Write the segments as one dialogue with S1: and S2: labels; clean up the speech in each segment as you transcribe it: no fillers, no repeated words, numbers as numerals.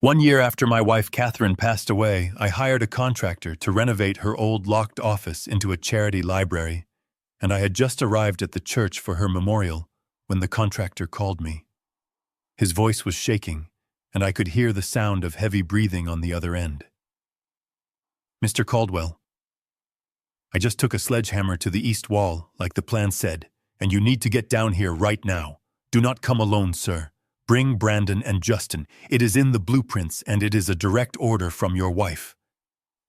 S1: 1 year after my wife Catherine passed away, I hired a contractor to renovate her old locked office into a charity library, and I had just arrived at the church for her memorial when the contractor called me. His voice was shaking, and I could hear the sound of heavy breathing on the other end. "Mr. Caldwell, I just took a sledgehammer to the east wall, like the plan said, and you need to get down here right now. Do not come alone, sir. Bring Brandon and Justin. It is in the blueprints, and it is a direct order from your wife."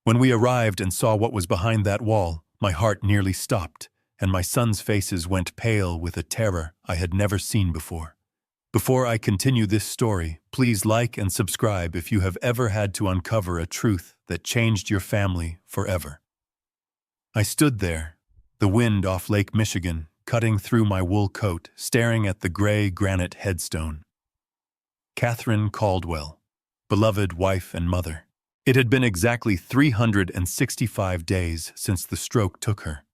S1: When we arrived and saw what was behind that wall, my heart nearly stopped, and my sons' faces went pale with a terror I had never seen before. Before I continue this story, please like and subscribe if you have ever had to uncover a truth that changed your family forever. I stood there, the wind off Lake Michigan, cutting through my wool coat, staring at the gray granite headstone. Catherine Caldwell, beloved wife and mother. It had been exactly 365 days since the stroke took her.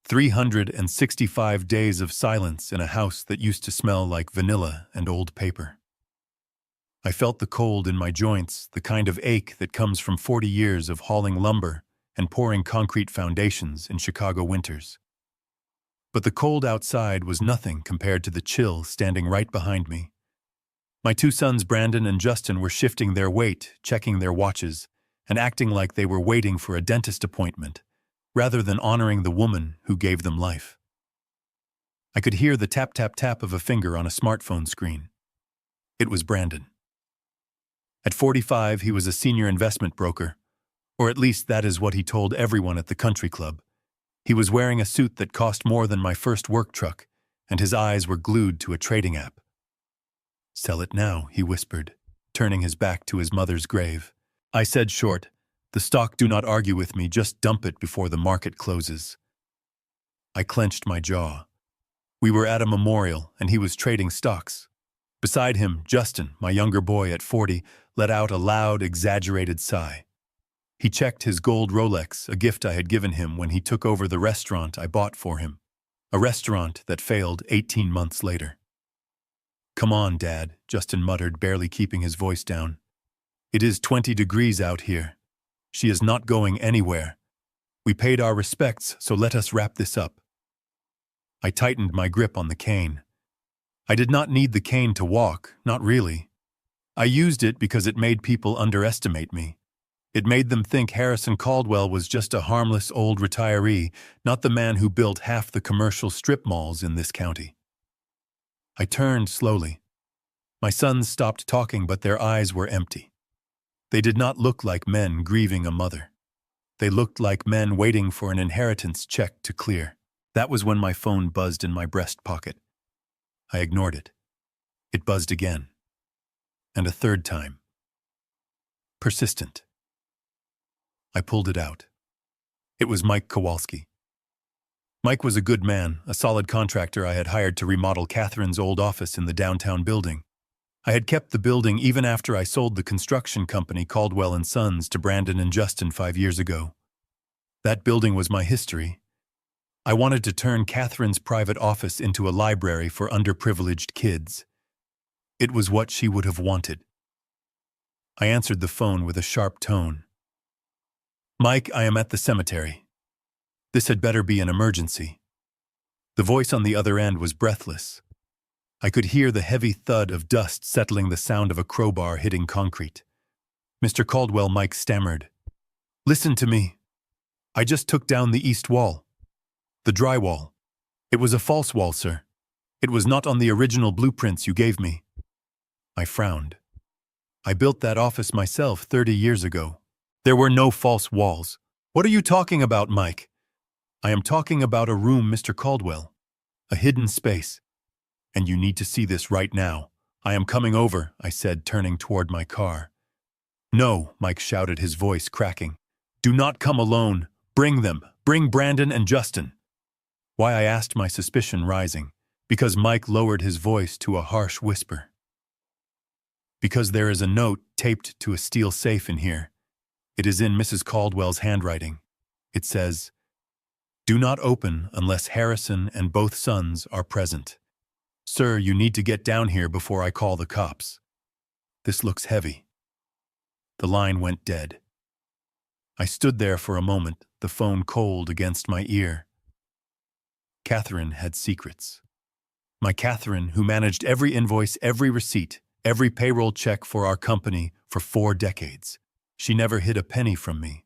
S1: 365 days of silence in a house that used to smell like vanilla and old paper. I felt the cold in my joints, the kind of ache that comes from 40 years of hauling lumber and pouring concrete foundations in Chicago winters. But the cold outside was nothing compared to the chill standing right behind me. My two sons, Brandon and Justin, were shifting their weight, checking their watches, and acting like they were waiting for a dentist appointment, rather than honoring the woman who gave them life. I could hear the tap-tap-tap of a finger on a smartphone screen. It was Brandon. At 45, he was a senior investment broker, or at least that is what he told everyone at the country club. He was wearing a suit that cost more than my first work truck, and his eyes were glued to a trading app. "Sell it now," he whispered, turning his back to his mother's grave. I said short, "The stock, do not argue with me, just dump it before the market closes." I clenched my jaw. We were at a memorial, and he was trading stocks. Beside him, Justin, my younger boy at 40, let out a loud, exaggerated sigh. He checked his gold Rolex, a gift I had given him when he took over the restaurant I bought for him, a restaurant that failed 18 months later. "Come on, Dad," Justin muttered, barely keeping his voice down. "It is 20 degrees out here. She is not going anywhere. We paid our respects, so let us wrap this up." I tightened my grip on the cane. I did not need the cane to walk, not really. I used it because it made people underestimate me. It made them think Harrison Caldwell was just a harmless old retiree, not the man who built half the commercial strip malls in this county. I turned slowly. My sons stopped talking, but their eyes were empty. They did not look like men grieving a mother. They looked like men waiting for an inheritance check to clear. That was when my phone buzzed in my breast pocket. I ignored it. It buzzed again. And a third time. Persistent. I pulled it out. It was Mike Kowalski. Mike was a good man, a solid contractor I had hired to remodel Catherine's old office in the downtown building. I had kept the building even after I sold the construction company Caldwell and Sons to Brandon and Justin 5 years ago. That building was my history. I wanted to turn Catherine's private office into a library for underprivileged kids. It was what she would have wanted. I answered the phone with a sharp tone. "Mike, I am at the cemetery. This had better be an emergency." The voice on the other end was breathless. I could hear the heavy thud of dust settling, the sound of a crowbar hitting concrete. "Mr. Caldwell," Mike stammered. "Listen to me. I just took down the east wall. The drywall. It was a false wall, sir. It was not on the original blueprints you gave me." I frowned. I built that office myself 30 years ago. There were no false walls. "What are you talking about, Mike?" "I am talking about a room, Mr. Caldwell. A hidden space. And you need to see this right now. I am coming over," I said, turning toward my car. "No," Mike shouted, his voice cracking. "Do not come alone. Bring them. Bring Brandon and Justin." Why, I asked, my suspicion rising. Because Mike lowered his voice to a harsh whisper. "Because there is a note taped to a steel safe in here. It is in Mrs. Caldwell's handwriting. It says, 'Do not open unless Harrison and both sons are present. Sir, you need to get down here before I call the cops.' This looks heavy." The line went dead. I stood there for a moment, the phone cold against my ear. Catherine had secrets. My Catherine, who managed every invoice, every receipt, every payroll check for our company for 4 decades. She never hid a penny from me.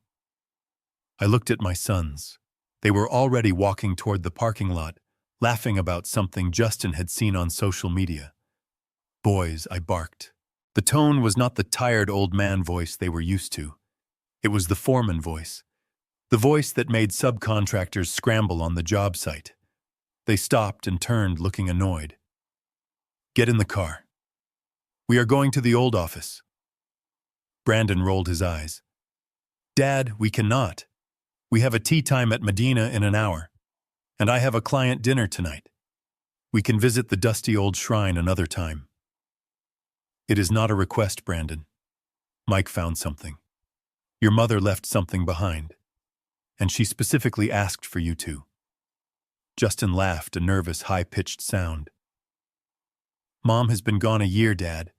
S1: I looked at my sons. They were already walking toward the parking lot, laughing about something Justin had seen on social media. "Boys," I barked. The tone was not the tired old man voice they were used to. It was the foreman voice. The voice that made subcontractors scramble on the job site. They stopped and turned, looking annoyed. "Get in the car. We are going to the old office." Brandon rolled his eyes. "Dad, we cannot. We have a tea time at Medina in an hour, and I have a client dinner tonight. We can visit the dusty old shrine another time." "It is not a request, Brandon. Mike found something. Your mother left something behind, and she specifically asked for you to." Justin laughed, a nervous, high-pitched sound. "Mom has been gone a year, Dad.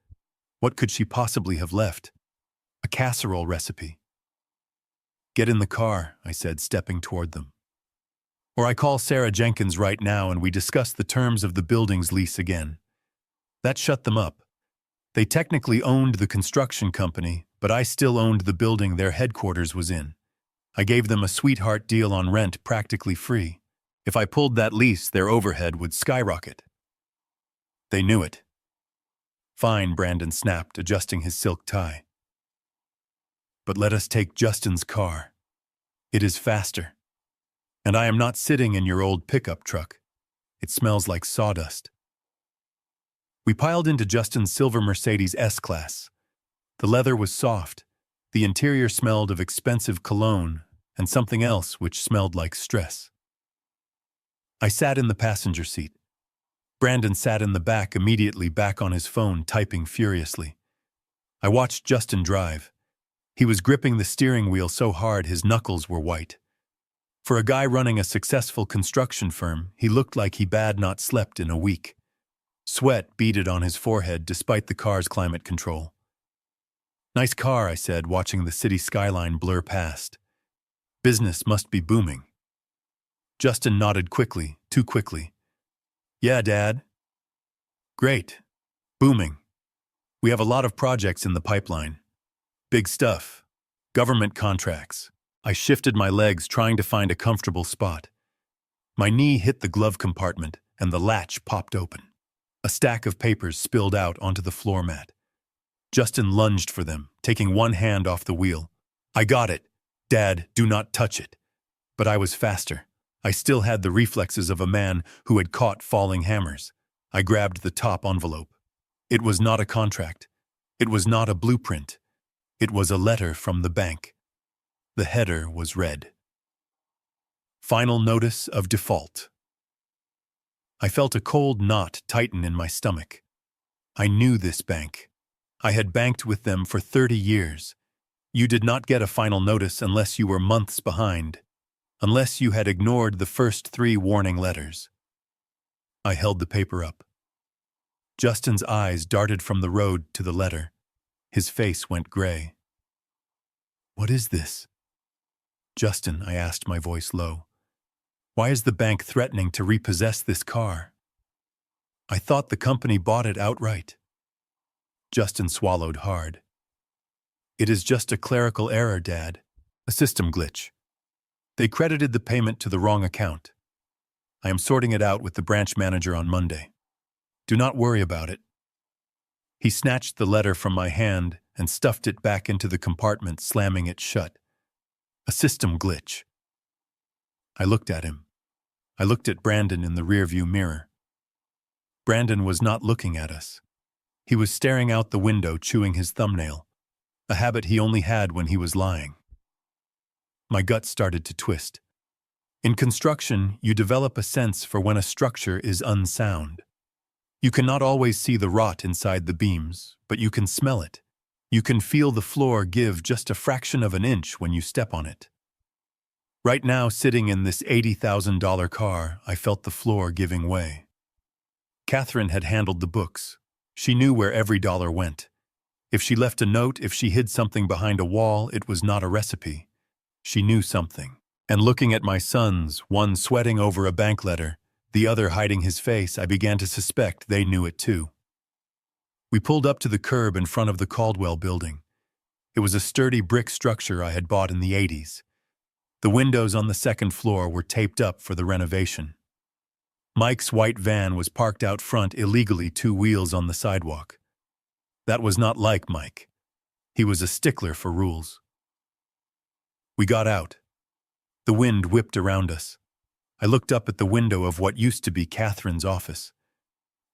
S1: What could she possibly have left? A casserole recipe." "Get in the car," I said, stepping toward them. "Or I call Sarah Jenkins right now and we discuss the terms of the building's lease again." That shut them up. They technically owned the construction company, but I still owned the building their headquarters was in. I gave them a sweetheart deal on rent, practically free. If I pulled that lease, their overhead would skyrocket. They knew it. "Fine," Brandon snapped, adjusting his silk tie. "But let us take Justin's car. It is faster. And I am not sitting in your old pickup truck. It smells like sawdust." We piled into Justin's silver Mercedes S-Class. The leather was soft. The interior smelled of expensive cologne and something else which smelled like stress. I sat in the passenger seat. Brandon sat in the back, immediately back on his phone, typing furiously. I watched Justin drive. He was gripping the steering wheel so hard his knuckles were white. For a guy running a successful construction firm, he looked like he had not slept in a week. Sweat beaded on his forehead despite the car's climate control. "Nice car," I said, watching the city skyline blur past. "Business must be booming." Justin nodded quickly, too quickly. "Yeah, Dad." "Great. Booming. We have a lot of projects in the pipeline. Big stuff. Government contracts." I shifted my legs, trying to find a comfortable spot. My knee hit the glove compartment, and the latch popped open. A stack of papers spilled out onto the floor mat. Justin lunged for them, taking one hand off the wheel. "I got it. Dad, do not touch it." But I was faster. I still had the reflexes of a man who had caught falling hammers. I grabbed the top envelope. It was not a contract. It was not a blueprint. It was a letter from the bank. The header was red. "Final notice of default." I felt a cold knot tighten in my stomach. I knew this bank. I had banked with them for 30 years. You did not get a final notice unless you were months behind, unless you had ignored the first 3 warning letters. I held the paper up. Justin's eyes darted from the road to the letter. His face went gray. "What is this?" "Justin," I asked, my voice low. "Why is the bank threatening to repossess this car? I thought the company bought it outright." Justin swallowed hard. "It is just a clerical error, Dad. A system glitch. They credited the payment to the wrong account. I am sorting it out with the branch manager on Monday. Do not worry about it." He snatched the letter from my hand and stuffed it back into the compartment, slamming it shut. A system glitch. I looked at him. I looked at Brandon in the rearview mirror. Brandon was not looking at us. He was staring out the window, chewing his thumbnail, a habit he only had when he was lying. My gut started to twist. In construction, you develop a sense for when a structure is unsound. You cannot always see the rot inside the beams, but you can smell it. You can feel the floor give just a fraction of an inch when you step on it. Right now, sitting in this $80,000 car, I felt the floor giving way. Catherine had handled the books. She knew where every dollar went. If she left a note, if she hid something behind a wall, it was not a recipe. She knew something. And looking at my sons, one sweating over a bank letter, the other hiding his face, I began to suspect they knew it too. We pulled up to the curb in front of the Caldwell building. It was a sturdy brick structure I had bought in the 80s. The windows on the second floor were taped up for the renovation. Mike's white van was parked out front illegally, 2 wheels on the sidewalk. That was not like Mike. He was a stickler for rules. We got out. The wind whipped around us. I looked up at the window of what used to be Catherine's office.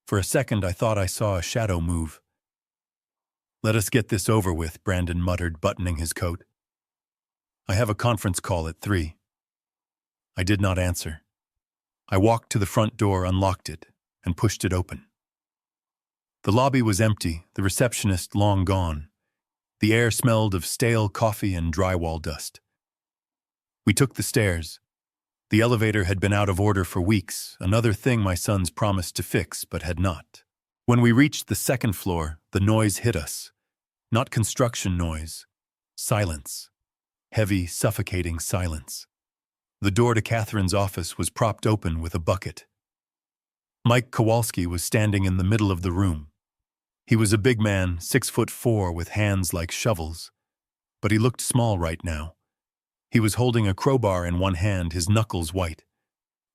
S1: For a second, I thought I saw a shadow move. "Let us get this over with," Brandon muttered, buttoning his coat. "I have a conference call at 3. I did not answer. I walked to the front door, unlocked it, and pushed it open. The lobby was empty, the receptionist long gone. The air smelled of stale coffee and drywall dust. We took the stairs. The elevator had been out of order for weeks, another thing my sons promised to fix but had not. When we reached the second floor, the noise hit us. Not construction noise. Silence. Heavy, suffocating silence. The door to Catherine's office was propped open with a bucket. Mike Kowalski was standing in the middle of the room. He was a big man, 6'4", with hands like shovels. But he looked small right now. He was holding a crowbar in one hand, his knuckles white.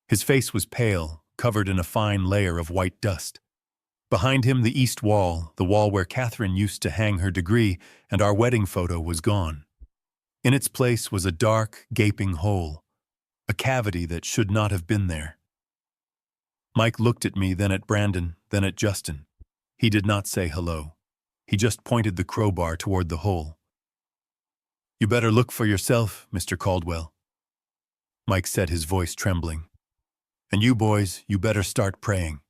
S1: His face was pale, covered in a fine layer of white dust. Behind him, the east wall, the wall where Catherine used to hang her degree, and our wedding photo was gone. In its place was a dark, gaping hole, a cavity that should not have been there. Mike looked at me, then at Brandon, then at Justin. He did not say hello. He just pointed the crowbar toward the hole. "You better look for yourself, Mr. Caldwell," Mike said, his voice trembling. "And you boys, you better start praying."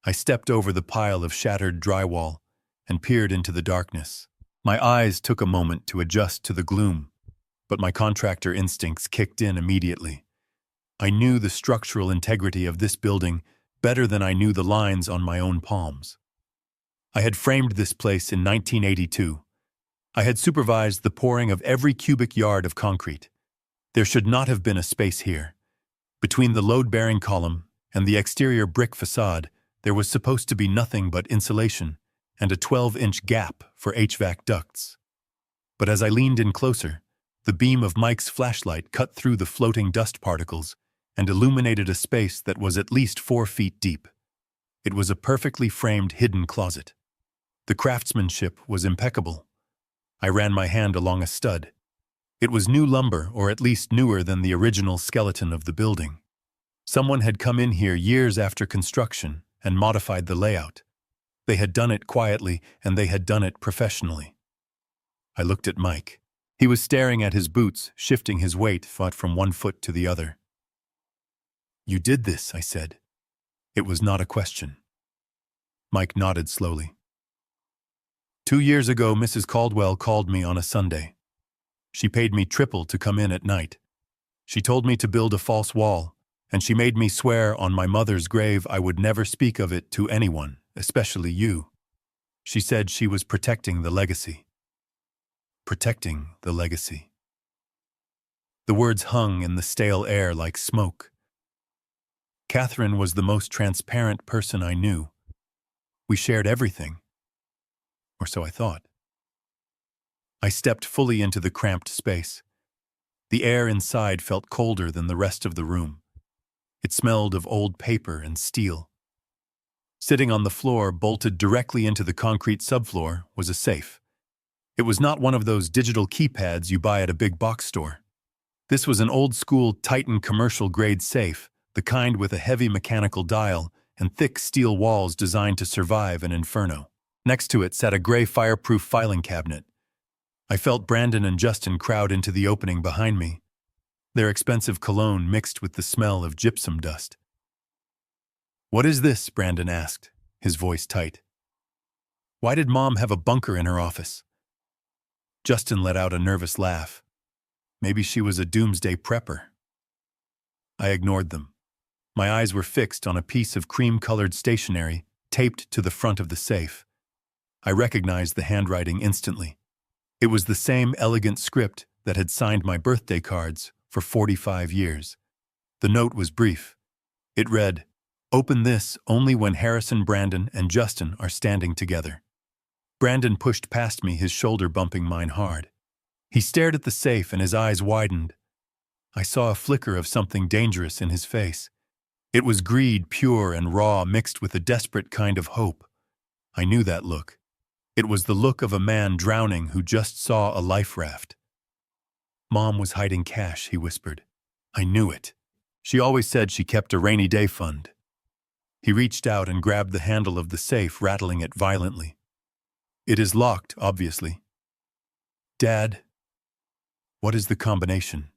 S1: I stepped over the pile of shattered drywall and peered into the darkness. My eyes took a moment to adjust to the gloom, but my contractor instincts kicked in immediately. I knew the structural integrity of this building better than I knew the lines on my own palms. I had framed this place in 1982. I had supervised the pouring of every cubic yard of concrete. There should not have been a space here. Between the load-bearing column and the exterior brick facade, there was supposed to be nothing but insulation and a 12-inch gap for HVAC ducts. But as I leaned in closer, the beam of Mike's flashlight cut through the floating dust particles and illuminated a space that was at least 4 feet deep. It was a perfectly framed hidden closet. The craftsmanship was impeccable. I ran my hand along a stud. It was new lumber, or at least newer than the original skeleton of the building. Someone had come in here years after construction and modified the layout. They had done it quietly, and they had done it professionally. I looked at Mike. He was staring at his boots, shifting his weight from one foot to the other. "You did this," I said. It was not a question. Mike nodded slowly. 2 years ago, Mrs. Caldwell called me on a Sunday. She paid me triple to come in at night. She told me to build a false wall, and she made me swear on my mother's grave I would never speak of it to anyone, especially you. She said she was protecting the legacy. Protecting the legacy. The words hung in the stale air like smoke. Catherine was the most transparent person I knew. We shared everything. Or so I thought. I stepped fully into the cramped space. The air inside felt colder than the rest of the room. It smelled of old paper and steel. Sitting on the floor, bolted directly into the concrete subfloor, was a safe. It was not one of those digital keypads you buy at a big box store. This was an old-school Titan commercial-grade safe, the kind with a heavy mechanical dial and thick steel walls designed to survive an inferno. Next to it sat a gray fireproof filing cabinet. I felt Brandon and Justin crowd into the opening behind me, their expensive cologne mixed with the smell of gypsum dust. "What is this?" Brandon asked, his voice tight. "Why did Mom have a bunker in her office?" Justin let out a nervous laugh. Maybe she was a doomsday prepper. I ignored them. My eyes were fixed on a piece of cream-colored stationery taped to the front of the safe. I recognized the handwriting instantly. It was the same elegant script that had signed my birthday cards for 45 years. The note was brief. It read, "Open this only when Harrison, Brandon, and Justin are standing together." Brandon pushed past me, his shoulder bumping mine hard. He stared at the safe and his eyes widened. I saw a flicker of something dangerous in his face. It was greed, pure and raw, mixed with a desperate kind of hope. I knew that look. It was the look of a man drowning who just saw a life raft. "Mom was hiding cash," he whispered. "I knew it. She always said she kept a rainy day fund." He reached out and grabbed the handle of the safe, rattling it violently. "It is locked, obviously." "Dad, what is the combination?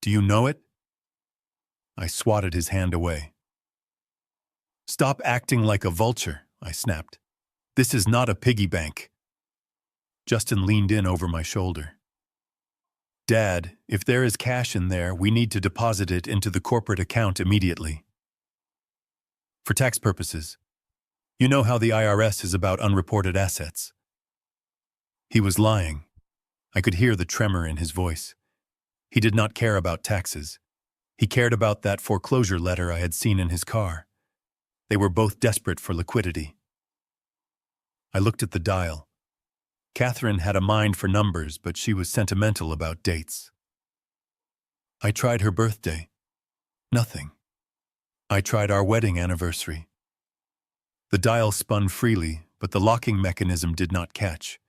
S1: Do you know it?" I swatted his hand away. "Stop acting like a vulture," I snapped. "This is not a piggy bank." Justin leaned in over my shoulder. "Dad, if there is cash in there, we need to deposit it into the corporate account immediately. For tax purposes. You know how the IRS is about unreported assets." He was lying. I could hear the tremor in his voice. He did not care about taxes. He cared about that foreclosure letter I had seen in his car. They were both desperate for liquidity. I looked at the dial. Catherine had a mind for numbers, but she was sentimental about dates. I tried her birthday. Nothing. I tried our wedding anniversary. The dial spun freely, but the locking mechanism did not catch.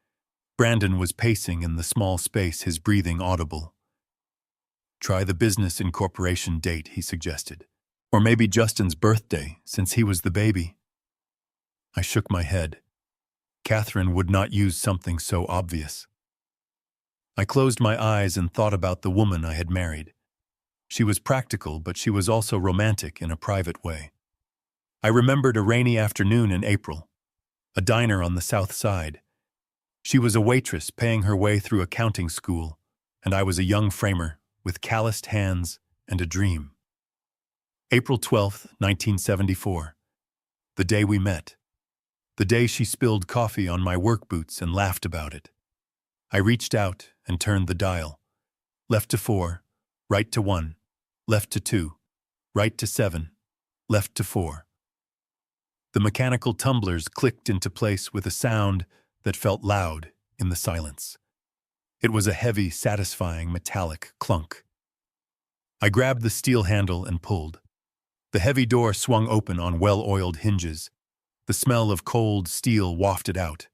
S1: Brandon was pacing in the small space, his breathing audible. "Try the business incorporation date," he suggested. "Or maybe Justin's birthday, since he was the baby." I shook my head. Catherine would not use something so obvious. I closed my eyes and thought about the woman I had married. She was practical, but she was also romantic in a private way. I remembered a rainy afternoon in April, a diner on the South Side. She was a waitress paying her way through accounting school, and I was a young framer with calloused hands and a dream. April 12th, 1974. The day we met. The day she spilled coffee on my work boots and laughed about it. I reached out and turned the dial. Left to 4, right to 1, left to 2, right to 7, left to 4. The mechanical tumblers clicked into place with a sound that felt loud in the silence. It was a heavy, satisfying, metallic clunk. I grabbed the steel handle and pulled. The heavy door swung open on well-oiled hinges. The smell of cold steel wafted out.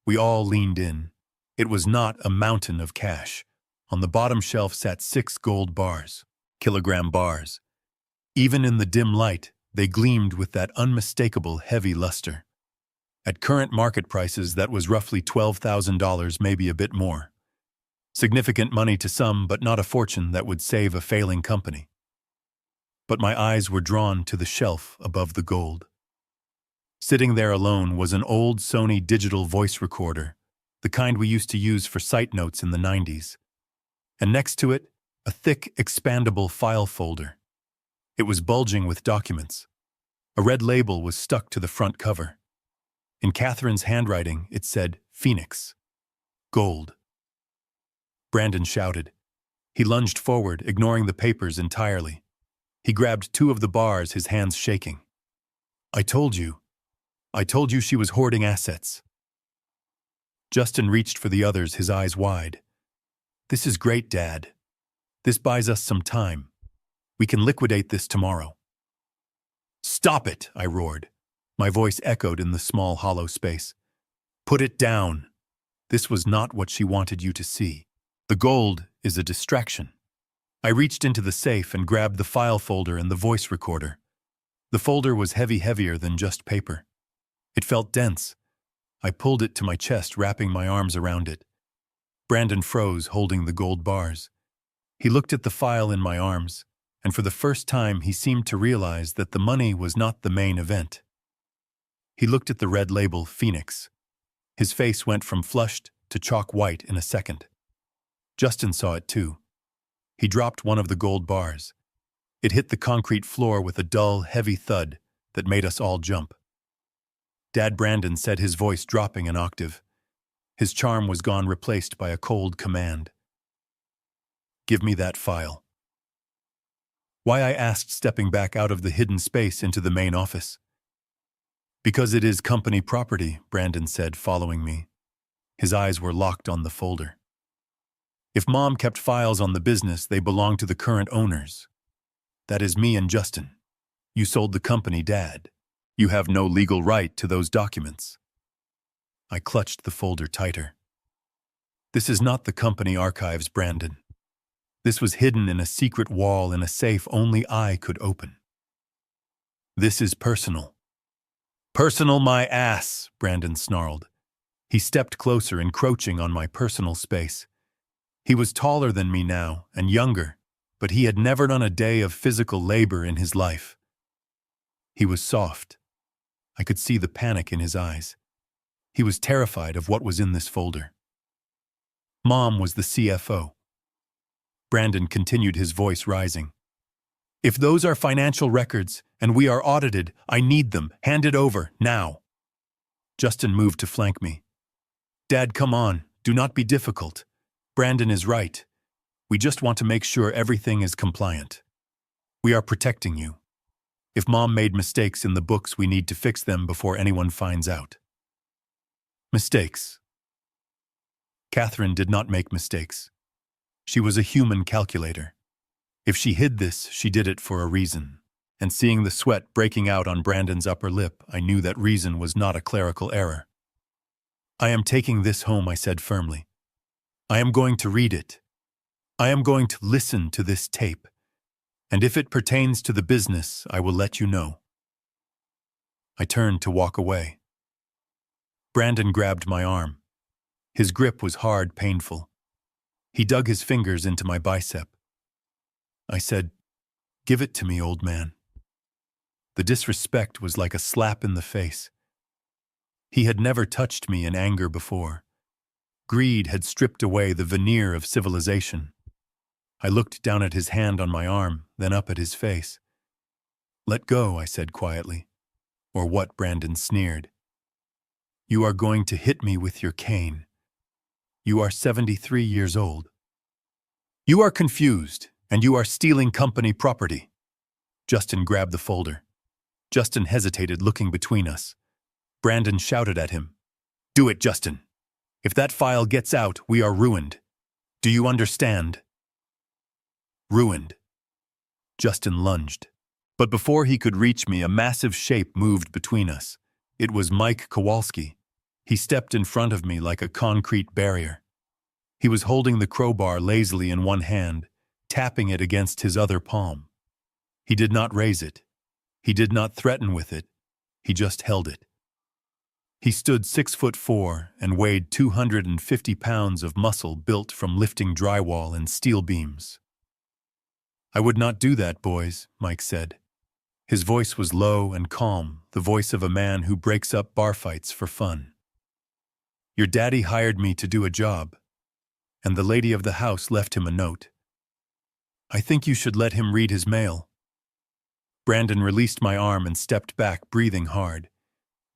S1: We all leaned in. It was not a mountain of cash. On the bottom shelf sat 6 gold bars, kilogram bars. Even in the dim light, they gleamed with that unmistakable heavy luster. At current market prices, that was roughly $12,000, maybe a bit more. Significant money to some, but not a fortune that would save a failing company. But my eyes were drawn to the shelf above the gold. Sitting there alone was an old Sony digital voice recorder, the kind we used to use for site notes in the 90s. And next to it, a thick, expandable file folder. It was bulging with documents. A red label was stuck to the front cover. In Catherine's handwriting, it said, "Phoenix. Gold." Brandon shouted. He lunged forward, ignoring the papers entirely. He grabbed 2 of the bars, his hands shaking. I told you she was hoarding assets." Justin reached for the others, his eyes wide. "This is great, Dad. This buys us some time. We can liquidate this tomorrow." "Stop it," I roared. My voice echoed in the small, hollow space. "Put it down. This was not what she wanted you to see. The gold is a distraction." I reached into the safe and grabbed the file folder and the voice recorder. The folder was heavier than just paper. It felt dense. I pulled it to my chest, wrapping my arms around it. Brandon froze, holding the gold bars. He looked at the file in my arms, and for the first time he seemed to realize that the money was not the main event. He looked at the red label, Phoenix. His face went from flushed to chalk white in a second. Justin saw it too. He dropped one of the gold bars. It hit the concrete floor with a dull, heavy thud that made us all jump. Dad, Brandon said, his voice dropping an octave. His charm was gone, replaced by a cold command. Give me that file. Why, I asked, stepping back out of the hidden space into the main office. Because it is company property, Brandon said, following me. His eyes were locked on the folder. If Mom kept files on the business, they belong to the current owners. That is me and Justin. You sold the company, Dad. You have no legal right to those documents. I clutched the folder tighter. This is not the company archives, Brandon. This was hidden in a secret wall in a safe only I could open. This is personal. Personal my ass, Brandon snarled. He stepped closer, encroaching on my personal space. He was taller than me now, and younger, but he had never done a day of physical labor in his life. He was soft. I could see the panic in his eyes. He was terrified of what was in this folder. Mom was the CFO. Brandon continued, his voice rising. If those are financial records, and we are audited, I need them. Hand it over, now. Justin moved to flank me. Dad, come on. Do not be difficult. Brandon is right. We just want to make sure everything is compliant. We are protecting you. If Mom made mistakes in the books, we need to fix them before anyone finds out. Mistakes. Catherine did not make mistakes. She was a human calculator. If she hid this, she did it for a reason. And seeing the sweat breaking out on Brandon's upper lip, I knew that reason was not a clerical error. I am taking this home, I said firmly. I am going to read it. I am going to listen to this tape. And if it pertains to the business, I will let you know. I turned to walk away. Brandon grabbed my arm. His grip was hard, painful. He dug his fingers into my bicep. I said, "Give it to me, old man." The disrespect was like a slap in the face. He had never touched me in anger before. Greed had stripped away the veneer of civilization. I looked down at his hand on my arm, then up at his face. "Let go," I said quietly. Or what, Brandon sneered. "You are going to hit me with your cane. You are 73 years old. You are confused, and you are stealing company property." Justin grabbed the folder. Justin hesitated, looking between us. Brandon shouted at him, "Do it, Justin. If that file gets out, we are ruined. Do you understand?" Ruined. Justin lunged. But before he could reach me, a massive shape moved between us. It was Mike Kowalski. He stepped in front of me like a concrete barrier. He was holding the crowbar lazily in one hand, tapping it against his other palm. He did not raise it. He did not threaten with it. He just held it. He stood 6'4" and weighed 250 pounds of muscle built from lifting drywall and steel beams. "I would not do that, boys," Mike said. His voice was low and calm, the voice of a man who breaks up bar fights for fun. "Your daddy hired me to do a job, and the lady of the house left him a note. I think you should let him read his mail." Brandon released my arm and stepped back, breathing hard.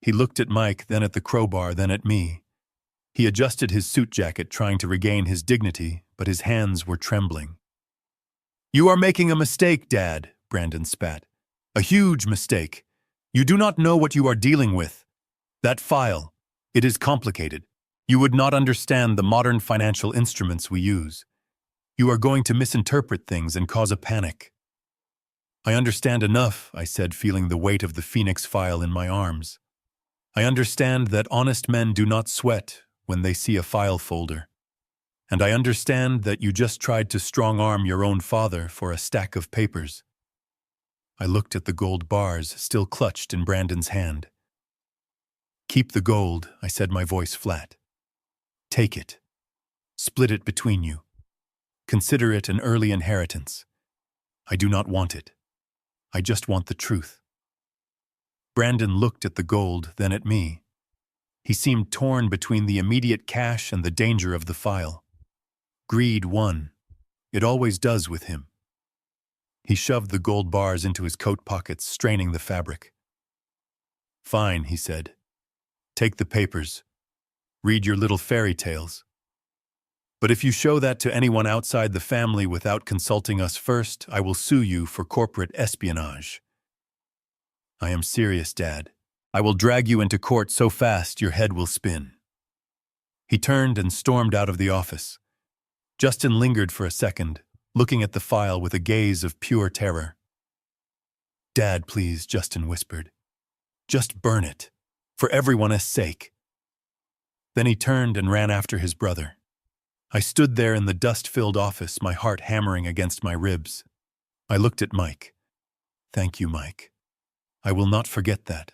S1: He looked at Mike, then at the crowbar, then at me. He adjusted his suit jacket, trying to regain his dignity, but his hands were trembling. "You are making a mistake, Dad," Brandon spat. "A huge mistake. You do not know what you are dealing with. That file, it is complicated. You would not understand the modern financial instruments we use. You are going to misinterpret things and cause a panic." "I understand enough," I said, feeling the weight of the Phoenix file in my arms. "I understand that honest men do not sweat when they see a file folder. And I understand that you just tried to strong-arm your own father for a stack of papers." I looked at the gold bars still clutched in Brandon's hand. "Keep the gold," I said, my voice flat. "Take it. Split it between you. Consider it an early inheritance. I do not want it. I just want the truth." Brandon looked at the gold, then at me. He seemed torn between the immediate cash and the danger of the file. Greed won. It always does with him. He shoved the gold bars into his coat pockets, straining the fabric. "Fine," he said. Take the papers. Read your little fairy tales. But if you show that to anyone outside the family without consulting us first, I will sue you for corporate espionage. I am serious, Dad. I will drag you into court so fast your head will spin. He turned and stormed out of the office. Justin lingered for a second, looking at the file with a gaze of pure terror. Dad, please, Justin whispered. Just burn it, for everyone's sake. Then he turned and ran after his brother. I stood there in the dust-filled office, my heart hammering against my ribs. I looked at Mike. Thank you, Mike. I will not forget that.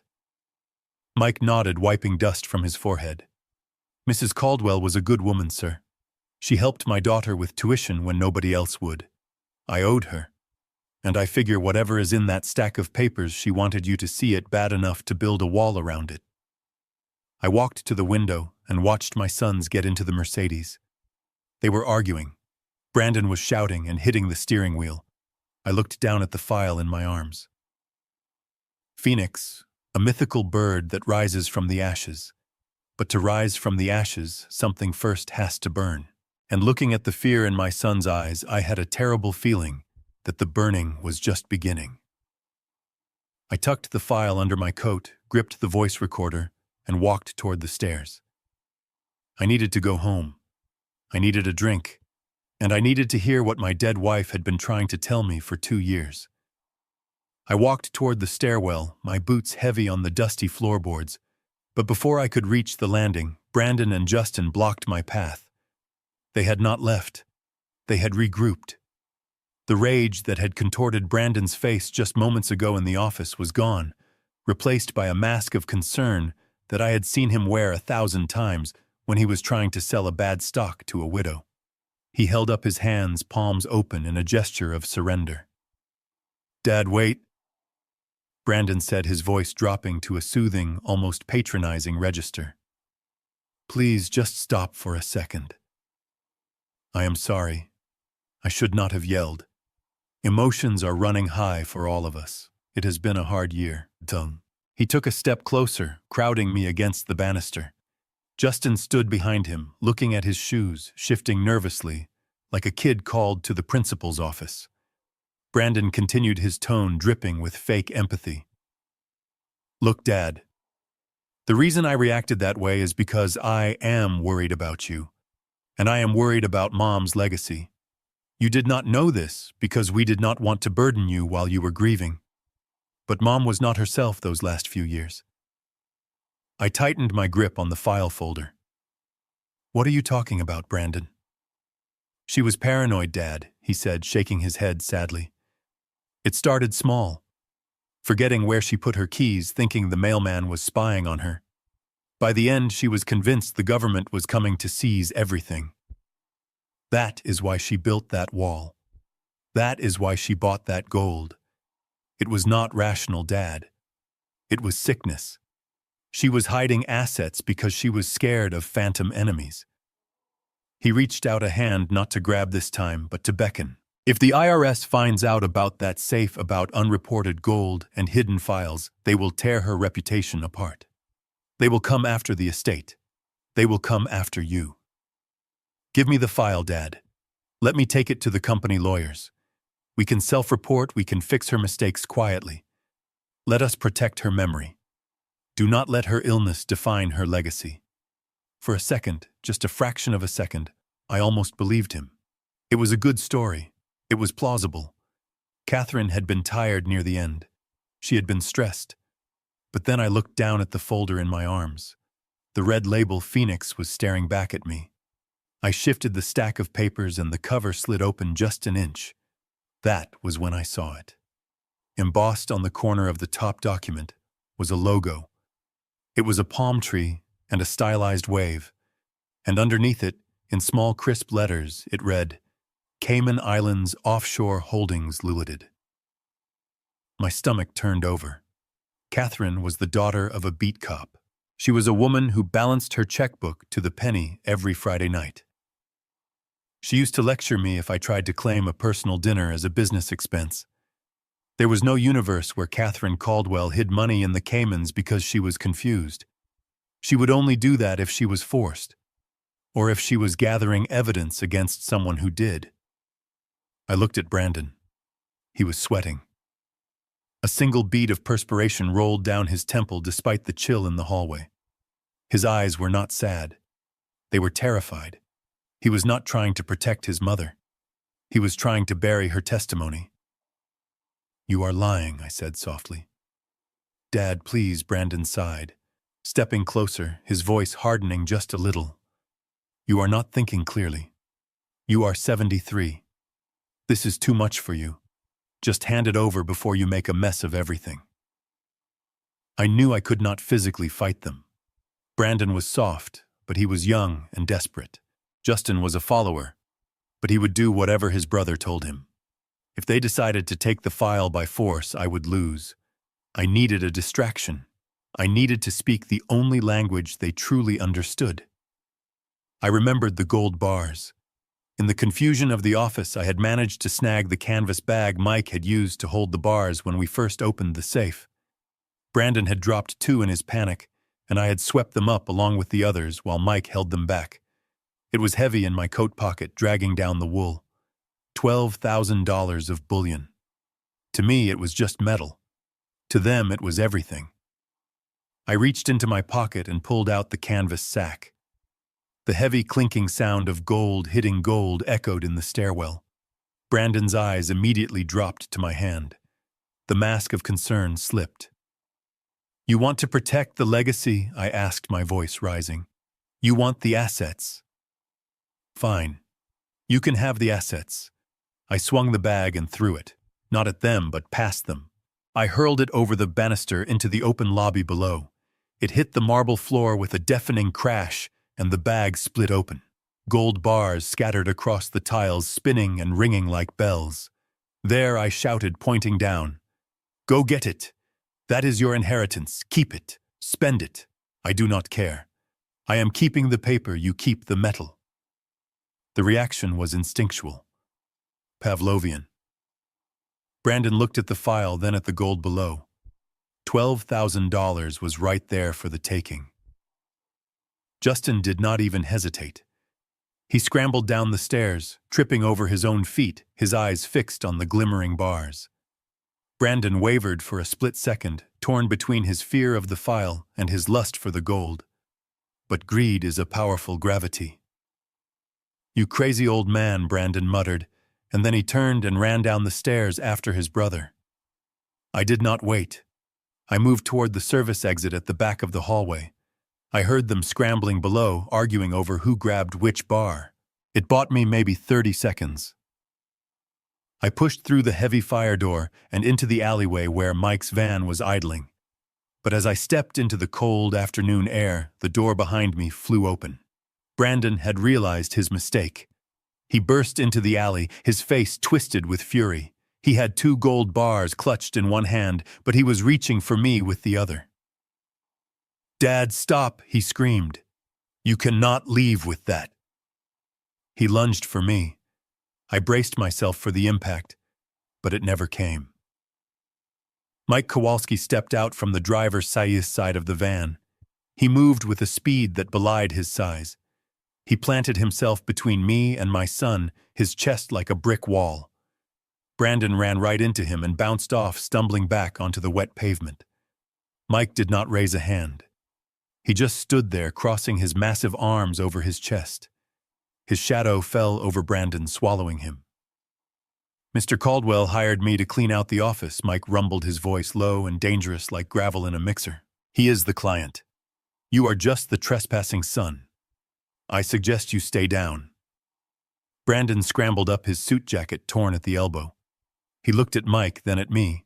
S1: Mike nodded, wiping dust from his forehead. Mrs. Caldwell was a good woman, sir. She helped my daughter with tuition when nobody else would. I owed her. And I figure whatever is in that stack of papers, she wanted you to see it bad enough to build a wall around it. I walked to the window and watched my sons get into the Mercedes. They were arguing. Brandon was shouting and hitting the steering wheel. I looked down at the file in my arms. Phoenix, a mythical bird that rises from the ashes. But to rise from the ashes, something first has to burn. And looking at the fear in my son's eyes, I had a terrible feeling that the burning was just beginning. I tucked the file under my coat, gripped the voice recorder, and walked toward the stairs. I needed to go home. I needed a drink, and I needed to hear what my dead wife had been trying to tell me for 2 years. I walked toward the stairwell, my boots heavy on the dusty floorboards, but before I could reach the landing, Brandon and Justin blocked my path. They had not left. They had regrouped. The rage that had contorted Brandon's face just moments ago in the office was gone, replaced by a mask of concern that I had seen him wear 1,000 times when he was trying to sell a bad stock to a widow. He held up his hands, palms open, in a gesture of surrender. Dad, wait, Brandon said, his voice dropping to a soothing, almost patronizing register. Please just stop for a second. I am sorry. I should not have yelled. Emotions are running high for all of us. It has been a hard year. He took a step closer, crowding me against the banister. Justin stood behind him, looking at his shoes, shifting nervously, like a kid called to the principal's office. Brandon continued, his tone dripping with fake empathy. Look, Dad. The reason I reacted that way is because I am worried about you, and I am worried about Mom's legacy. You did not know this because we did not want to burden you while you were grieving. But Mom was not herself those last few years. I tightened my grip on the file folder. What are you talking about, Brandon? She was paranoid, Dad, he said, shaking his head sadly. It started small, forgetting where she put her keys, thinking the mailman was spying on her. By the end, she was convinced the government was coming to seize everything. That is why she built that wall. That is why she bought that gold. It was not rational, Dad. It was sickness. She was hiding assets because she was scared of phantom enemies. He reached out a hand, not to grab this time, but to beckon. If the IRS finds out about that safe, about unreported gold and hidden files, they will tear her reputation apart. They will come after the estate. They will come after you. Give me the file, Dad. Let me take it to the company lawyers. We can self-report, we can fix her mistakes quietly. Let us protect her memory. Do not let her illness define her legacy. For a second, just a fraction of a second, I almost believed him. It was a good story. It was plausible. Catherine had been tired near the end. She had been stressed. But then I looked down at the folder in my arms. The red label Phoenix was staring back at me. I shifted the stack of papers and the cover slid open just an inch. That was when I saw it. Embossed on the corner of the top document was a logo. It was a palm tree and a stylized wave, and underneath it, in small crisp letters, it read, Cayman Islands Offshore Holdings Limited. My stomach turned over. Catherine was the daughter of a beat cop. She was a woman who balanced her checkbook to the penny every Friday night. She used to lecture me if I tried to claim a personal dinner as a business expense. There was no universe where Catherine Caldwell hid money in the Caymans because she was confused. She would only do that if she was forced, or if she was gathering evidence against someone who did. I looked at Brandon. He was sweating. A single bead of perspiration rolled down his temple despite the chill in the hallway. His eyes were not sad. They were terrified. He was not trying to protect his mother. He was trying to bury her testimony. "You are lying," I said softly. "Dad, please," Brandon sighed, stepping closer, his voice hardening just a little. "You are not thinking clearly. You are 73. This is too much for you. Just hand it over before you make a mess of everything." I knew I could not physically fight them. Brandon was soft, but he was young and desperate. Justin was a follower, but he would do whatever his brother told him. If they decided to take the file by force, I would lose. I needed a distraction. I needed to speak the only language they truly understood. I remembered the gold bars. In the confusion of the office, I had managed to snag the canvas bag Mike had used to hold the bars when we first opened the safe. Brandon had dropped 2 in his panic, and I had swept them up along with the others while Mike held them back. It was heavy in my coat pocket, dragging down the wool. $12,000 of bullion. To me, it was just metal. To them, it was everything. I reached into my pocket and pulled out the canvas sack. The heavy clinking sound of gold hitting gold echoed in the stairwell. Brandon's eyes immediately dropped to my hand. The mask of concern slipped. "You want to protect the legacy?" I asked, my voice rising. "You want the assets?" "Fine. You can have the assets." I swung the bag and threw it, not at them, but past them. I hurled it over the banister into the open lobby below. It hit the marble floor with a deafening crash, and the bag split open. Gold bars scattered across the tiles, spinning and ringing like bells. "There," I shouted, pointing down. "Go get it. That is your inheritance. Keep it. Spend it. I do not care. I am keeping the paper, you keep the metal." The reaction was instinctual. Pavlovian. Brandon looked at the file, then at the gold below. $12,000 was right there for the taking. Justin did not even hesitate. He scrambled down the stairs, tripping over his own feet, his eyes fixed on the glimmering bars. Brandon wavered for a split second, torn between his fear of the file and his lust for the gold. But greed is a powerful gravity. "You crazy old man," Brandon muttered, and then he turned and ran down the stairs after his brother. I did not wait. I moved toward the service exit at the back of the hallway. I heard them scrambling below, arguing over who grabbed which bar. It bought me maybe 30 seconds. I pushed through the heavy fire door and into the alleyway where Mike's van was idling. But as I stepped into the cold afternoon air, the door behind me flew open. Brandon had realized his mistake. He burst into the alley, his face twisted with fury. He had 2 gold bars clutched in one hand, but he was reaching for me with the other. "Dad, stop," he screamed. "You cannot leave with that." He lunged for me. I braced myself for the impact, but it never came. Mike Kowalski stepped out from the driver's side of the van. He moved with a speed that belied his size. He planted himself between me and my son, his chest like a brick wall. Brandon ran right into him and bounced off, stumbling back onto the wet pavement. Mike did not raise a hand. He just stood there, crossing his massive arms over his chest. His shadow fell over Brandon, swallowing him. "Mr. Caldwell hired me to clean out the office," Mike rumbled, his voice low and dangerous like gravel in a mixer. "He is the client. You are just the trespassing son. I suggest you stay down." Brandon scrambled up, his suit jacket torn at the elbow. He looked at Mike, then at me.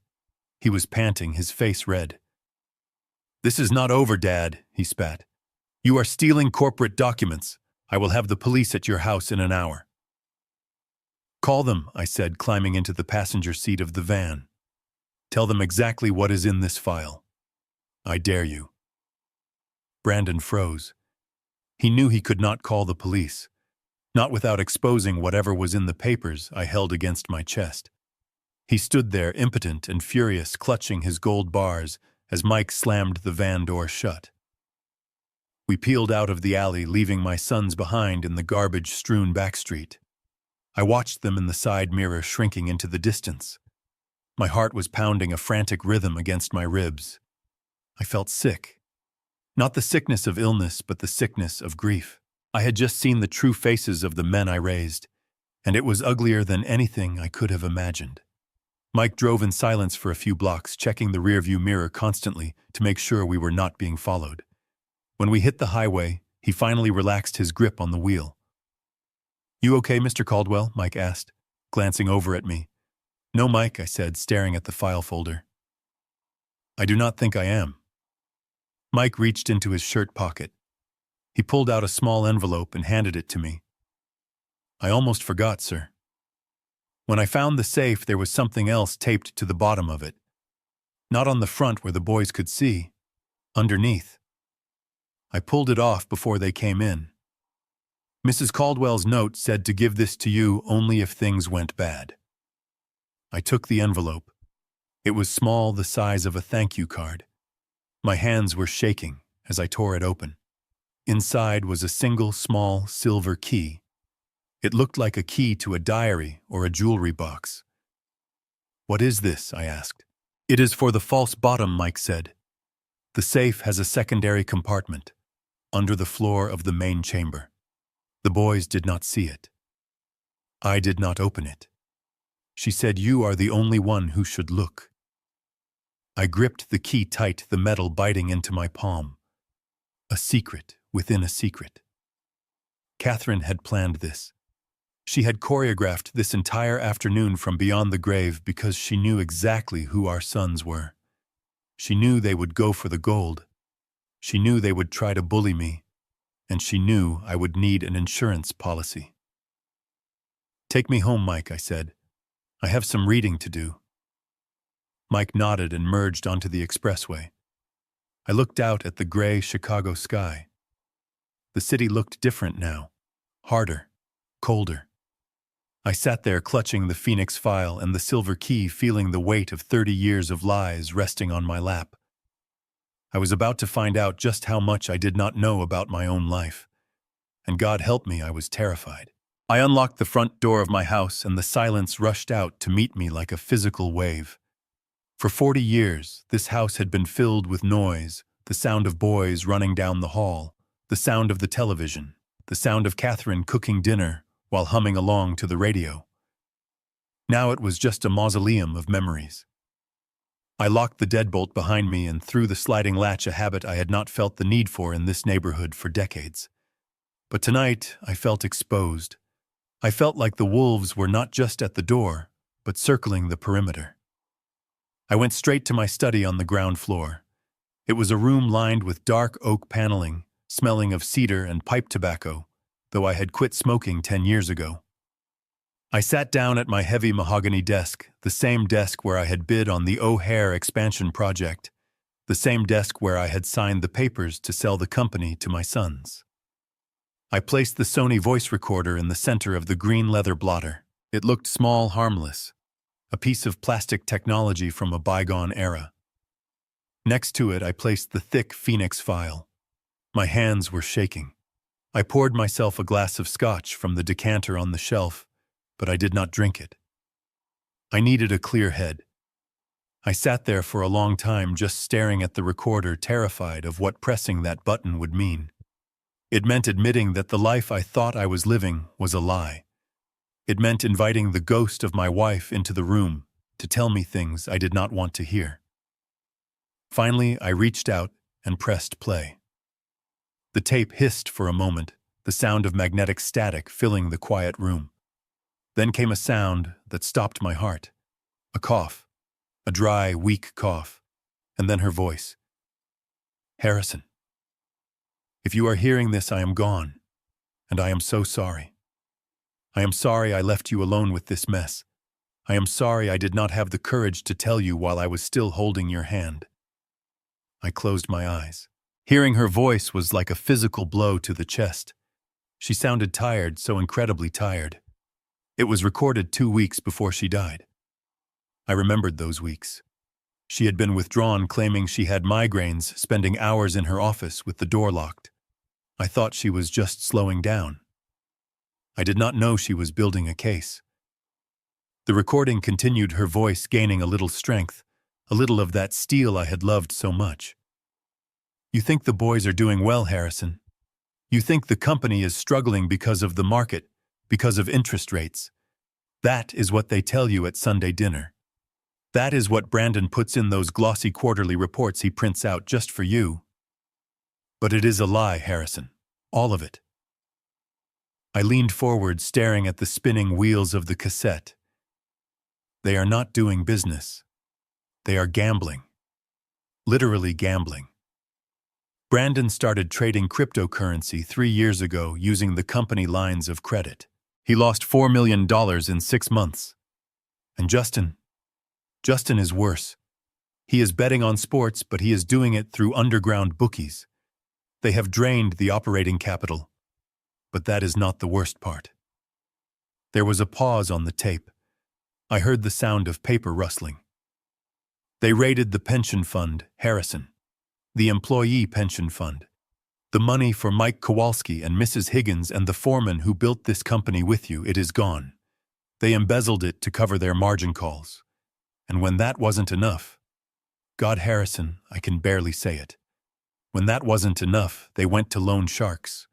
S1: He was panting, his face red. "This is not over, Dad," he spat. "You are stealing corporate documents. I will have the police at your house in an hour." "Call them," I said, climbing into the passenger seat of the van. "Tell them exactly what is in this file. I dare you." Brandon froze. He knew he could not call the police, not without exposing whatever was in the papers I held against my chest. He stood there, impotent and furious, clutching his gold bars as Mike slammed the van door shut. We peeled out of the alley, leaving my sons behind in the garbage-strewn back street. I watched them in the side mirror shrinking into the distance. My heart was pounding a frantic rhythm against my ribs. I felt sick. Not the sickness of illness, but the sickness of grief. I had just seen the true faces of the men I raised, and it was uglier than anything I could have imagined. Mike drove in silence for a few blocks, checking the rearview mirror constantly to make sure we were not being followed. When we hit the highway, he finally relaxed his grip on the wheel. "You okay, Mr. Caldwell?" Mike asked, glancing over at me. "No, Mike," I said, staring at the file folder. "I do not think I am." Mike reached into his shirt pocket. He pulled out a small envelope and handed it to me. "I almost forgot, sir. When I found the safe, there was something else taped to the bottom of it. Not on the front where the boys could see. Underneath. I pulled it off before they came in. Mrs. Caldwell's note said to give this to you only if things went bad." I took the envelope. It was small, the size of a thank you card. My hands were shaking as I tore it open. Inside was a single small silver key. It looked like a key to a diary or a jewelry box. "What is this?" I asked. "It is for the false bottom," Mike said. "The safe has a secondary compartment, under the floor of the main chamber. The boys did not see it. I did not open it. She said you are the only one who should look." I gripped the key tight, the metal biting into my palm. A secret within a secret. Catherine had planned this. She had choreographed this entire afternoon from beyond the grave because she knew exactly who our sons were. She knew they would go for the gold. She knew they would try to bully me, and she knew I would need an insurance policy. "Take me home, Mike," I said. "I have some reading to do." Mike nodded and merged onto the expressway. I looked out at the gray Chicago sky. The city looked different now, harder, colder. I sat there clutching the Phoenix file and the silver key, feeling the weight of 30 years of lies resting on my lap. I was about to find out just how much I did not know about my own life. And God help me, I was terrified. I unlocked the front door of my house and the silence rushed out to meet me like a physical wave. For 40 years, this house had been filled with noise, the sound of boys running down the hall, the sound of the television, the sound of Catherine cooking dinner while humming along to the radio. Now it was just a mausoleum of memories. I locked the deadbolt behind me and threw the sliding latch, a habit I had not felt the need for in this neighborhood for decades. But tonight, I felt exposed. I felt like the wolves were not just at the door, but circling the perimeter. I went straight to my study on the ground floor. It was a room lined with dark oak paneling, smelling of cedar and pipe tobacco, though I had quit smoking 10 years ago. I sat down at my heavy mahogany desk, the same desk where I had bid on the O'Hare expansion project, the same desk where I had signed the papers to sell the company to my sons. I placed the Sony voice recorder in the center of the green leather blotter. It looked small, harmless, a piece of plastic technology from a bygone era. Next to it, I placed the thick Phoenix file. My hands were shaking. I poured myself a glass of scotch from the decanter on the shelf, but I did not drink it. I needed a clear head. I sat there for a long time just staring at the recorder, terrified of what pressing that button would mean. It meant admitting that the life I thought I was living was a lie. It meant inviting the ghost of my wife into the room to tell me things I did not want to hear. Finally, I reached out and pressed play. The tape hissed for a moment, the sound of magnetic static filling the quiet room. Then came a sound that stopped my heart. A cough, a dry, weak cough, and then her voice. "Harrison, if you are hearing this, I am gone, and I am so sorry. I am sorry I left you alone with this mess. I am sorry I did not have the courage to tell you while I was still holding your hand." I closed my eyes. Hearing her voice was like a physical blow to the chest. She sounded tired, so incredibly tired. It was recorded 2 weeks before she died. I remembered those weeks. She had been withdrawn, claiming she had migraines, spending hours in her office with the door locked. I thought she was just slowing down. I did not know she was building a case. The recording continued, her voice gaining a little strength, a little of that steel I had loved so much. You think the boys are doing well, Harrison. You think the company is struggling because of the market, because of interest rates. That is what they tell you at Sunday dinner. That is what Brandon puts in those glossy quarterly reports he prints out just for you. But it is a lie, Harrison. All of it. I leaned forward, staring at the spinning wheels of the cassette. They are not doing business. They are gambling. Literally gambling. Brandon started trading cryptocurrency 3 years ago using the company lines of credit. He lost $4 million in 6 months. And Justin is worse. He is betting on sports, but he is doing it through underground bookies. They have drained the operating capital. But that is not the worst part. There was a pause on the tape. I heard the sound of paper rustling. They raided the pension fund, Harrison. The employee pension fund. The money for Mike Kowalski and Mrs. Higgins and the foreman who built this company with you, it is gone. They embezzled it to cover their margin calls. And when that wasn't enough, God, Harrison, I can barely say it. When that wasn't enough, they went to loan sharks.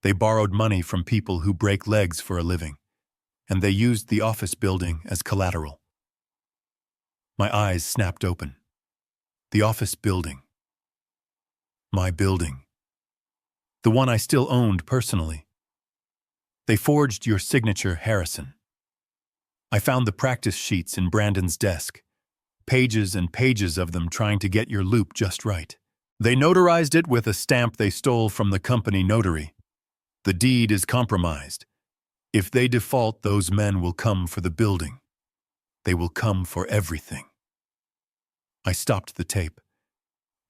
S1: They borrowed money from people who break legs for a living. And they used the office building as collateral. My eyes snapped open. The office building. My building. The one I still owned personally. They forged your signature, Harrison. I found the practice sheets in Brandon's desk. Pages and pages of them trying to get your loop just right. They notarized it with a stamp they stole from the company notary. The deed is compromised. If they default, those men will come for the building. They will come for everything. I stopped the tape.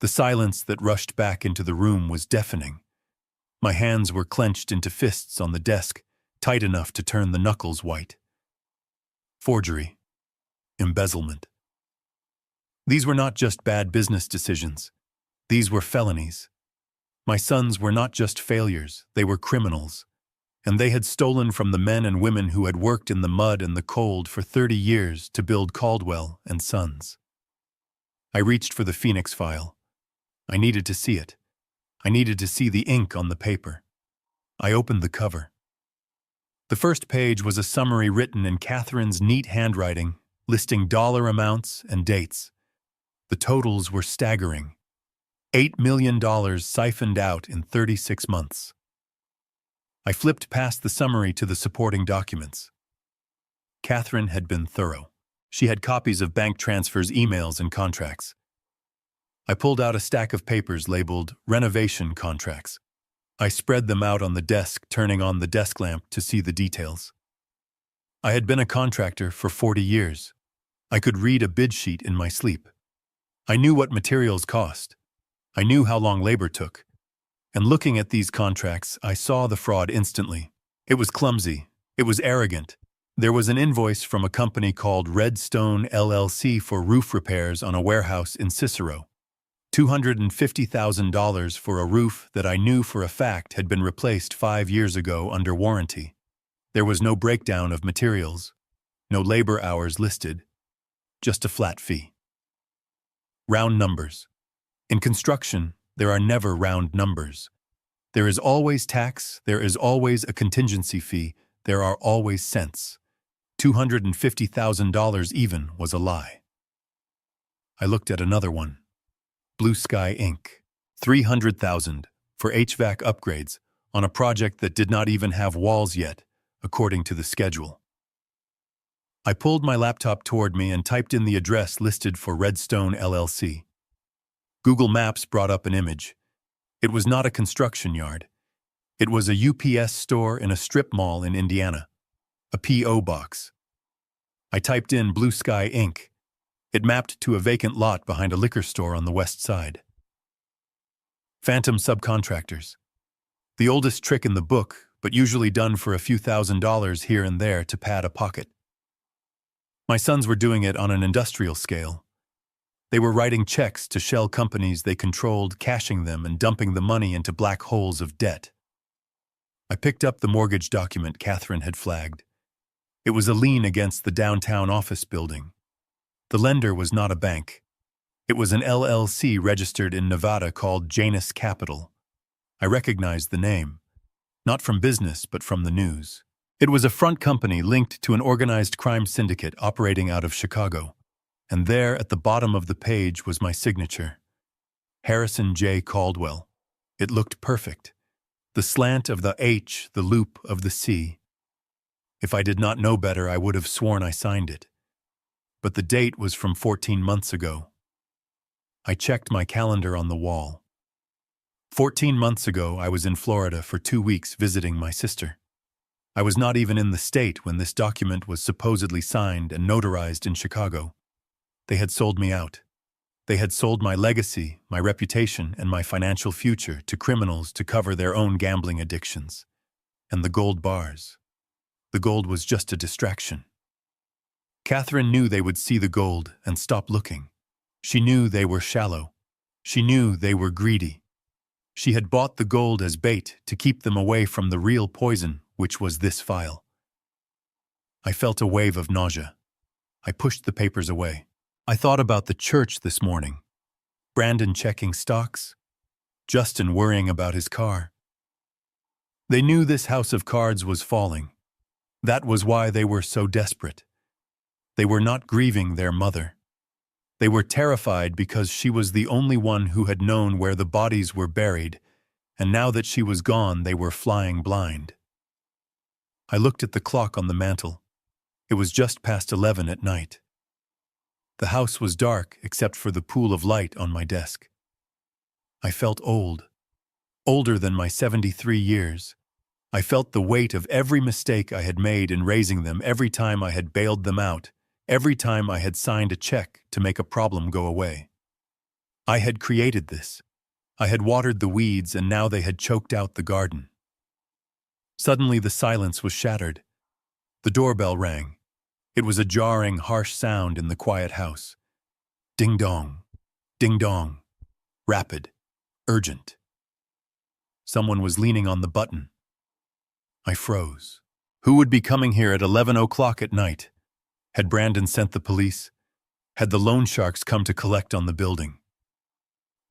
S1: The silence that rushed back into the room was deafening. My hands were clenched into fists on the desk, tight enough to turn the knuckles white. Forgery. Embezzlement. These were not just bad business decisions. These were felonies. My sons were not just failures, they were criminals. And they had stolen from the men and women who had worked in the mud and the cold for 30 years to build Caldwell and Sons. I reached for the Phoenix file. I needed to see it. I needed to see the ink on the paper. I opened the cover. The first page was a summary written in Catherine's neat handwriting, listing dollar amounts and dates. The totals were staggering. $8 million siphoned out in 36 months. I flipped past the summary to the supporting documents. Catherine had been thorough. She had copies of bank transfers, emails, and contracts. I pulled out a stack of papers labeled renovation contracts. I spread them out on the desk, turning on the desk lamp to see the details. I had been a contractor for 40 years. I could read a bid sheet in my sleep. I knew what materials cost. I knew how long labor took. And looking at these contracts, I saw the fraud instantly. It was clumsy. It was arrogant. There was an invoice from a company called Redstone LLC for roof repairs on a warehouse in Cicero. $250,000 for a roof that I knew for a fact had been replaced 5 years ago under warranty. There was no breakdown of materials, no labor hours listed, just a flat fee. Round numbers. In construction, there are never round numbers. There is always tax, there is always a contingency fee, there are always cents. $250,000 even was a lie. I looked at another one. Blue Sky Inc. $300,000 for HVAC upgrades on a project that did not even have walls yet, according to the schedule. I pulled my laptop toward me and typed in the address listed for Redstone LLC. Google Maps brought up an image. It was not a construction yard. It was a UPS store in a strip mall in Indiana. A P.O. box. I typed in Blue Sky Inc. It mapped to a vacant lot behind a liquor store on the west side. Phantom subcontractors. The oldest trick in the book, but usually done for a few $1,000s here and there to pad a pocket. My sons were doing it on an industrial scale. They were writing checks to shell companies they controlled, cashing them and dumping the money into black holes of debt. I picked up the mortgage document Catherine had flagged. It was a lien against the downtown office building. The lender was not a bank. It was an LLC registered in Nevada called Janus Capital. I recognized the name, not from business but from the news. It was a front company linked to an organized crime syndicate operating out of Chicago. And there at the bottom of the page was my signature. Harrison J. Caldwell. It looked perfect. The slant of the H, the loop of the C. If I did not know better, I would have sworn I signed it. But the date was from 14 months ago. I checked my calendar on the wall. 14 months ago, I was in Florida for 2 weeks visiting my sister. I was not even in the state when this document was supposedly signed and notarized in Chicago. They had sold me out. They had sold my legacy, my reputation, and my financial future to criminals to cover their own gambling addictions. And the gold bars. The gold was just a distraction. Catherine knew they would see the gold and stop looking. She knew they were shallow. She knew they were greedy. She had bought the gold as bait to keep them away from the real poison, which was this file. I felt a wave of nausea. I pushed the papers away. I thought about the church this morning. Brandon checking stocks. Justin worrying about his car. They knew this house of cards was falling. That was why they were so desperate. They were not grieving their mother. They were terrified because she was the only one who had known where the bodies were buried, and now that she was gone, they were flying blind. I looked at the clock on the mantel. It was just past 11 at night. The house was dark except for the pool of light on my desk. I felt old, older than my 73 years. I felt the weight of every mistake I had made in raising them, every time I had bailed them out, every time I had signed a check to make a problem go away. I had created this. I had watered the weeds, and now they had choked out the garden. Suddenly the silence was shattered. The doorbell rang. It was a jarring, harsh sound in the quiet house. Ding-dong, ding-dong, rapid, urgent. Someone was leaning on the button. I froze. Who would be coming here at 11 o'clock at night? Had Brandon sent the police? Had the loan sharks come to collect on the building?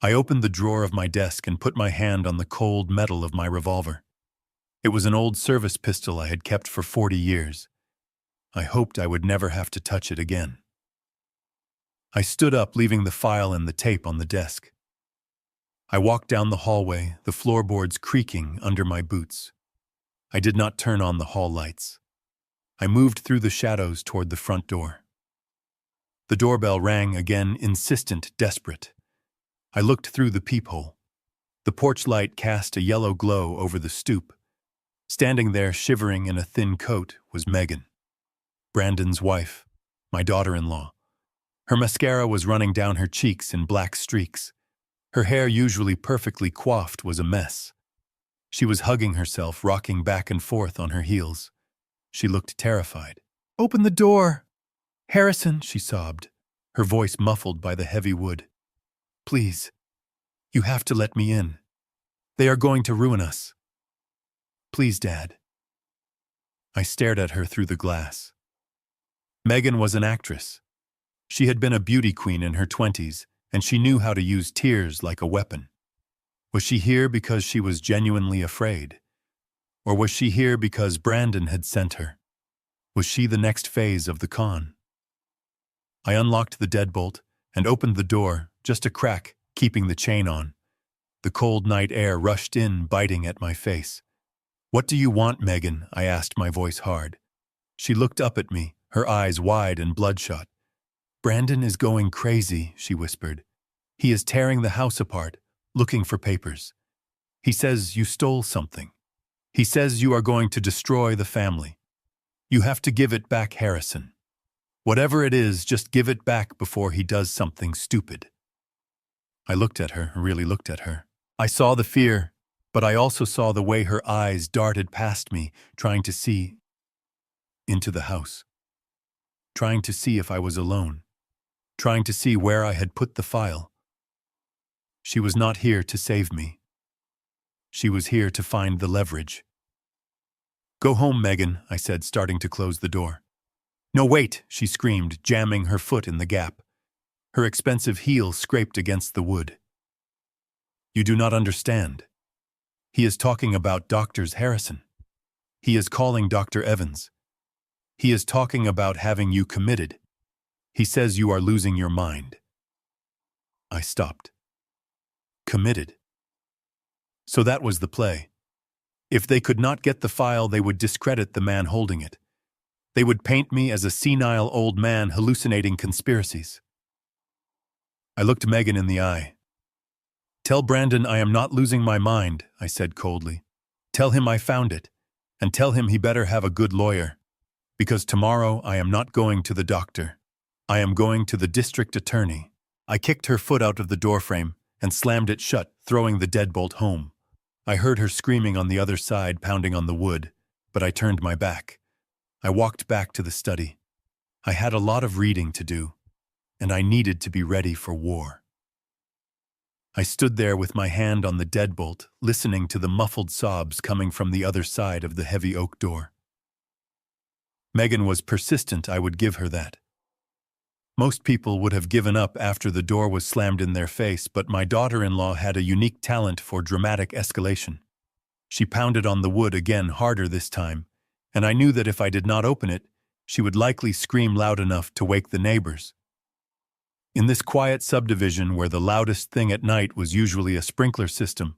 S1: I opened the drawer of my desk and put my hand on the cold metal of my revolver. It was an old service pistol I had kept for 40 years. I hoped I would never have to touch it again. I stood up, leaving the file and the tape on the desk. I walked down the hallway, the floorboards creaking under my boots. I did not turn on the hall lights. I moved through the shadows toward the front door. The doorbell rang again, insistent, desperate. I looked through the peephole. The porch light cast a yellow glow over the stoop. Standing there, shivering in a thin coat, was Megan, Brandon's wife, my daughter-in-law. Her mascara was running down her cheeks in black streaks. Her hair, usually perfectly coiffed, was a mess. She was hugging herself, rocking back and forth on her heels. She looked terrified. "Open the door! Harrison," she sobbed, her voice muffled by the heavy wood. "Please, you have to let me in. They are going to ruin us. Please, Dad." I stared at her through the glass. Megan was an actress. She had been a beauty queen in her 20s, and she knew how to use tears like a weapon. Was she here because she was genuinely afraid? Or was she here because Brandon had sent her? Was she the next phase of the con? I unlocked the deadbolt and opened the door, just a crack, keeping the chain on. The cold night air rushed in, biting at my face. "What do you want, Megan?" I asked, my voice hard. She looked up at me, her eyes wide and bloodshot. "Brandon is going crazy," she whispered. "He is tearing the house apart, looking for papers. He says you stole something. He says you are going to destroy the family. You have to give it back, Harrison. Whatever it is, just give it back before he does something stupid." I looked at her, really looked at her. I saw the fear, but I also saw the way her eyes darted past me, trying to see into the house. Trying to see if I was alone. Trying to see where I had put the file. She was not here to save me. She was here to find the leverage. Go home, Megan, I said, starting to close the door. No, wait, she screamed, jamming her foot in the gap. Her expensive heel scraped against the wood. You do not understand. He is talking about Dr. Harrison. He is calling Dr. Evans. He is talking about having you committed. He says you are losing your mind. I stopped. Committed. So that was the play. If they could not get the file, they would discredit the man holding it. They would paint me as a senile old man hallucinating conspiracies. I looked Megan in the eye. Tell Brandon I am not losing my mind, I said coldly. Tell him I found it, and tell him he better have a good lawyer, because tomorrow I am not going to the doctor. I am going to the district attorney. I kicked her foot out of the doorframe and slammed it shut, throwing the deadbolt home. I heard her screaming on the other side, pounding on the wood, but I turned my back. I walked back to the study. I had a lot of reading to do, and I needed to be ready for war. I stood there with my hand on the deadbolt, listening to the muffled sobs coming from the other side of the heavy oak door. Megan was persistent, I would give her that. Most people would have given up after the door was slammed in their face, but my daughter-in-law had a unique talent for dramatic escalation. She pounded on the wood again, harder this time, and I knew that if I did not open it, she would likely scream loud enough to wake the neighbors. In this quiet subdivision where the loudest thing at night was usually a sprinkler system,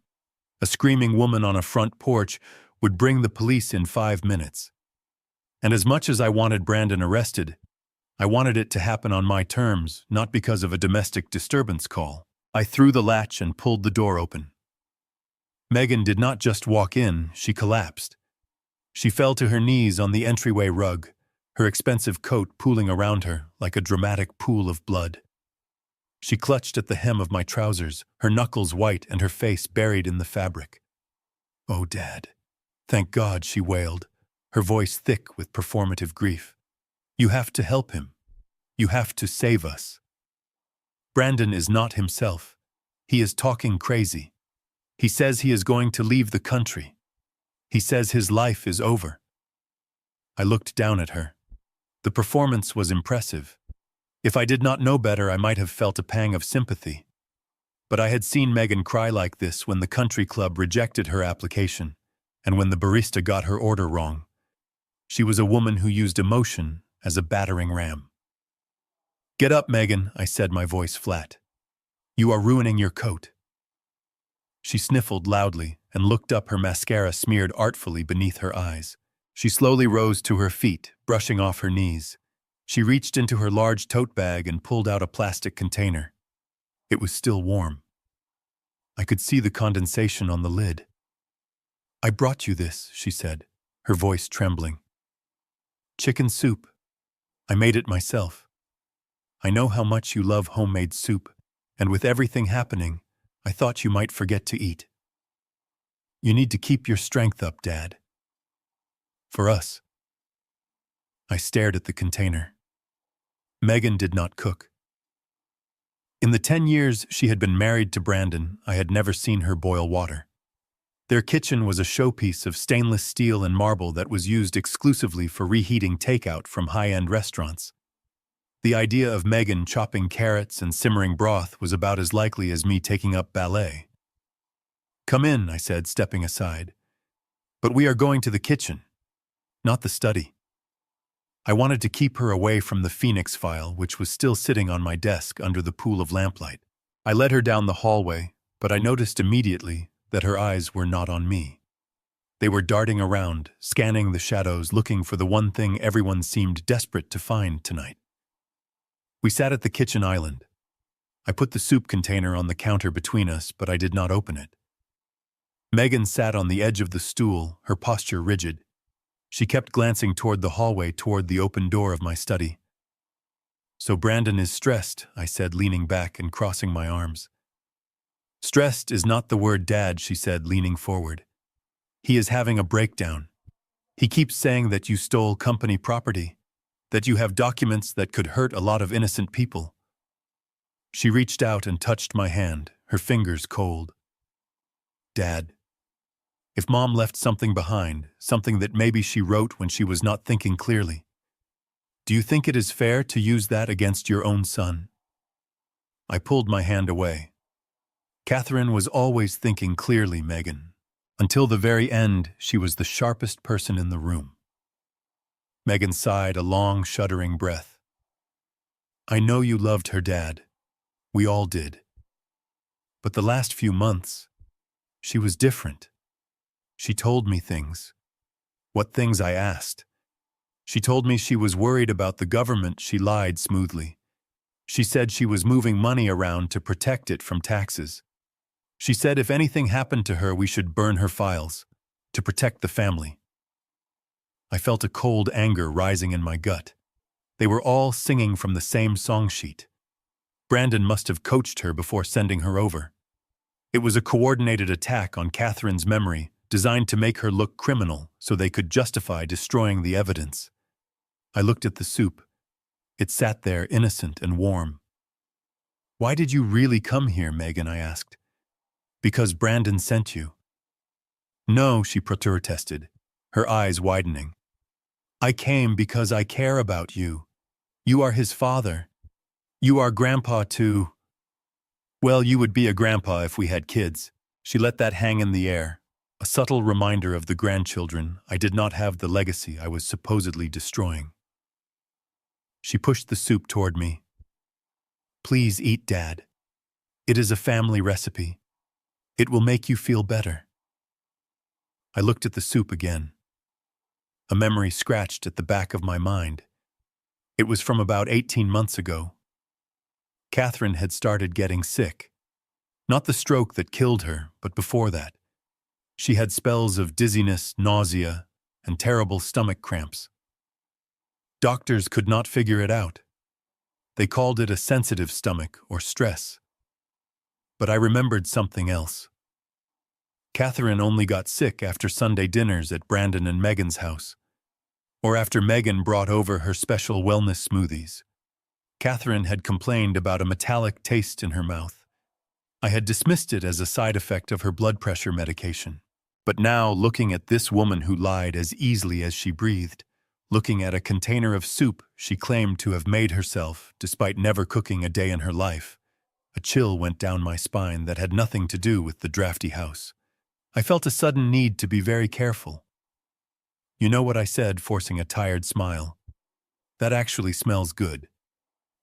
S1: a screaming woman on a front porch would bring the police in 5 minutes. And as much as I wanted Brandon arrested, I wanted it to happen on my terms, not because of a domestic disturbance call. I threw the latch and pulled the door open. Megan did not just walk in, she collapsed. She fell to her knees on the entryway rug, her expensive coat pooling around her like a dramatic pool of blood. She clutched at the hem of my trousers, her knuckles white and her face buried in the fabric. Oh, Dad. Thank God, she wailed, her voice thick with performative grief. You have to help him. You have to save us. Brandon is not himself. He is talking crazy. He says he is going to leave the country. He says his life is over. I looked down at her. The performance was impressive. If I did not know better, I might have felt a pang of sympathy. But I had seen Megan cry like this when the country club rejected her application, and when the barista got her order wrong. She was a woman who used emotion as a battering ram. Get up, Megan, I said, my voice flat. You are ruining your coat. She sniffled loudly and looked up, her mascara smeared artfully beneath her eyes. She slowly rose to her feet, brushing off her knees. She reached into her large tote bag and pulled out a plastic container. It was still warm. I could see the condensation on the lid. I brought you this, she said, her voice trembling. Chicken soup. I made it myself. I know how much you love homemade soup, and with everything happening, I thought you might forget to eat. You need to keep your strength up, Dad. For us. I stared at the container. Megan did not cook. In the 10 years she had been married to Brandon, I had never seen her boil water. Their kitchen was a showpiece of stainless steel and marble that was used exclusively for reheating takeout from high-end restaurants. The idea of Megan chopping carrots and simmering broth was about as likely as me taking up ballet. Come in, I said, stepping aside. But we are going to the kitchen, not the study. I wanted to keep her away from the Phoenix file, which was still sitting on my desk under the pool of lamplight. I led her down the hallway, but I noticed immediately that her eyes were not on me. They were darting around, scanning the shadows, looking for the one thing everyone seemed desperate to find tonight. We sat at the kitchen island. I put the soup container on the counter between us, but I did not open it. Megan sat on the edge of the stool, her posture rigid. She kept glancing toward the hallway, toward the open door of my study. So Brandon is stressed, I said, leaning back and crossing my arms. Stressed is not the word, Dad, she said, leaning forward. He is having a breakdown. He keeps saying that you stole company property, that you have documents that could hurt a lot of innocent people. She reached out and touched my hand, her fingers cold. Dad, If Mom left something behind, something that maybe she wrote when she was not thinking clearly, do you think it is fair to use that against your own son? I pulled my hand away. Catherine was always thinking clearly, Megan. Until the very end, she was the sharpest person in the room. Megan sighed a long, shuddering breath. I know you loved her dad. We all did. But the last few months, she was different. She told me things. What things, I asked. She told me she was worried about the government. She lied smoothly. She said she was moving money around to protect it from taxes. She said if anything happened to her, we should burn her files, to protect the family. I felt a cold anger rising in my gut. They were all singing from the same song sheet. Brandon must have coached her before sending her over. It was a coordinated attack on Catherine's memory, designed to make her look criminal so they could justify destroying the evidence. I looked at the soup. It sat there innocent and warm. Why did you really come here, Megan? I asked. Because Brandon sent you. No, she protested, her eyes widening. I came because I care about you. You are his father. You are grandpa too. Well, you would be a grandpa if we had kids. She let that hang in the air, a subtle reminder of the grandchildren. I did not have the legacy I was supposedly destroying. She pushed the soup toward me. Please eat, Dad. It is a family recipe. It will make you feel better. I looked at the soup again. A memory scratched at the back of my mind. It was from about 18 months ago. Catherine had started getting sick. Not the stroke that killed her, but before that. She had spells of dizziness, nausea, and terrible stomach cramps. Doctors could not figure it out. They called it a sensitive stomach or stress. But I remembered something else. Catherine only got sick after Sunday dinners at Brandon and Megan's house, or after Megan brought over her special wellness smoothies. Catherine had complained about a metallic taste in her mouth. I had dismissed it as a side effect of her blood pressure medication. But now, looking at this woman who lied as easily as she breathed, looking at a container of soup she claimed to have made herself despite never cooking a day in her life, a chill went down my spine that had nothing to do with the drafty house. I felt a sudden need to be very careful. You know what I said, forcing a tired smile? That actually smells good.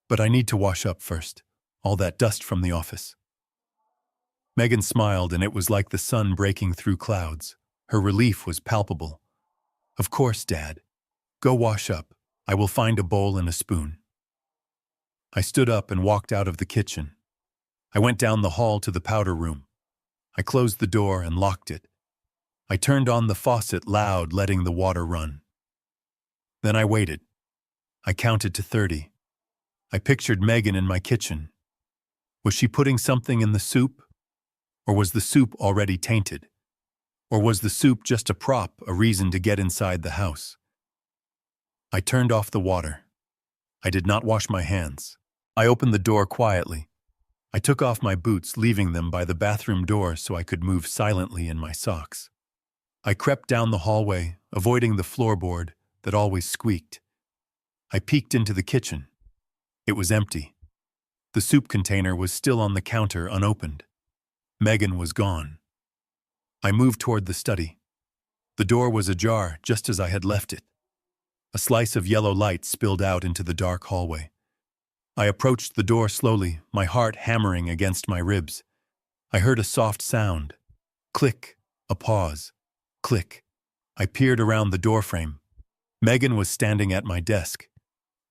S1: But I need to wash up first, all that dust from the office. Megan smiled, and it was like the sun breaking through clouds. Her relief was palpable. Of course, Dad. Go wash up. I will find a bowl and a spoon. I stood up and walked out of the kitchen. I went down the hall to the powder room. I closed the door and locked it. I turned on the faucet loud, letting the water run. Then I waited. I counted to 30. I pictured Megan in my kitchen. Was she putting something in the soup? Or was the soup already tainted? Or was the soup just a prop, a reason to get inside the house? I turned off the water. I did not wash my hands. I opened the door quietly. I took off my boots, leaving them by the bathroom door so I could move silently in my socks. I crept down the hallway, avoiding the floorboard that always squeaked. I peeked into the kitchen. It was empty. The soup container was still on the counter, unopened. Megan was gone. I moved toward the study. The door was ajar, just as I had left it. A slice of yellow light spilled out into the dark hallway. I approached the door slowly, my heart hammering against my ribs. I heard a soft sound. Click, a pause. Click. I peered around the doorframe. Megan was standing at my desk.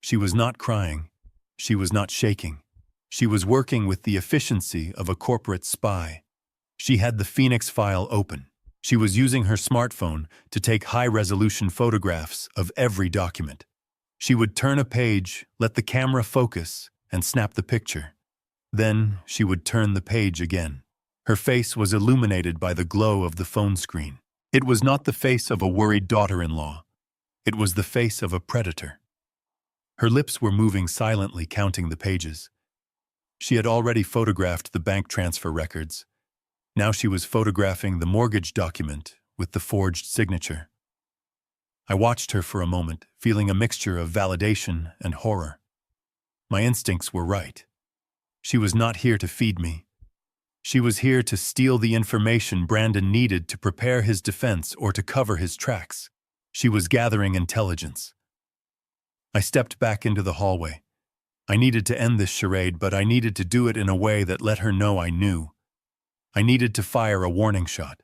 S1: She was not crying. She was not shaking. She was working with the efficiency of a corporate spy. She had the Phoenix file open. She was using her smartphone to take high-resolution photographs of every document. She would turn a page, let the camera focus, and snap the picture. Then she would turn the page again. Her face was illuminated by the glow of the phone screen. It was not the face of a worried daughter-in-law. It was the face of a predator. Her lips were moving silently, counting the pages. She had already photographed the bank transfer records. Now she was photographing the mortgage document with the forged signature. I watched her for a moment, feeling a mixture of validation and horror. My instincts were right. She was not here to feed me. She was here to steal the information Brandon needed to prepare his defense or to cover his tracks. She was gathering intelligence. I stepped back into the hallway. I needed to end this charade, but I needed to do it in a way that let her know I knew. I needed to fire a warning shot.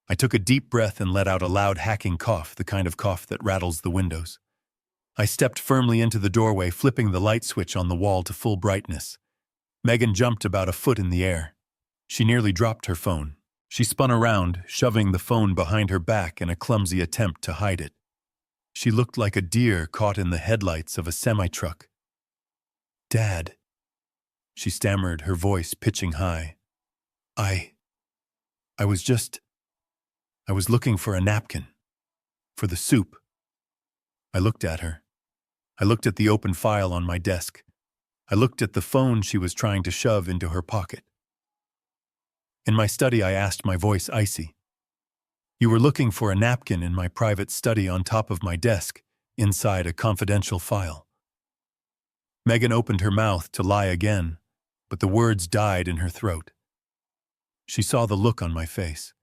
S1: I took a deep breath and let out a loud hacking cough, the kind of cough that rattles the windows. I stepped firmly into the doorway, flipping the light switch on the wall to full brightness. Megan jumped about a foot in the air. She nearly dropped her phone. She spun around, shoving the phone behind her back in a clumsy attempt to hide it. She looked like a deer caught in the headlights of a semi-truck. "Dad," she stammered, her voice pitching high. I was looking for a napkin. For the soup." I looked at her. I looked at the open file on my desk. I looked at the phone she was trying to shove into her pocket. In my study, I asked, my voice icy. "You were looking for a napkin in my private study on top of my desk, inside a confidential file." Megan opened her mouth to lie again, but the words died in her throat. She saw the look on my face.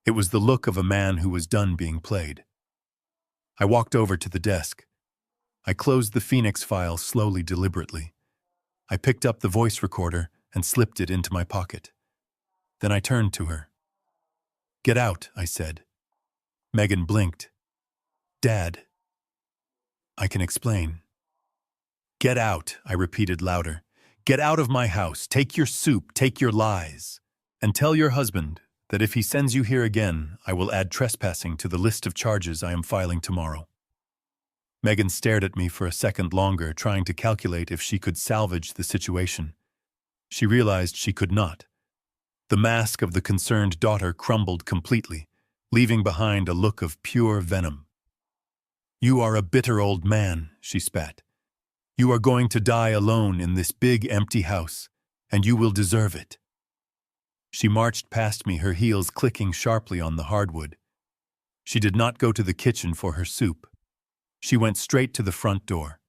S1: It was the look of a man who was done being played. I walked over to the desk. I closed the Phoenix file slowly, deliberately. I picked up the voice recorder and slipped it into my pocket. Then I turned to her. "Get out," I said. Megan blinked. "Dad." "I can explain." "Get out," I repeated louder. "Get out of my house. Take your soup, take your lies. And tell your husband that if he sends you here again, I will add trespassing to the list of charges I am filing tomorrow." Megan stared at me for a second longer, trying to calculate if she could salvage the situation. She realized she could not. The mask of the concerned daughter crumbled completely, leaving behind a look of pure venom. "You are a bitter old man," she spat. "You are going to die alone in this big empty house, and you will deserve it." She marched past me, her heels clicking sharply on the hardwood. She did not go to the kitchen for her soup. She went straight to the front door.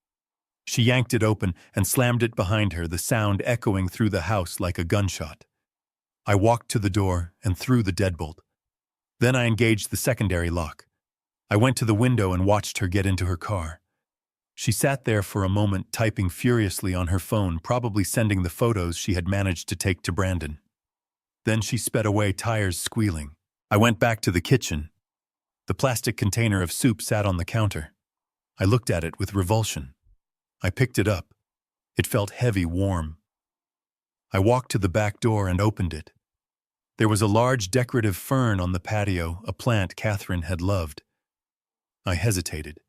S1: She yanked it open and slammed it behind her, the sound echoing through the house like a gunshot. I walked to the door and threw the deadbolt. Then I engaged the secondary lock. I went to the window and watched her get into her car. She sat there for a moment, typing furiously on her phone, probably sending the photos she had managed to take to Brandon. Then she sped away, tires squealing. I went back to the kitchen. The plastic container of soup sat on the counter. I looked at it with revulsion. I picked it up. It felt heavy, warm. I walked to the back door and opened it. There was a large decorative fern on the patio, a plant Catherine had loved. I hesitated.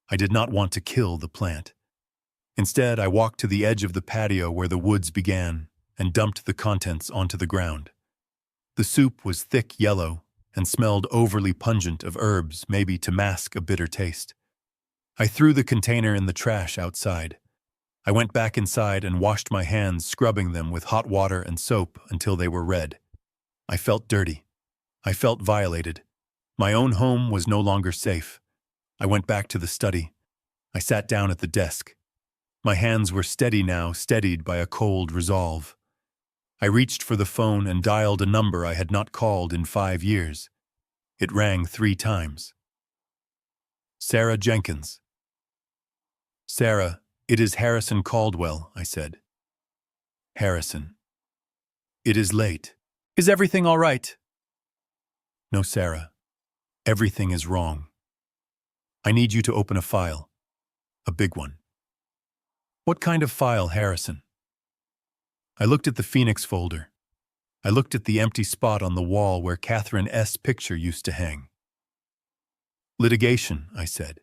S1: I did not want to kill the plant. Instead, I walked to the edge of the patio where the woods began and dumped the contents onto the ground. The soup was thick yellow and smelled overly pungent of herbs, maybe to mask a bitter taste. I threw the container in the trash outside. I went back inside and washed my hands, scrubbing them with hot water and soap until they were red. I felt dirty. I felt violated. My own home was no longer safe. I went back to the study. I sat down at the desk. My hands were steady now, steadied by a cold resolve. I reached for the phone and dialed a number I had not called in 5 years. It rang 3 times. "Sarah Jenkins." "Sarah, it is Harrison Caldwell," I said. "Harrison. It is late. Is everything all right?" "No, Sarah. Everything is wrong. I need you to open a file. A big one." "What kind of file, Harrison?" I looked at the Phoenix folder. I looked at the empty spot on the wall where Catherine S.'s picture used to hang. "Litigation," I said.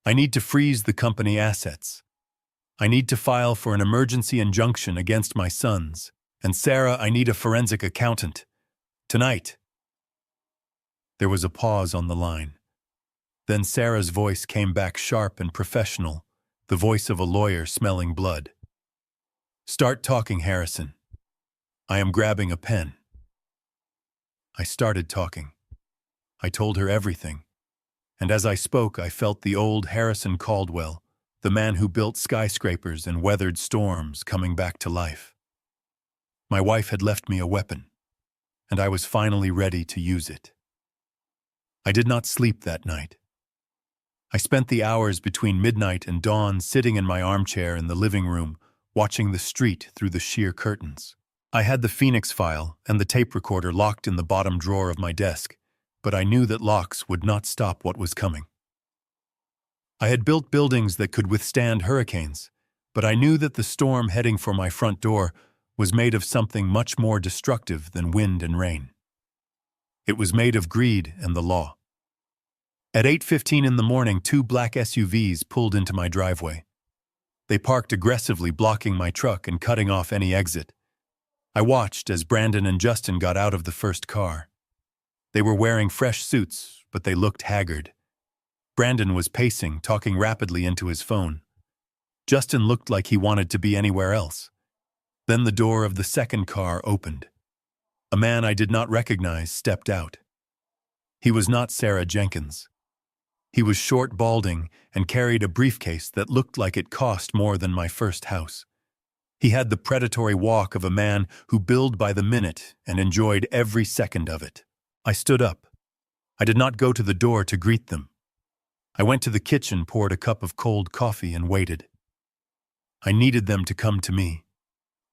S1: "I need to freeze the company assets. I need to file for an emergency injunction against my sons. And Sarah, I need a forensic accountant. Tonight." There was a pause on the line. Then Sarah's voice came back sharp and professional, the voice of a lawyer smelling blood. "Start talking, Harrison. I am grabbing a pen." I started talking. I told her everything. And as I spoke, I felt the old Harrison Caldwell, the man who built skyscrapers and weathered storms, coming back to life. My wife had left me a weapon, and I was finally ready to use it. I did not sleep that night. I spent the hours between midnight and dawn sitting in my armchair in the living room, watching the street through the sheer curtains. I had the Phoenix file and the tape recorder locked in the bottom drawer of my desk, but I knew that locks would not stop what was coming. I had built buildings that could withstand hurricanes, but I knew that the storm heading for my front door was made of something much more destructive than wind and rain. It was made of greed and the law. At 8:15 in the morning, 2 black SUVs pulled into my driveway. They parked aggressively, blocking my truck and cutting off any exit. I watched as Brandon and Justin got out of the first car. They were wearing fresh suits, but they looked haggard. Brandon was pacing, talking rapidly into his phone. Justin looked like he wanted to be anywhere else. Then the door of the second car opened. A man I did not recognize stepped out. He was not Sarah Jenkins. He was short, balding, and carried a briefcase that looked like it cost more than my first house. He had the predatory walk of a man who billed by the minute and enjoyed every second of it. I stood up. I did not go to the door to greet them. I went to the kitchen, poured a cup of cold coffee, and waited. I needed them to come to me.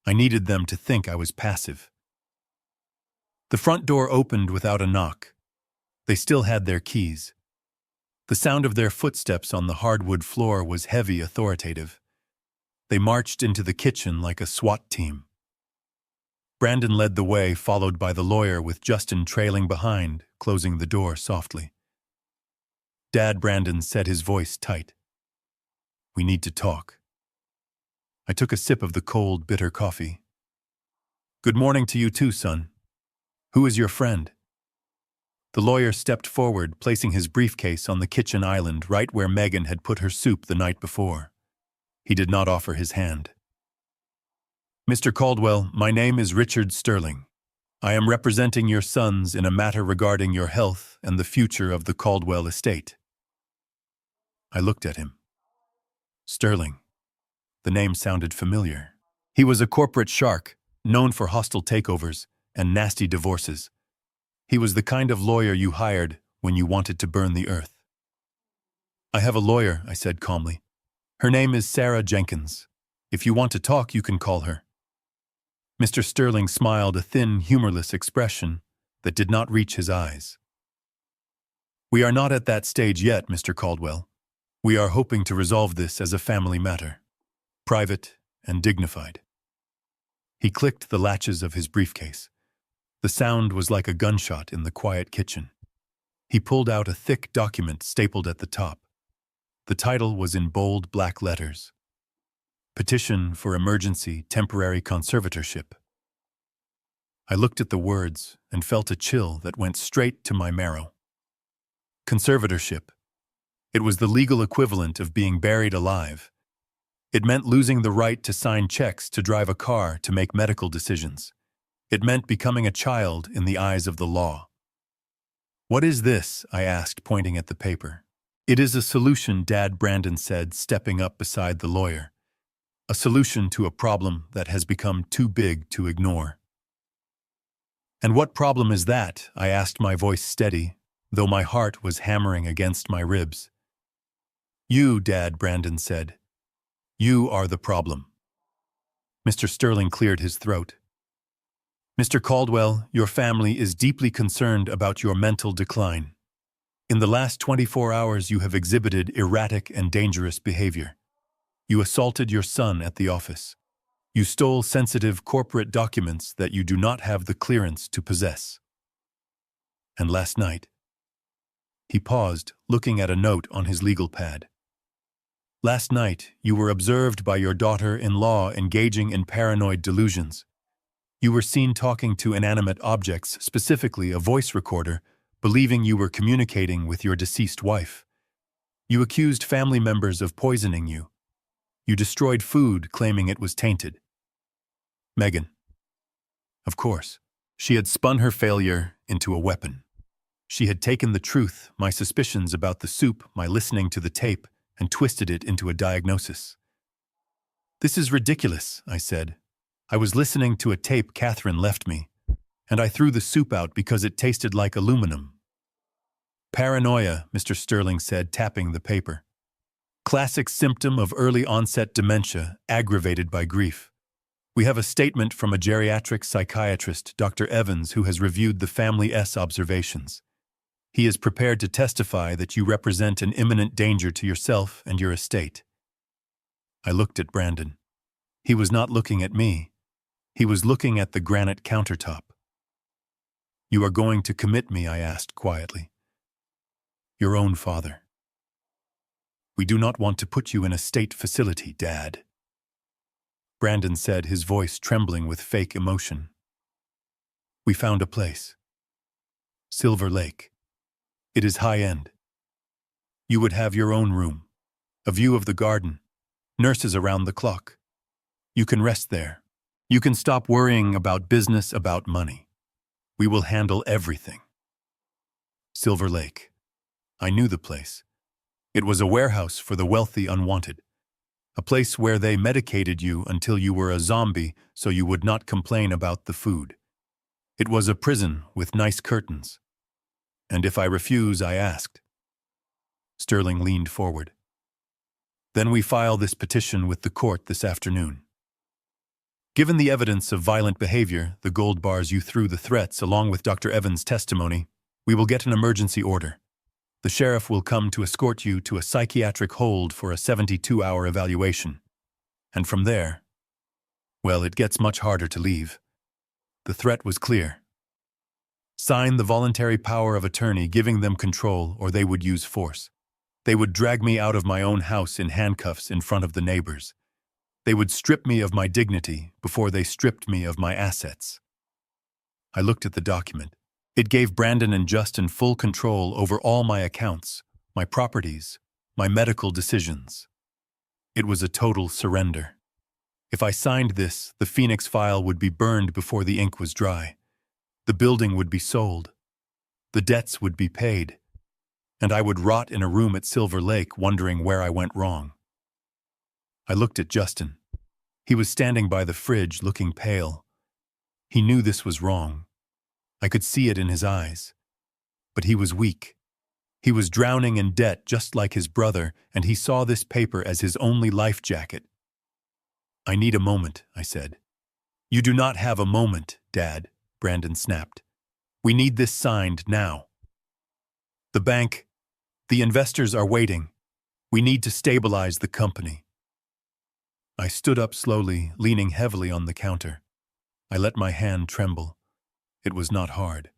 S1: I needed them to think I was passive. The front door opened without a knock. They still had their keys. The sound of their footsteps on the hardwood floor was heavy, authoritative. They marched into the kitchen like a SWAT team. Brandon led the way, followed by the lawyer, with Justin trailing behind, closing the door softly. Dad, Brandon said, his voice tight. "We need to talk." I took a sip of the cold, bitter coffee. "Good morning to you too, son. Who is your friend?" The lawyer stepped forward, placing his briefcase on the kitchen island right where Megan had put her soup the night before. He did not offer his hand. "Mr. Caldwell, my name is Richard Sterling. I am representing your sons in a matter regarding your health and the future of the Caldwell estate." I looked at him. Sterling. The name sounded familiar. He was a corporate shark, known for hostile takeovers and nasty divorces. He was the kind of lawyer you hired when you wanted to burn the earth. "I have a lawyer," I said calmly. "Her name is Sarah Jenkins. If you want to talk, you can call her." Mr. Sterling smiled, a thin, humorless expression that did not reach his eyes. "We are not at that stage yet, Mr. Caldwell. We are hoping to resolve this as a family matter, private and dignified." He clicked the latches of his briefcase. The sound was like a gunshot in the quiet kitchen. He pulled out a thick document stapled at the top. The title was in bold black letters. "Petition for Emergency Temporary Conservatorship." I looked at the words and felt a chill that went straight to my marrow. Conservatorship. It was the legal equivalent of being buried alive. It meant losing the right to sign checks, to drive a car, to make medical decisions. It meant becoming a child in the eyes of the law. "What is this?" I asked, pointing at the paper. "It is a solution," Dad, Brandon said, stepping up beside the lawyer. "A solution to a problem that has become too big to ignore." "And what problem is that?" I asked, my voice steady, though my heart was hammering against my ribs. "You, Dad," Brandon said. "You are the problem." Mr. Sterling cleared his throat. "Mr. Caldwell, your family is deeply concerned about your mental decline. In the last 24 hours, you have exhibited erratic and dangerous behavior. You assaulted your son at the office. You stole sensitive corporate documents that you do not have the clearance to possess. And last night..." He paused, looking at a note on his legal pad. "Last night, you were observed by your daughter-in-law engaging in paranoid delusions. You were seen talking to inanimate objects, specifically a voice recorder, believing you were communicating with your deceased wife. You accused family members of poisoning you. You destroyed food, claiming it was tainted. Megan. Of course, she had spun her failure into a weapon. She had taken the truth, my suspicions about the soup, my listening to the tape, and twisted it into a diagnosis. "This is ridiculous," I said. "I was listening to a tape Catherine left me, and I threw the soup out because it tasted like aluminum." "Paranoia," Mr. Sterling said, tapping the paper. "Classic symptom of early-onset dementia, aggravated by grief. We have a statement from a geriatric psychiatrist, Dr. Evans, who has reviewed the Family S observations. He is prepared to testify that you represent an imminent danger to yourself and your estate." I looked at Brandon. He was not looking at me. He was looking at the granite countertop. "You are going to commit me?" I asked quietly. "Your own father." "We do not want to put you in a state facility, Dad," Brandon said, his voice trembling with fake emotion. "We found a place. Silver Lake. It is high-end. You would have your own room, a view of the garden, nurses around the clock. You can rest there. You can stop worrying about business, about money. We will handle everything." Silver Lake. I knew the place. It was a warehouse for the wealthy unwanted. A place where they medicated you until you were a zombie so you would not complain about the food. It was a prison with nice curtains. And if I refuse, I asked. Sterling leaned forward. "Then we file this petition with the court this afternoon. Given the evidence of violent behavior, the gold bars you threw, the threats, along with Dr. Evans' testimony, we will get an emergency order. The sheriff will come to escort you to a psychiatric hold for a 72-hour evaluation. And from there, well, it gets much harder to leave." The threat was clear. "Sign the voluntary power of attorney giving them control, or they would use force. They would drag me out of my own house in handcuffs in front of the neighbors. They would strip me of my dignity before they stripped me of my assets." I looked at the document. It gave Brandon and Justin full control over all my accounts, my properties, my medical decisions. It was a total surrender. If I signed this, the Phoenix file would be burned before the ink was dry. The building would be sold. The debts would be paid. And I would rot in a room at Silver Lake wondering where I went wrong. I looked at Justin. He was standing by the fridge looking pale. He knew this was wrong. I could see it in his eyes. But he was weak. He was drowning in debt just like his brother, and he saw this paper as his only life jacket. "I need a moment," I said. "You do not have a moment, Dad," Brandon snapped. "We need this signed now. The bank, the investors are waiting. We need to stabilize the company." I stood up slowly, leaning heavily on the counter. I let my hand tremble. It was not hard.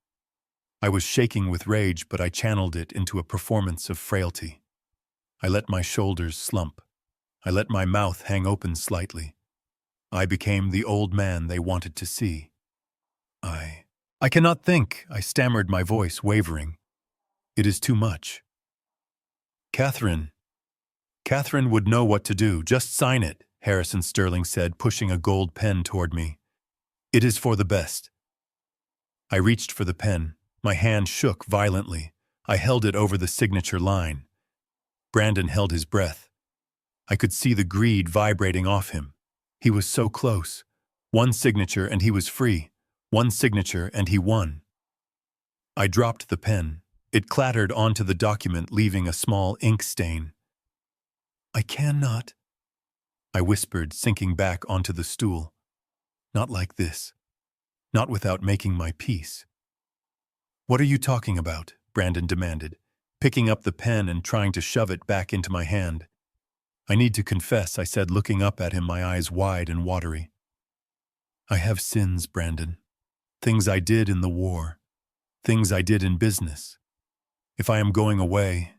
S1: I was shaking with rage, but I channeled it into a performance of frailty. I let my shoulders slump. I let my mouth hang open slightly. I became the old man they wanted to see. I cannot think," I stammered, my voice wavering. "It is too much." Catherine would know what to do. Just sign it," Harrison Sterling said, pushing a gold pen toward me. "It is for the best." I reached for the pen. My hand shook violently. I held it over the signature line. Brandon held his breath. I could see the greed vibrating off him. He was so close. One signature and he was free. One signature and he won. I dropped the pen. It clattered onto the document, leaving a small ink stain. "I cannot," I whispered, sinking back onto the stool. "Not like this. Not without making my peace." "What are you talking about?" Brandon demanded, picking up the pen and trying to shove it back into my hand. "I need to confess," I said, looking up at him, my eyes wide and watery. "I have sins, Brandon. Things I did in the war. Things I did in business. If I am going away,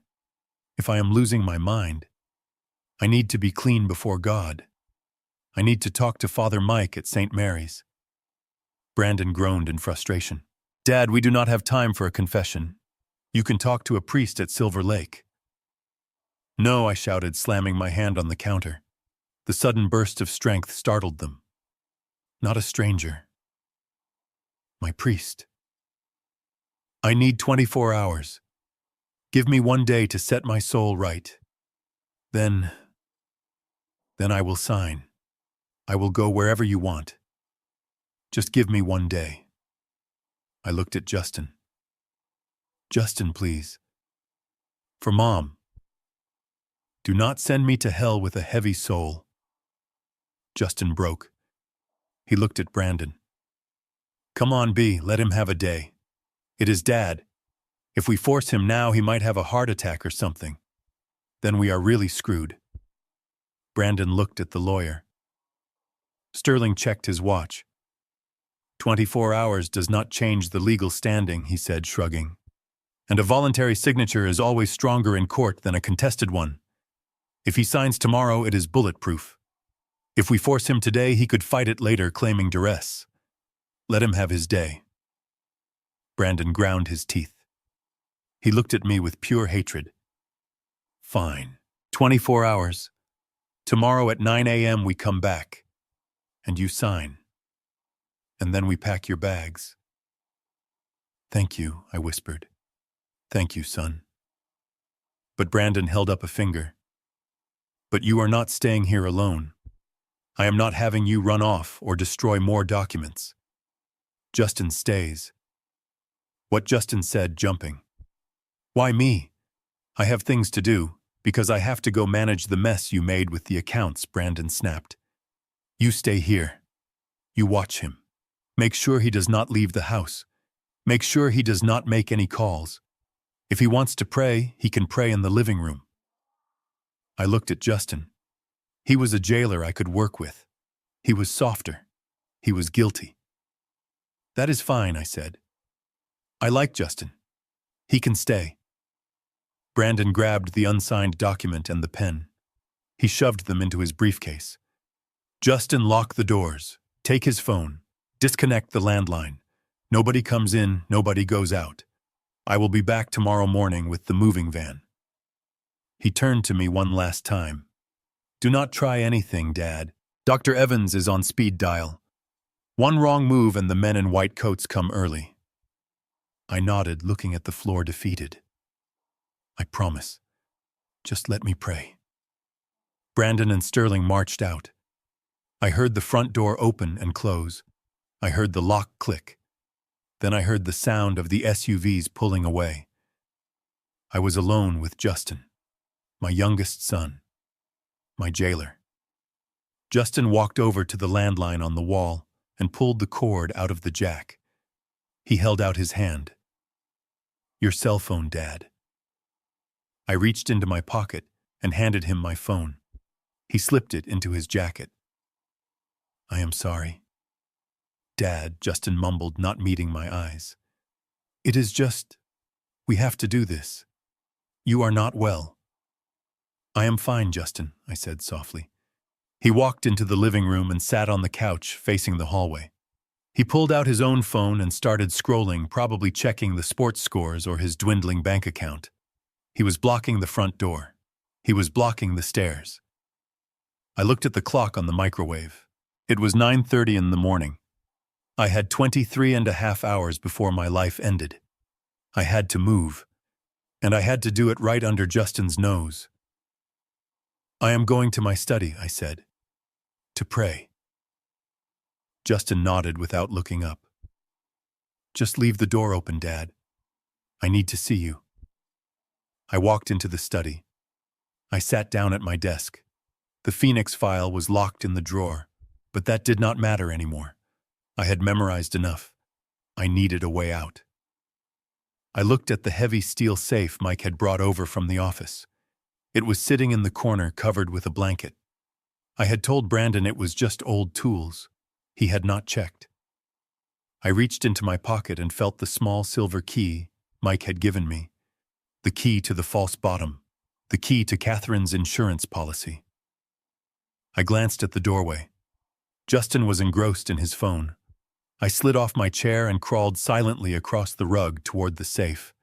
S1: if I am losing my mind, I need to be clean before God. I need to talk to Father Mike at St. Mary's." Brandon groaned in frustration. "Dad, we do not have time for a confession. You can talk to a priest at Silver Lake." "No," I shouted, slamming my hand on the counter. The sudden burst of strength startled them. "Not a stranger. My priest." I need 24 hours. Give me 1 day to set my soul right. Then I will sign. I will go wherever you want. Just give me 1 day. I looked at Justin. Justin, please. For Mom. Do not send me to hell with a heavy soul. Justin broke. He looked at Brandon. Come on, B, let him have a day. It is Dad. If we force him now, he might have a heart attack or something. Then we are really screwed. Brandon looked at the lawyer. Sterling checked his watch. 24 hours does not change the legal standing, he said, shrugging. And a voluntary signature is always stronger in court than a contested one. If he signs tomorrow, it is bulletproof. If we force him today, he could fight it later, claiming duress. Let him have his day. Brandon ground his teeth. He looked at me with pure hatred. Fine. 24 hours. Tomorrow at 9 a.m. we come back. And you sign. And then we pack your bags. Thank you, I whispered. Thank you, son. But Brandon held up a finger. But you are not staying here alone. I am not having you run off or destroy more documents. Justin stays. What Justin said, jumping. Why me? I have things to do, because I have to go manage the mess you made with the accounts, Brandon snapped. You stay here. You watch him. Make sure he does not leave the house. Make sure he does not make any calls. If he wants to pray, he can pray in the living room. I looked at Justin. He was a jailer I could work with. He was softer. He was guilty. That is fine, I said. I like Justin. He can stay. Brandon grabbed the unsigned document and the pen. He shoved them into his briefcase. Justin, lock the doors. Take his phone. Disconnect the landline. Nobody comes in, nobody goes out. I will be back tomorrow morning with the moving van. He turned to me one last time. Do not try anything, Dad. Dr. Evans is on speed dial. One wrong move and the men in white coats come early. I nodded, looking at the floor, defeated. I promise. Just let me pray. Brandon and Sterling marched out. I heard the front door open and close. I heard the lock click. Then I heard the sound of the SUVs pulling away. I was alone with Justin, my youngest son, my jailer. Justin walked over to the landline on the wall and pulled the cord out of the jack. He held out his hand. Your cell phone, Dad. I reached into my pocket and handed him my phone. He slipped it into his jacket. I am sorry. Dad, Justin mumbled, not meeting my eyes. It is just, we have to do this. You are not well. I am fine, Justin, I said softly. He walked into the living room and sat on the couch facing the hallway. He pulled out his own phone and started scrolling, probably checking the sports scores or his dwindling bank account. He was blocking the front door. He was blocking the stairs. I looked at the clock on the microwave. It was 9:30 in the morning. I had 23.5 hours before my life ended. I had to move, and I had to do it right under Justin's nose. I am going to my study, I said, to pray. Justin nodded without looking up. Just leave the door open, Dad. I need to see you. I walked into the study. I sat down at my desk. The Phoenix file was locked in the drawer, but that did not matter anymore. I had memorized enough. I needed a way out. I looked at the heavy steel safe Mike had brought over from the office. It was sitting in the corner covered with a blanket. I had told Brandon it was just old tools. He had not checked. I reached into my pocket and felt the small silver key Mike had given me. The key to the false bottom. The key to Catherine's insurance policy. I glanced at the doorway. Justin was engrossed in his phone. I slid off my chair and crawled silently across the rug toward the safe.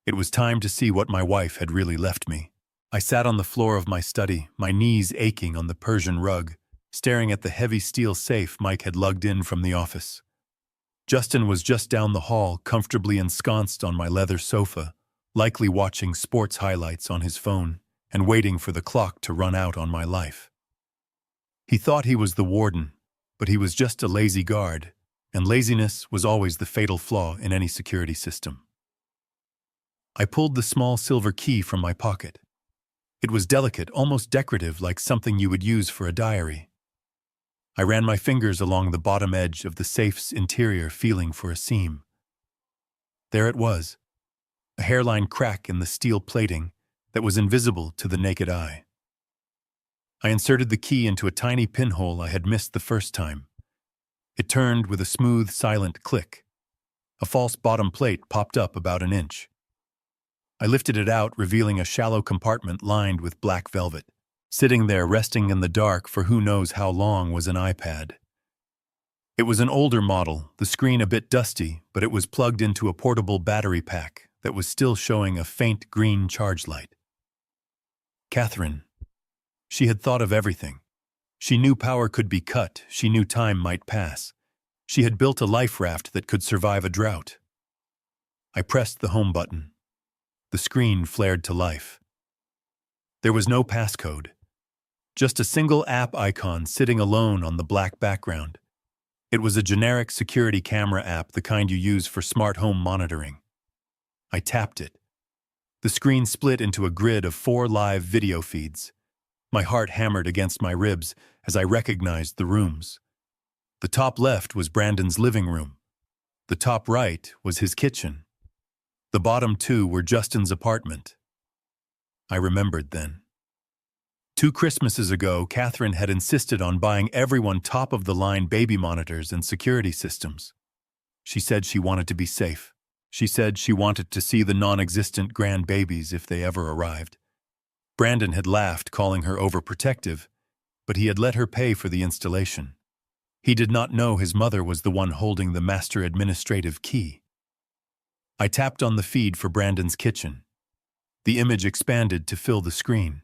S1: It was time to see what my wife had really left me. I sat on the floor of my study, my knees aching on the Persian rug, staring at the heavy steel safe Mike had lugged in from the office. Justin was just down the hall, comfortably ensconced on my leather sofa, likely watching sports highlights on his phone and waiting for the clock to run out on my life. He thought he was the warden, but he was just a lazy guard, and laziness was always the fatal flaw in any security system. I pulled the small silver key from my pocket. It was delicate, almost decorative, like something you would use for a diary. I ran my fingers along the bottom edge of the safe's interior, feeling for a seam. There it was, a hairline crack in the steel plating that was invisible to the naked eye. I inserted the key into a tiny pinhole I had missed the first time. It turned with a smooth, silent click. A false bottom plate popped up about an inch. I lifted it out, revealing a shallow compartment lined with black velvet. Sitting there, resting in the dark for who knows how long, was an iPad. It was an older model, the screen a bit dusty, but it was plugged into a portable battery pack that was still showing a faint green charge light. Catherine. She had thought of everything. She knew power could be cut, she knew time might pass. She had built a life raft that could survive a drought. I pressed the home button. The screen flared to life. There was no passcode. Just a single app icon sitting alone on the black background. It was a generic security camera app, the kind you use for smart home monitoring. I tapped it. The screen split into a grid of 4 live video feeds. My heart hammered against my ribs as I recognized the rooms. The top left was Brandon's living room. The top right was his kitchen. The bottom 2 were Justin's apartment. I remembered then. 2 Christmases ago, Catherine had insisted on buying everyone top-of-the-line baby monitors and security systems. She said she wanted to be safe. She said she wanted to see the non-existent grandbabies if they ever arrived. Brandon had laughed, calling her overprotective, but he had let her pay for the installation. He did not know his mother was the one holding the master administrative key. I tapped on the feed for Brandon's kitchen. The image expanded to fill the screen.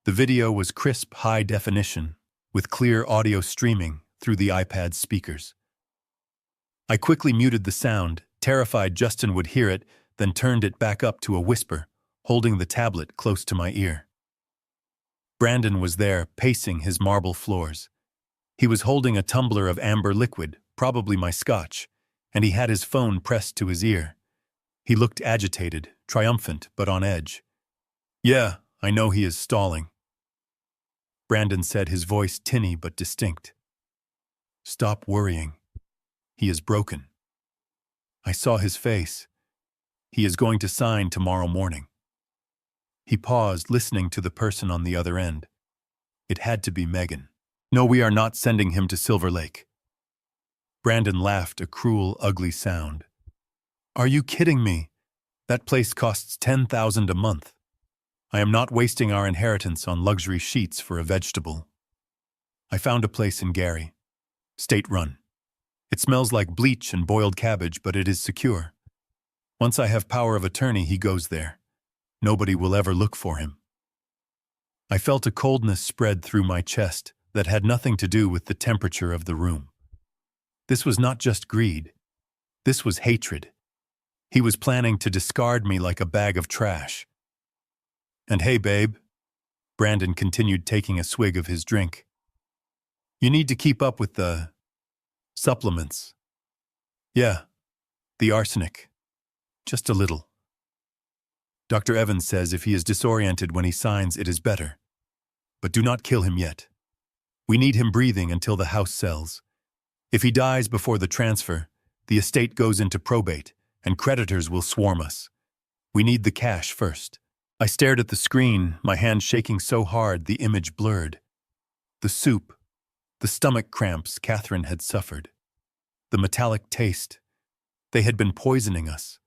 S1: The video was crisp, high definition, with clear audio streaming through the iPad's speakers. I quickly muted the sound, terrified Justin would hear it, then turned it back up to a whisper, holding the tablet close to my ear. Brandon was there, pacing his marble floors. He was holding a tumbler of amber liquid, probably my scotch, and he had his phone pressed to his ear. He looked agitated, triumphant, but on edge. "Yeah, I know he is stalling," Brandon said, his voice tinny but distinct. "Stop worrying. He is broken." I saw his face. "He is going to sign tomorrow morning." He paused, listening to the person on the other end. It had to be Megan. "No, we are not sending him to Silver Lake." Brandon laughed, a cruel, ugly sound. "Are you kidding me? That place costs $10,000 a month. I am not wasting our inheritance on luxury sheets for a vegetable. I found a place in Gary. State-run. It smells like bleach and boiled cabbage, but it is secure. Once I have power of attorney, he goes there. Nobody will ever look for him." I felt a coldness spread through my chest that had nothing to do with the temperature of the room. This was not just greed. This was hatred. He was planning to discard me like a bag of trash. "And hey, babe," Brandon continued, taking a swig of his drink. "You need to keep up with the supplements." "Yeah, the arsenic. Just a little. Dr. Evans says if he is disoriented when he signs, it is better. But do not kill him yet. We need him breathing until the house sells. If he dies before the transfer, the estate goes into probate, and creditors will swarm us. We need the cash first." I stared at the screen, my hand shaking so hard the image blurred. The soup, the stomach cramps Catherine had suffered, the metallic taste. They had been poisoning us,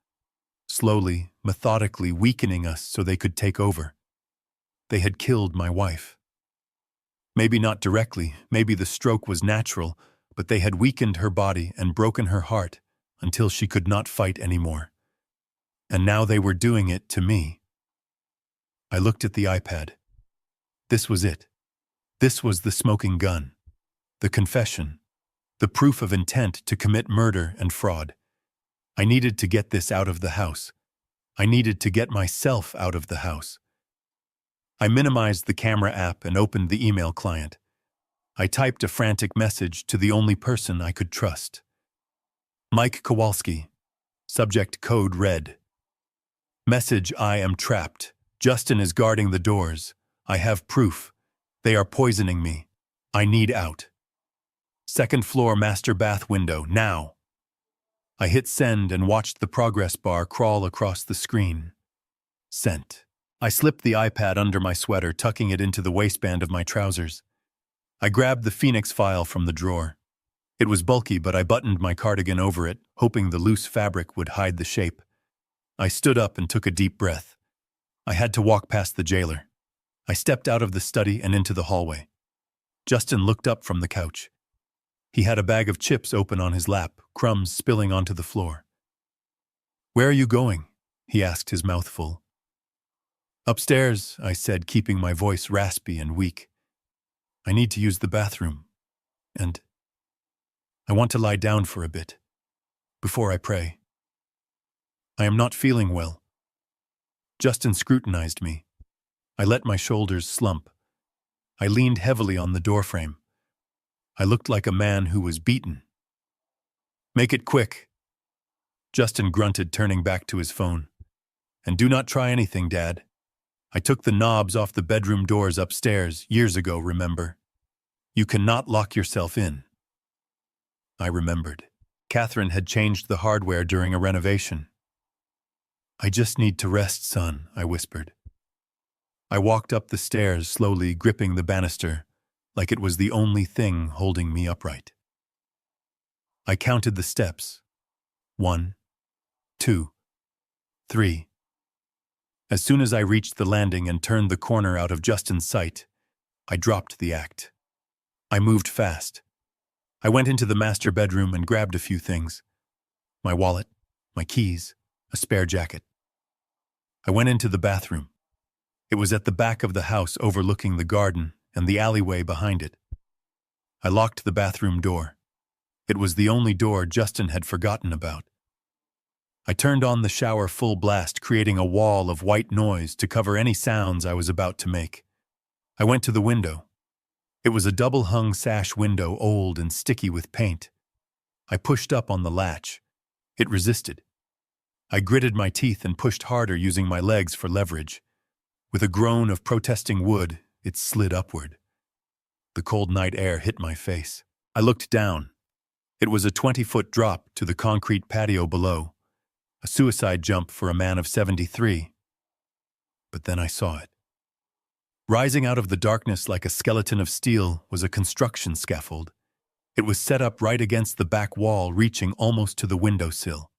S1: slowly, methodically weakening us so they could take over. They had killed my wife. Maybe not directly, maybe the stroke was natural, but they had weakened her body and broken her heart until she could not fight anymore. And now they were doing it to me. I looked at the iPad. This was it. This was the smoking gun, the confession, the proof of intent to commit murder and fraud. I needed to get this out of the house. I needed to get myself out of the house. I minimized the camera app and opened the email client. I typed a frantic message to the only person I could trust. Mike Kowalski. Subject code red. Message: I am trapped. Justin is guarding the doors. I have proof. They are poisoning me. I need out. Second floor master bath window, now. I hit send and watched the progress bar crawl across the screen. Sent. I slipped the iPad under my sweater, tucking it into the waistband of my trousers. I grabbed the Phoenix file from the drawer. It was bulky, but I buttoned my cardigan over it, hoping the loose fabric would hide the shape. I stood up and took a deep breath. I had to walk past the jailer. I stepped out of the study and into the hallway. Justin looked up from the couch. He had a bag of chips open on his lap, crumbs spilling onto the floor. "Where are you going?" he asked, his mouth full. "Upstairs," I said, keeping my voice raspy and weak. "I need to use the bathroom. And I want to lie down for a bit, before I pray. I am not feeling well." Justin scrutinized me. I let my shoulders slump. I leaned heavily on the doorframe. I looked like a man who was beaten. "Make it quick." Justin grunted, turning back to his phone. "And do not try anything, Dad. I took the knobs off the bedroom doors upstairs years ago, remember? You cannot lock yourself in." I remembered. Catherine had changed the hardware during a renovation. "I just need to rest, son," I whispered. I walked up the stairs, slowly gripping the banister, like it was the only thing holding me upright. I counted the steps. 1, 2, 3. As soon as I reached the landing and turned the corner out of Justin's sight, I dropped the act. I moved fast. I went into the master bedroom and grabbed a few things. My wallet, my keys, a spare jacket. I went into the bathroom. It was at the back of the house, overlooking the garden and the alleyway behind it. I locked the bathroom door. It was the only door Justin had forgotten about. I turned on the shower full blast, creating a wall of white noise to cover any sounds I was about to make. I went to the window. It was a double-hung sash window, old and sticky with paint. I pushed up on the latch. It resisted. I gritted my teeth and pushed harder, using my legs for leverage. With a groan of protesting wood, it slid upward. The cold night air hit my face. I looked down. It was a 20-foot drop to the concrete patio below, a suicide jump for a man of 73. But then I saw it. Rising out of the darkness like a skeleton of steel was a construction scaffold. It was set up right against the back wall, reaching almost to the windowsill.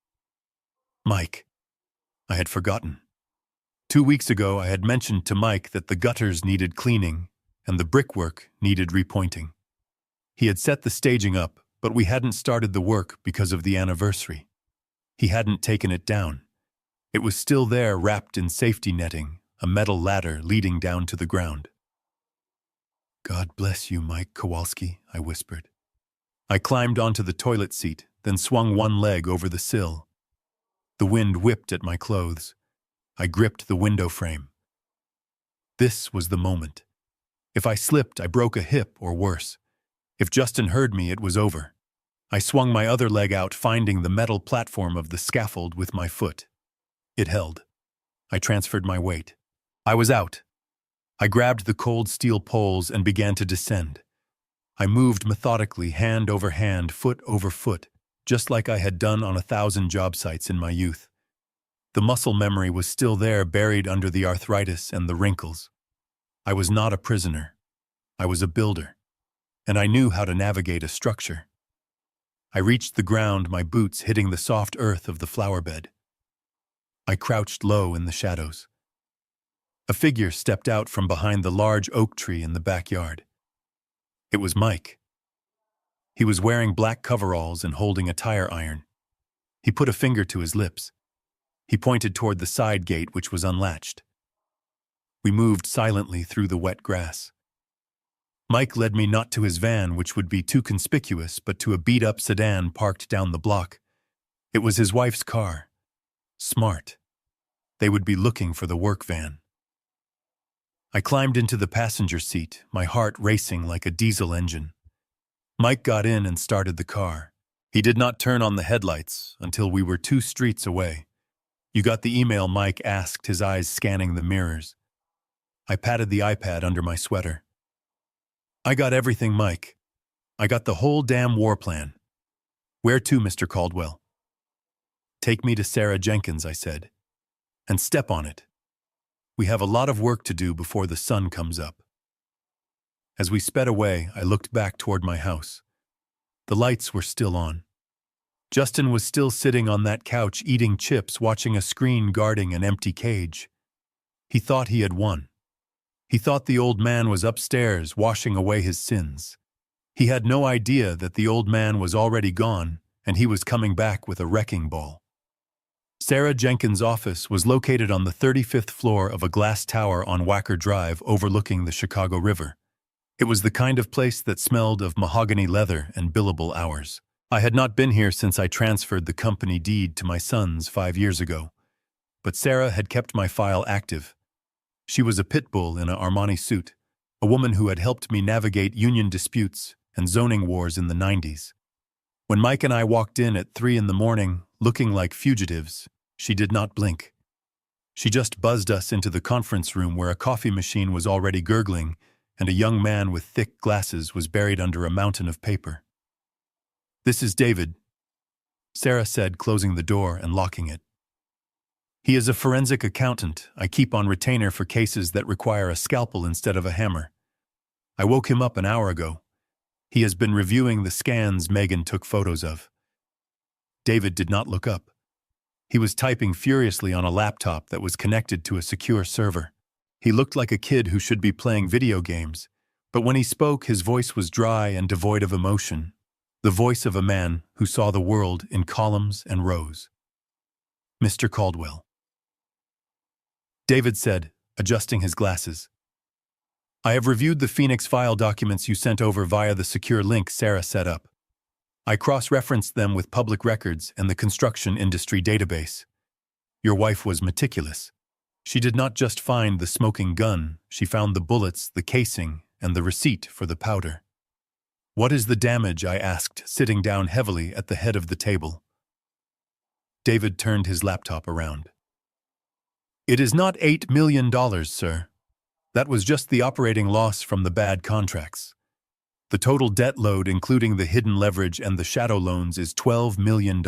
S1: Mike. I had forgotten. 2 weeks ago, I had mentioned to Mike that the gutters needed cleaning and the brickwork needed repointing. He had set the staging up, but we hadn't started the work because of the anniversary. He hadn't taken it down. It was still there, wrapped in safety netting, a metal ladder leading down to the ground. "God bless you, Mike Kowalski," I whispered. I climbed onto the toilet seat, then swung one leg over the sill. The wind whipped at my clothes. I gripped the window frame. This was the moment. If I slipped, I broke a hip or worse. If Justin heard me, it was over. I swung my other leg out, finding the metal platform of the scaffold with my foot. It held. I transferred my weight. I was out. I grabbed the cold steel poles and began to descend. I moved methodically, hand over hand, foot over foot, just like I had done on 1,000 job sites in my youth. The muscle memory was still there, buried under the arthritis and the wrinkles. I was not a prisoner. I was a builder, and I knew how to navigate a structure. I reached the ground, my boots hitting the soft earth of the flower bed. I crouched low in the shadows. A figure stepped out from behind the large oak tree in the backyard. It was Mike. He was wearing black coveralls and holding a tire iron. He put a finger to his lips. He pointed toward the side gate, which was unlatched. We moved silently through the wet grass. Mike led me not to his van, which would be too conspicuous, but to a beat-up sedan parked down the block. It was his wife's car. Smart. They would be looking for the work van. I climbed into the passenger seat, my heart racing like a diesel engine. Mike got in and started the car. He did not turn on the headlights until we were 2 streets away. "You got the email?" Mike asked, his eyes scanning the mirrors. I patted the iPad under my sweater. "I got everything, Mike. I got the whole damn war plan." "Where to, Mr. Caldwell?" "Take me to Sarah Jenkins," I said. "And step on it. We have a lot of work to do before the sun comes up." As we sped away, I looked back toward my house. The lights were still on. Justin was still sitting on that couch eating chips, watching a screen guarding an empty cage. He thought he had won. He thought the old man was upstairs washing away his sins. He had no idea that the old man was already gone and he was coming back with a wrecking ball. Sarah Jenkins' office was located on the 35th floor of a glass tower on Wacker Drive overlooking the Chicago River. It was the kind of place that smelled of mahogany leather and billable hours. I had not been here since I transferred the company deed to my sons 5 years ago, but Sarah had kept my file active. She was a pit bull in an Armani suit, a woman who had helped me navigate union disputes and zoning wars in the 90s. When Mike and I walked in at 3 in the morning, looking like fugitives, she did not blink. She just buzzed us into the conference room where a coffee machine was already gurgling and a young man with thick glasses was buried under a mountain of paper. "This is David," Sarah said, closing the door and locking it. "He is a forensic accountant I keep on retainer for cases that require a scalpel instead of a hammer. I woke him up an hour ago. He has been reviewing the scans Megan took photos of." David did not look up. He was typing furiously on a laptop that was connected to a secure server. He looked like a kid who should be playing video games, but when he spoke, his voice was dry and devoid of emotion, the voice of a man who saw the world in columns and rows. "Mr. Caldwell," David said, adjusting his glasses. "I have reviewed the Phoenix file documents you sent over via the secure link Sarah set up. I cross-referenced them with public records and the construction industry database. Your wife was meticulous. She did not just find the smoking gun, she found the bullets, the casing, and the receipt for the powder." "What is the damage?" I asked, sitting down heavily at the head of the table. David turned his laptop around. "It is not $8 million, sir. That was just the operating loss from the bad contracts. The total debt load, including the hidden leverage and the shadow loans, is $12 million.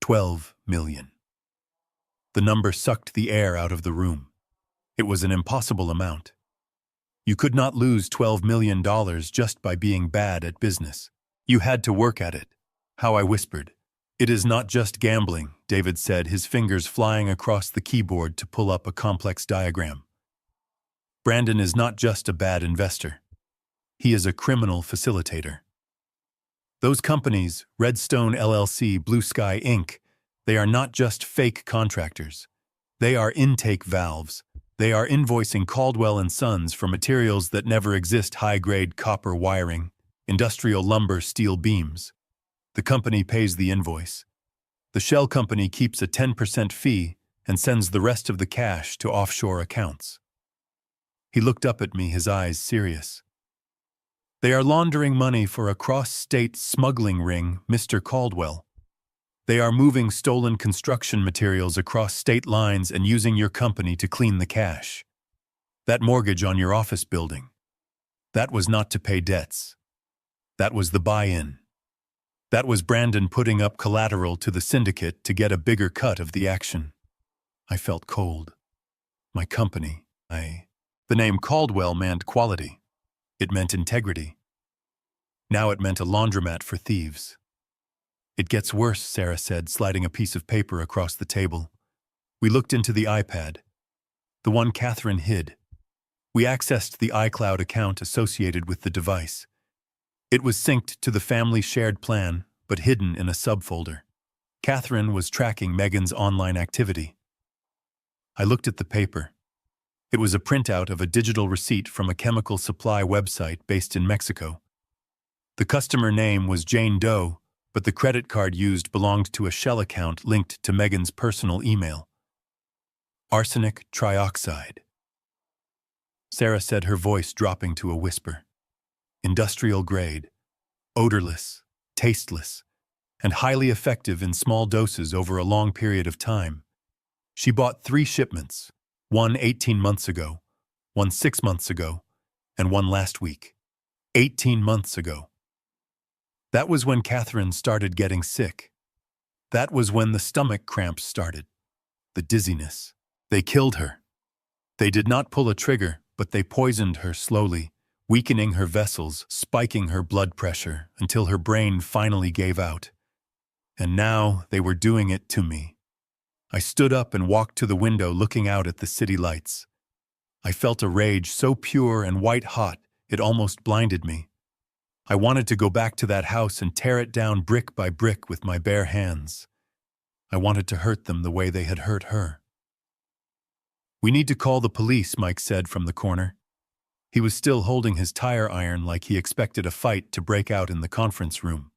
S1: $12 million. The number sucked the air out of the room. It was an impossible amount. You could not lose $12 million just by being bad at business. You had to work at it. How I whispered. "It is not just gambling," David said, his fingers flying across the keyboard to pull up a complex diagram. "Brandon is not just a bad investor. He is a criminal facilitator. Those companies, Redstone LLC, Blue Sky Inc., they are not just fake contractors. They are intake valves. They are invoicing Caldwell and Sons for materials that never exist: high-grade copper wiring, industrial lumber, steel beams. The company pays the invoice. The shell company keeps a 10% fee and sends the rest of the cash to offshore accounts." He looked up at me, his eyes serious. "They are laundering money for a cross-state smuggling ring, Mr. Caldwell. They are moving stolen construction materials across state lines and using your company to clean the cash. That mortgage on your office building, that was not to pay debts. That was the buy-in. That was Brandon putting up collateral to the syndicate to get a bigger cut of the action." I felt cold. My company, the name Caldwell meant quality. It meant integrity. Now it meant a laundromat for thieves. "It gets worse," Sarah said, sliding a piece of paper across the table. We looked into the iPad, the one Catherine hid. We accessed the iCloud account associated with the device. It was synced to the family shared plan, but hidden in a subfolder. Catherine was tracking Megan's online activity. I looked at the paper. It was a printout of a digital receipt from a chemical supply website based in Mexico. The customer name was Jane Doe, but the credit card used belonged to a shell account linked to Megan's personal email. Arsenic trioxide. Sarah said, her voice dropping to a whisper. Industrial grade, odorless, tasteless, and highly effective in small doses over a long period of time. She bought 3 shipments, one 18 months ago, one 6 months ago, and one last week. 18 months ago. That was when Catherine started getting sick. That was when the stomach cramps started. The dizziness. They killed her. They did not pull a trigger, but they poisoned her slowly, weakening her vessels, spiking her blood pressure, until her brain finally gave out. And now they were doing it to me. I stood up and walked to the window looking out at the city lights. I felt a rage so pure and white-hot it almost blinded me. I wanted to go back to that house and tear it down brick by brick with my bare hands. I wanted to hurt them the way they had hurt her. "We need to call the police," Mike said from the corner. He was still holding his tire iron like he expected a fight to break out in the conference room.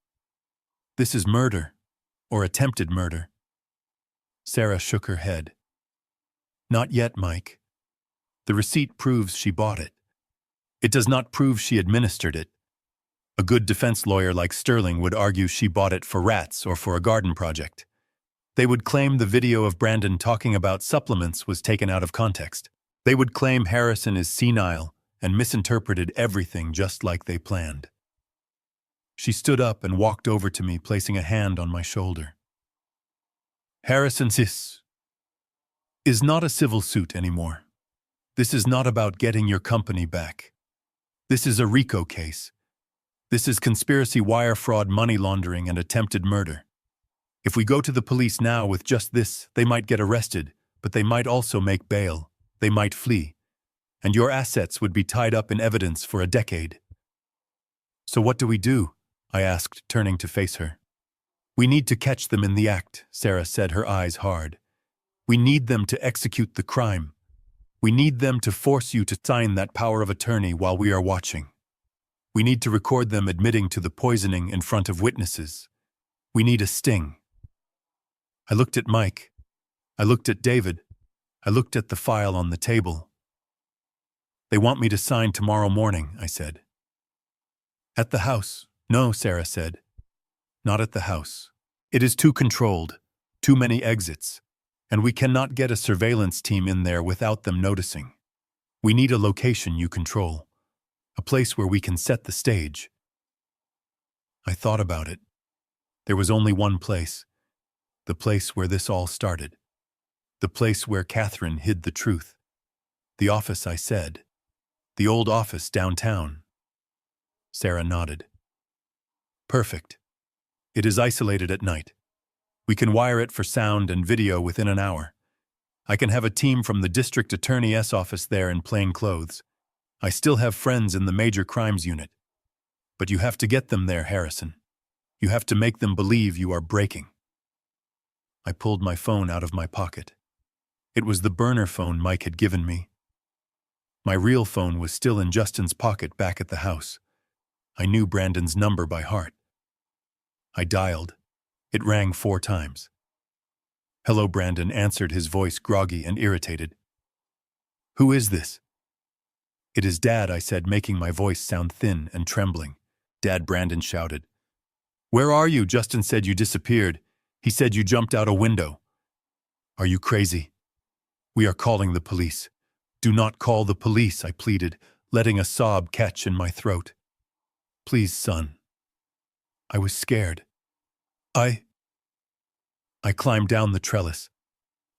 S1: "This is murder, or attempted murder." Sarah shook her head. "Not yet, Mike. The receipt proves she bought it. It does not prove she administered it. A good defense lawyer like Sterling would argue she bought it for rats or for a garden project. They would claim the video of Brandon talking about supplements was taken out of context. They would claim Harrison is senile and misinterpreted everything just like they planned." She stood up and walked over to me, placing a hand on my shoulder. "Harrison's is not a civil suit anymore. This is not about getting your company back. This is a RICO case. This is conspiracy, wire fraud, money laundering, and attempted murder. If we go to the police now with just this, they might get arrested, but they might also make bail. They might flee. And your assets would be tied up in evidence for a decade." "So what do we do?" I asked, turning to face her. "We need to catch them in the act," Sarah said, her eyes hard. "We need them to execute the crime. We need them to force you to sign that power of attorney while we are watching. We need to record them admitting to the poisoning in front of witnesses. We need a sting." I looked at Mike. I looked at David. I looked at the file on the table. "They want me to sign tomorrow morning," I said. "At the house?" "No," Sarah said. "Not at the house. It is too controlled, too many exits, and we cannot get a surveillance team in there without them noticing. We need a location you control. A place where we can set the stage." I thought about it. There was only one place. The place where this all started. The place where Catherine hid the truth. "The office," I said. "The old office downtown." Sarah nodded. "Perfect. It is isolated at night. We can wire it for sound and video within an hour. I can have a team from the district attorney's office there in plain clothes. I still have friends in the major crimes unit. But you have to get them there, Harrison. You have to make them believe you are breaking." I pulled my phone out of my pocket. It was the burner phone Mike had given me. My real phone was still in Justin's pocket back at the house. I knew Brandon's number by heart. I dialed. It rang 4 times. "Hello," Brandon answered, his voice groggy and irritated. "Who is this?" "It is Dad," I said, making my voice sound thin and trembling. "Dad," Brandon shouted. "Where are you? Justin said you disappeared. He said you jumped out a window." "Are you crazy? We are calling the police." "Do not call the police," I pleaded, letting a sob catch in my throat. "Please, son." I was scared. I climbed down the trellis.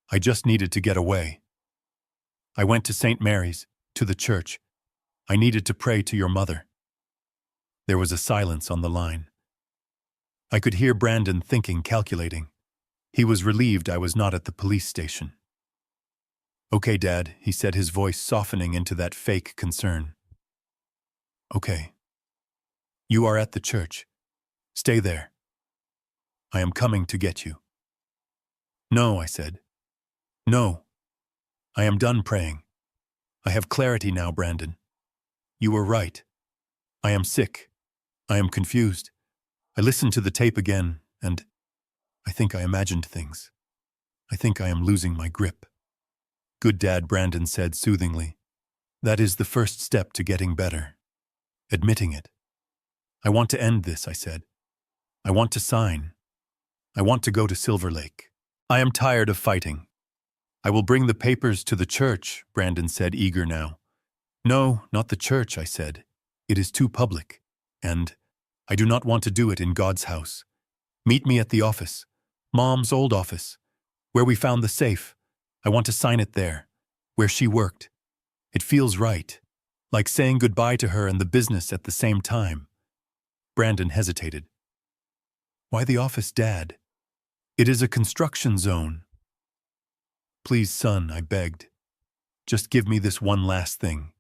S1: I just needed to get away. I went to St. Mary's, to the church. I needed to pray to your mother. There was a silence on the line. I could hear Brandon thinking, calculating. He was relieved I was not at the police station. "Okay, Dad," he said, his voice softening into that fake concern. "Okay. You are at the church. Stay there. I am coming to get you." "No," I said. "No. I am done praying. I have clarity now, Brandon. You were right. I am sick. I am confused. I listened to the tape again, and I think I imagined things. I think I am losing my grip. Good Dad, Brandon said soothingly. That is the first step to getting better. Admitting it. I want to end this, I said. I want to sign. I want to go to Silver Lake. I am tired of fighting. I will bring the papers to the church, Brandon said, eager now. No, not the church, I said. It is too public. And I do not want to do it in God's house. Meet me at the office. Mom's old office. Where we found the safe. I want to sign it there. Where she worked. It feels right. Like saying goodbye to her and the business at the same time. Brandon hesitated. Why the office, Dad? It is a construction zone. Please, son, I begged. Just give me this one last thing.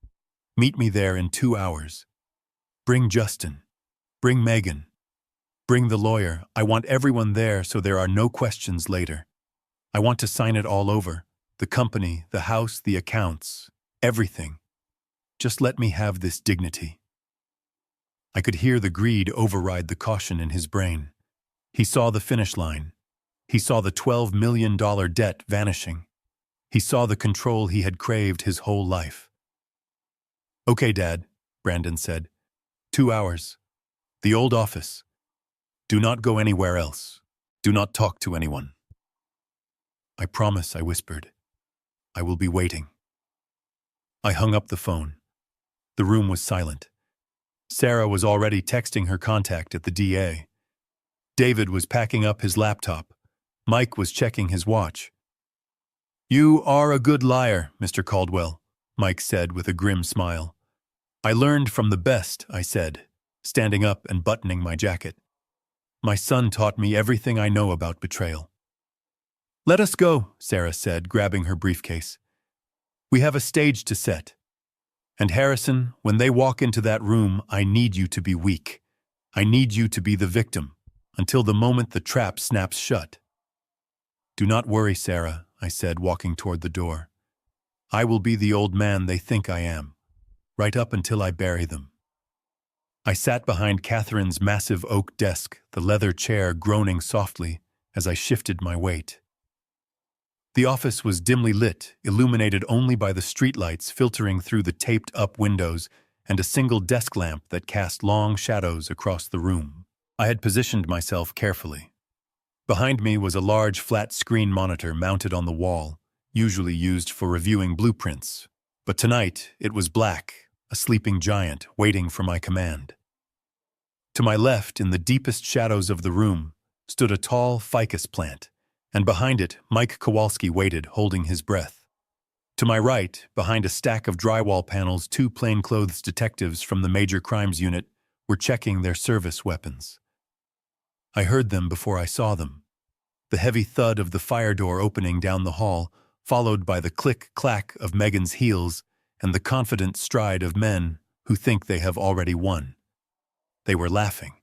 S1: Meet me there in 2 hours. Bring Justin. Bring Megan. Bring the lawyer. I want everyone there so there are no questions later. I want to sign it all over. The company, the house, the accounts, everything. Just let me have this dignity. I could hear the greed override the caution in his brain. He saw the finish line. He saw the $12 million debt vanishing. He saw the control he had craved his whole life. Okay, Dad, Brandon said. 2 hours. The old office. Do not go anywhere else. Do not talk to anyone. I promise, I whispered. I will be waiting. I hung up the phone. The room was silent. Sarah was already texting her contact at the DA. David was packing up his laptop. Mike was checking his watch. You are a good liar, Mr. Caldwell, Mike said with a grim smile. I learned from the best, I said, standing up and buttoning my jacket. My son taught me everything I know about betrayal. Let us go, Sarah said, grabbing her briefcase. We have a stage to set. And Harrison, when they walk into that room, I need you to be weak. I need you to be the victim, until the moment the trap snaps shut. Do not worry, Sarah, I said, walking toward the door. I will be the old man they think I am, right up until I bury them. I sat behind Catherine's massive oak desk, the leather chair groaning softly as I shifted my weight. The office was dimly lit, illuminated only by the streetlights filtering through the taped-up windows and a single desk lamp that cast long shadows across the room. I had positioned myself carefully. Behind me was a large flat-screen monitor mounted on the wall, usually used for reviewing blueprints. But tonight, it was black, a sleeping giant waiting for my command. To my left, in the deepest shadows of the room, stood a tall ficus plant, and behind it, Mike Kowalski waited, holding his breath. To my right, behind a stack of drywall panels, 2 plainclothes detectives from the Major Crimes Unit were checking their service weapons. I heard them before I saw them. The heavy thud of the fire door opening down the hall, followed by the click-clack of Megan's heels and the confident stride of men who think they have already won. They were laughing.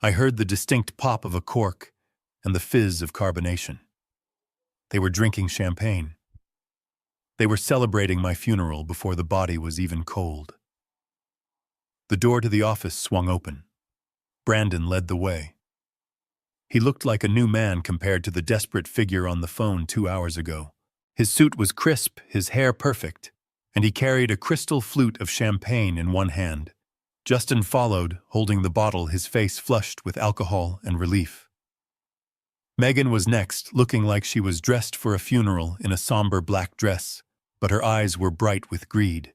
S1: I heard the distinct pop of a cork and the fizz of carbonation. They were drinking champagne. They were celebrating my funeral before the body was even cold. The door to the office swung open. Brandon led the way. He looked like a new man compared to the desperate figure on the phone 2 hours ago. His suit was crisp, his hair perfect, and he carried a crystal flute of champagne in one hand. Justin followed, holding the bottle, his face flushed with alcohol and relief. Megan was next, looking like she was dressed for a funeral in a somber black dress, but her eyes were bright with greed.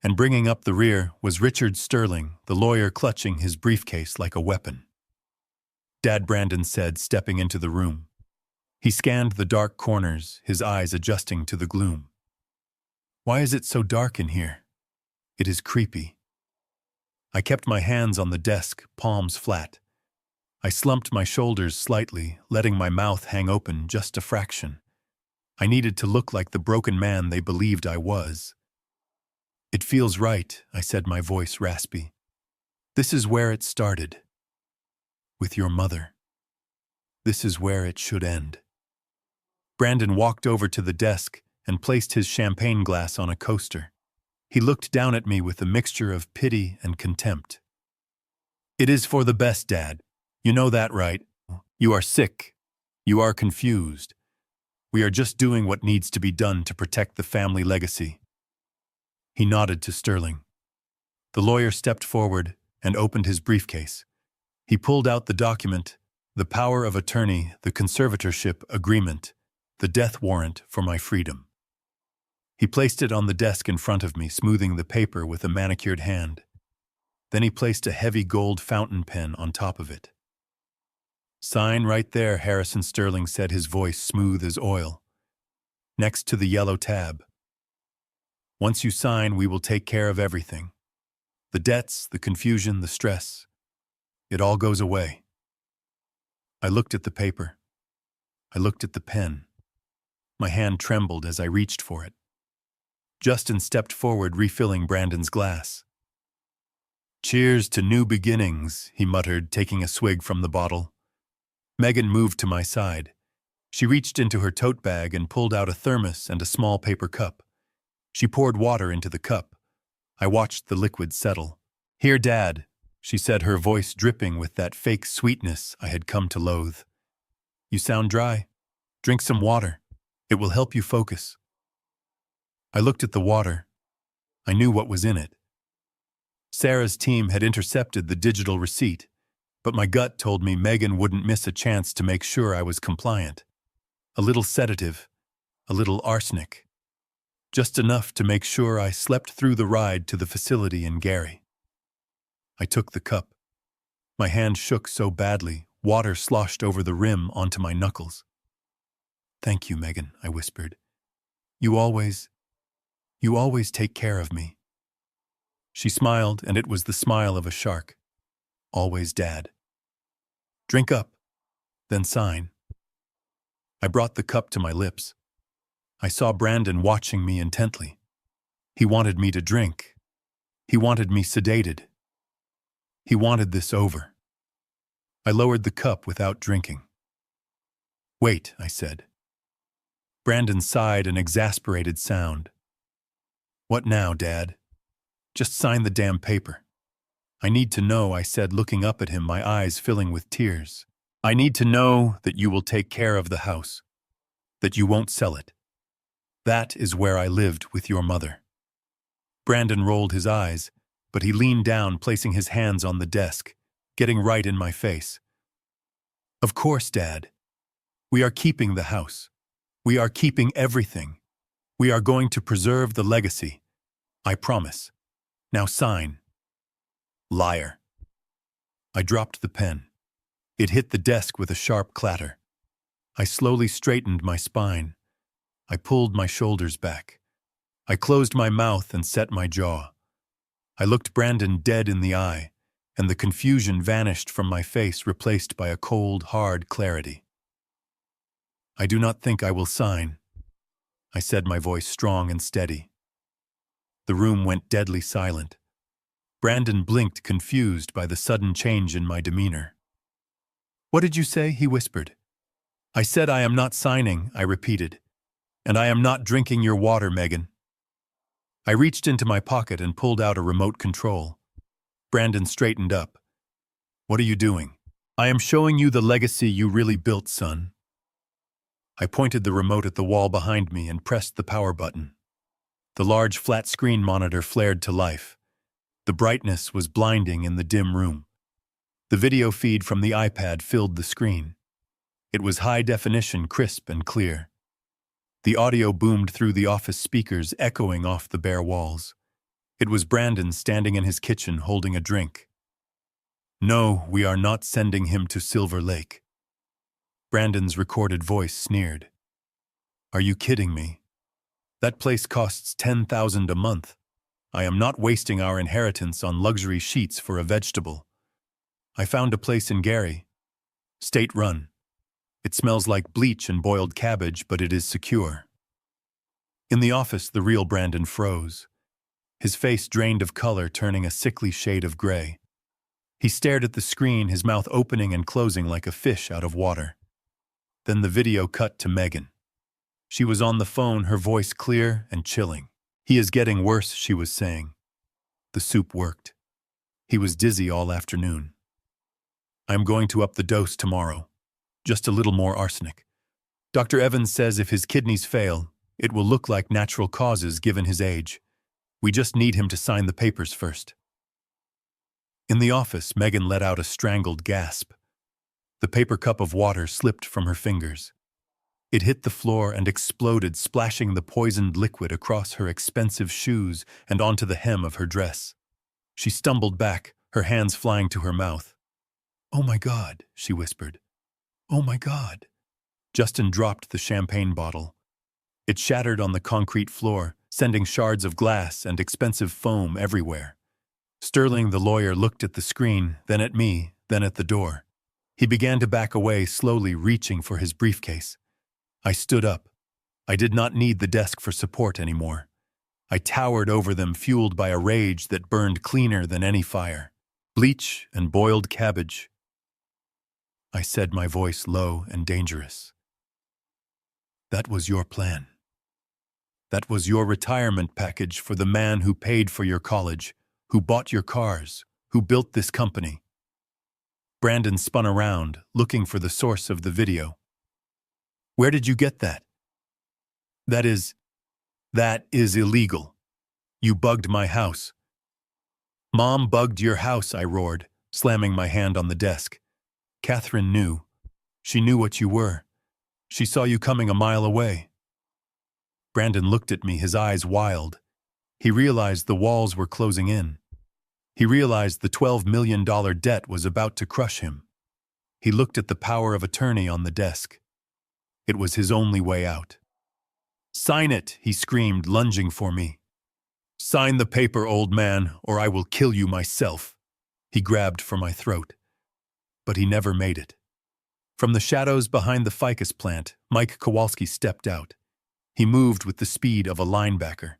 S1: And bringing up the rear was Richard Sterling, the lawyer clutching his briefcase like a weapon. Dad, Brandon said, stepping into the room. He scanned the dark corners, his eyes adjusting to the gloom. Why is it so dark in here? It is creepy. I kept my hands on the desk, palms flat. I slumped my shoulders slightly, letting my mouth hang open just a fraction. I needed to look like the broken man they believed I was. It feels right, I said, my voice raspy. This is where it started. With your mother. This is where it should end. Brandon walked over to the desk, and placed his champagne glass on a coaster. He looked down at me with a mixture of pity and contempt. "It is for the best, Dad. You know that, right? You are sick. You are confused. We are just doing what needs to be done to protect the family legacy." He nodded to Sterling. The lawyer stepped forward and opened his briefcase. He pulled out the document, the power of attorney, the conservatorship agreement, the death warrant for my freedom. He placed it on the desk in front of me, smoothing the paper with a manicured hand. Then he placed a heavy gold fountain pen on top of it. "Sign right there," Harrison Sterling said, his voice smooth as oil. "Next to the yellow tab. Once you sign, we will take care of everything. The debts, the confusion, the stress. It all goes away." I looked at the paper. I looked at the pen. My hand trembled as I reached for it. Justin stepped forward, refilling Brandon's glass. "Cheers to new beginnings," he muttered, taking a swig from the bottle. Megan moved to my side. She reached into her tote bag and pulled out a thermos and a small paper cup. She poured water into the cup. I watched the liquid settle. "Here, Dad," she said, her voice dripping with that fake sweetness I had come to loathe. "You sound dry. Drink some water. It will help you focus." I looked at the water. I knew what was in it. Sarah's team had intercepted the digital receipt, but my gut told me Megan wouldn't miss a chance to make sure I was compliant. A little sedative, a little arsenic. Just enough to make sure I slept through the ride to the facility in Gary. I took the cup. My hand shook so badly, water sloshed over the rim onto my knuckles. "Thank you, Megan," I whispered. You always take care of me." She smiled, and it was the smile of a shark. "Always, Dad." "Drink up, then sign." I brought the cup to my lips. I saw Brandon watching me intently. He wanted me to drink. He wanted me sedated. He wanted this over. I lowered the cup without drinking. "Wait," I said. Brandon sighed an exasperated sound. "What now, Dad? Just sign the damn paper." "I need to know," I said, looking up at him, my eyes filling with tears. "I need to know that you will take care of the house, that you won't sell it. That is where I lived with your mother." Brandon rolled his eyes, but he leaned down, placing his hands on the desk, getting right in my face. "Of course, Dad. We are keeping the house. We are keeping everything. We are going to preserve the legacy. I promise. Now sign." "Liar." I dropped the pen. It hit the desk with a sharp clatter. I slowly straightened my spine. I pulled my shoulders back. I closed my mouth and set my jaw. I looked Brandon dead in the eye, and the confusion vanished from my face, replaced by a cold, hard clarity. "I do not think I will sign," I said, my voice strong and steady. The room went deadly silent. Brandon blinked, confused by the sudden change in my demeanor. "What did you say?" he whispered. "I said I am not signing," I repeated. "And I am not drinking your water, Megan." I reached into my pocket and pulled out a remote control. Brandon straightened up. "What are you doing?" "I am showing you the legacy you really built, son." I pointed the remote at the wall behind me and pressed the power button. The large flat-screen monitor flared to life. The brightness was blinding in the dim room. The video feed from the iPad filled the screen. It was high definition, crisp and clear. The audio boomed through the office speakers, echoing off the bare walls. It was Brandon standing in his kitchen holding a drink. "No, we are not sending him to Silver Lake." Brandon's recorded voice sneered. "Are you kidding me? That place costs $10,000 a month. I am not wasting our inheritance on luxury sheets for a vegetable. I found a place in Gary. State-run. It smells like bleach and boiled cabbage, but it is secure." In the office, the real Brandon froze. His face drained of color, turning a sickly shade of gray. He stared at the screen, his mouth opening and closing like a fish out of water. Then the video cut to Megan. She was on the phone, her voice clear and chilling. "He is getting worse," she was saying. The soup worked. He was dizzy all afternoon. "I'm going to up the dose tomorrow. Just a little more arsenic. Dr. Evans says if his kidneys fail, it will look like natural causes given his age. We just need him to sign the papers first." In the office, Megan let out a strangled gasp. The paper cup of water slipped from her fingers. It hit the floor and exploded, splashing the poisoned liquid across her expensive shoes and onto the hem of her dress. She stumbled back, her hands flying to her mouth. "Oh my God," she whispered. "Oh my God." Justin dropped the champagne bottle. It shattered on the concrete floor, sending shards of glass and expensive foam everywhere. Sterling, the lawyer, looked at the screen, then at me, then at the door. He began to back away, slowly reaching for his briefcase. I stood up. I did not need the desk for support anymore. I towered over them, fueled by a rage that burned cleaner than any fire. "Bleach and boiled cabbage," I said, my voice low and dangerous. "That was your plan. That was your retirement package for the man who paid for your college, who bought your cars, who built this company." Brandon spun around, looking for the source of the video. "Where did you get that?" That is illegal. You bugged my house." "Mom bugged your house," I roared, slamming my hand on the desk. "Catherine knew. She knew what you were. She saw you coming a mile away." Brandon looked at me, his eyes wild. He realized the walls were closing in. He realized the $12 million debt was about to crush him. He looked at the power of attorney on the desk. It was his only way out. "Sign it," he screamed, lunging for me. "Sign the paper, old man, or I will kill you myself." He grabbed for my throat. But he never made it. From the shadows behind the ficus plant, Mike Kowalski stepped out. He moved with the speed of a linebacker.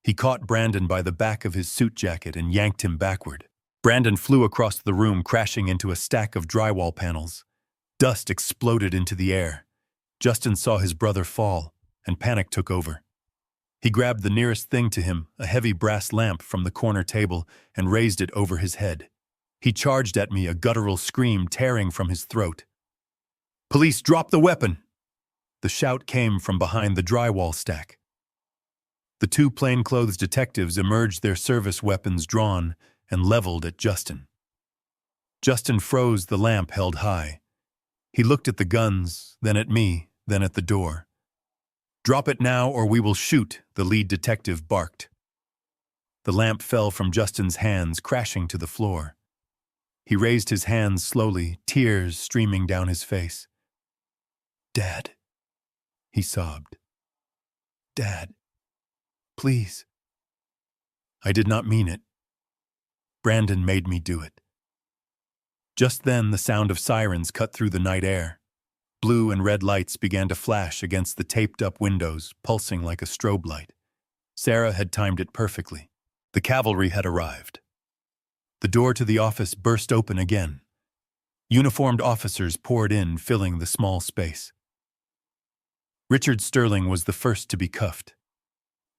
S1: He caught Brandon by the back of his suit jacket and yanked him backward. Brandon flew across the room, crashing into a stack of drywall panels. Dust exploded into the air. Justin saw his brother fall, and panic took over. He grabbed the nearest thing to him, a heavy brass lamp from the corner table, and raised it over his head. He charged at me, a guttural scream tearing from his throat. "Police, drop the weapon!" The shout came from behind the drywall stack. The two plainclothes detectives emerged, their service weapons drawn and leveled at Justin. Justin froze, the lamp held high. He looked at the guns, then at me, then at the door. "Drop it now or we will shoot," the lead detective barked. The lamp fell from Justin's hands, crashing to the floor. He raised his hands slowly, tears streaming down his face. "Dad," he sobbed. "Dad, please." I did not mean it. Brandon made me do it. Just then, the sound of sirens cut through the night air. Blue and red lights began to flash against the taped-up windows, pulsing like a strobe light. Sarah had timed it perfectly. The cavalry had arrived. The door to the office burst open again. Uniformed officers poured in, filling the small space. Richard Sterling was the first to be cuffed.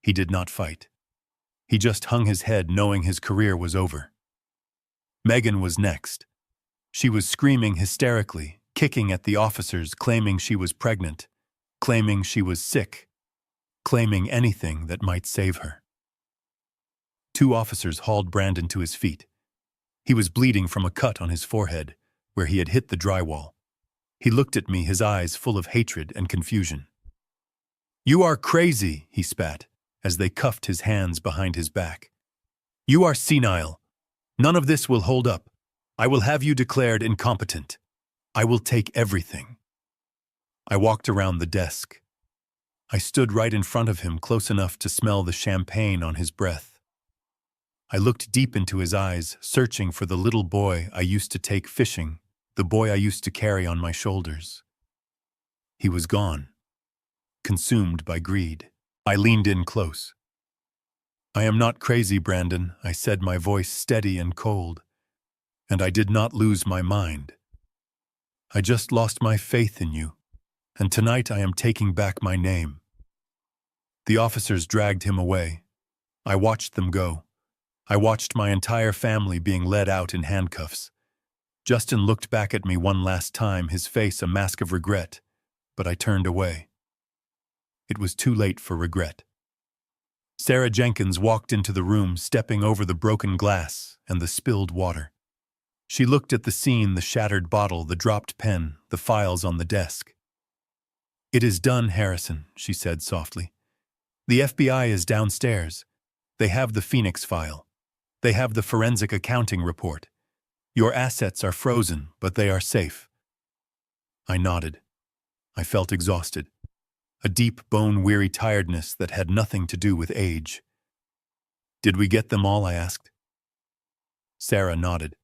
S1: He did not fight. He just hung his head, knowing his career was over. Megan was next. She was screaming hysterically, kicking at the officers, claiming she was pregnant, claiming she was sick, claiming anything that might save her. Two officers hauled Brandon to his feet. He was bleeding from a cut on his forehead, where he had hit the drywall. He looked at me, his eyes full of hatred and confusion. "You are crazy," he spat, as they cuffed his hands behind his back. "You are senile. None of this will hold up. I will have you declared incompetent. I will take everything." I walked around the desk. I stood right in front of him, close enough to smell the champagne on his breath. I looked deep into his eyes, searching for the little boy I used to take fishing, the boy I used to carry on my shoulders. He was gone, consumed by greed. I leaned in close. "I am not crazy, Brandon," I said, my voice steady and cold. "And I did not lose my mind. I just lost my faith in you, and tonight I am taking back my name." The officers dragged him away. I watched them go. I watched my entire family being led out in handcuffs. Justin looked back at me one last time, his face a mask of regret, but I turned away. It was too late for regret. Sarah Jenkins walked into the room, stepping over the broken glass and the spilled water. She looked at the scene, the shattered bottle, the dropped pen, the files on the desk. "It is done, Harrison," she said softly. "The FBI is downstairs. They have the Phoenix file. They have the forensic accounting report. Your assets are frozen, but they are safe." I nodded. I felt exhausted. A deep, bone-weary tiredness that had nothing to do with age. "Did we get them all?" I asked. Sarah nodded.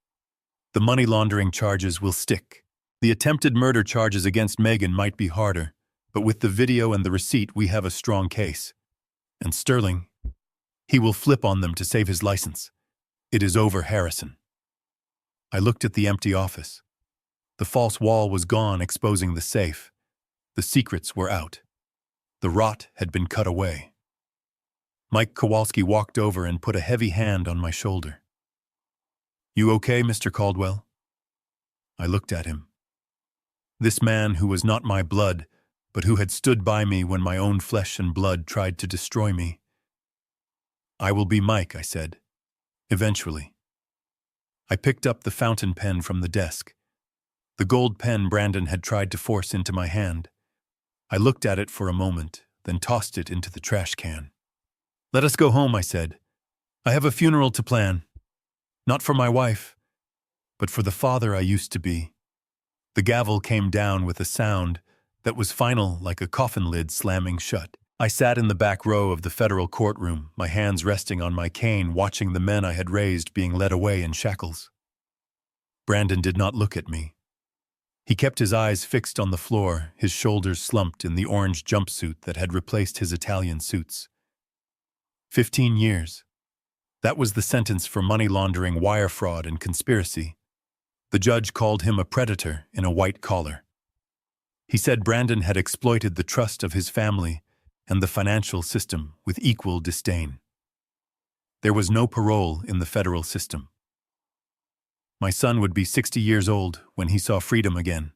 S1: "The money laundering charges will stick. The attempted murder charges against Megan might be harder, but with the video and the receipt we have a strong case. And Sterling, he will flip on them to save his license. It is over, Harrison." I looked at the empty office. The false wall was gone, exposing the safe. The secrets were out. The rot had been cut away. Mike Kowalski walked over and put a heavy hand on my shoulder. "You okay, Mr. Caldwell?" I looked at him. This man who was not my blood, but who had stood by me when my own flesh and blood tried to destroy me. "I will be Mike," I said. "Eventually." I picked up the fountain pen from the desk. The gold pen Brandon had tried to force into my hand. I looked at it for a moment, then tossed it into the trash can. "Let us go home," I said. "I have a funeral to plan. Not for my wife, but for the father I used to be." The gavel came down with a sound that was final, like a coffin lid slamming shut. I sat in the back row of the federal courtroom, my hands resting on my cane, watching the men I had raised being led away in shackles. Brandon did not look at me. He kept his eyes fixed on the floor, his shoulders slumped in the orange jumpsuit that had replaced his Italian suits. 15 years. That was the sentence for money laundering, wire fraud, and conspiracy. The judge called him a predator in a white collar. He said Brandon had exploited the trust of his family and the financial system with equal disdain. There was no parole in the federal system. My son would be 60 years old when he saw freedom again.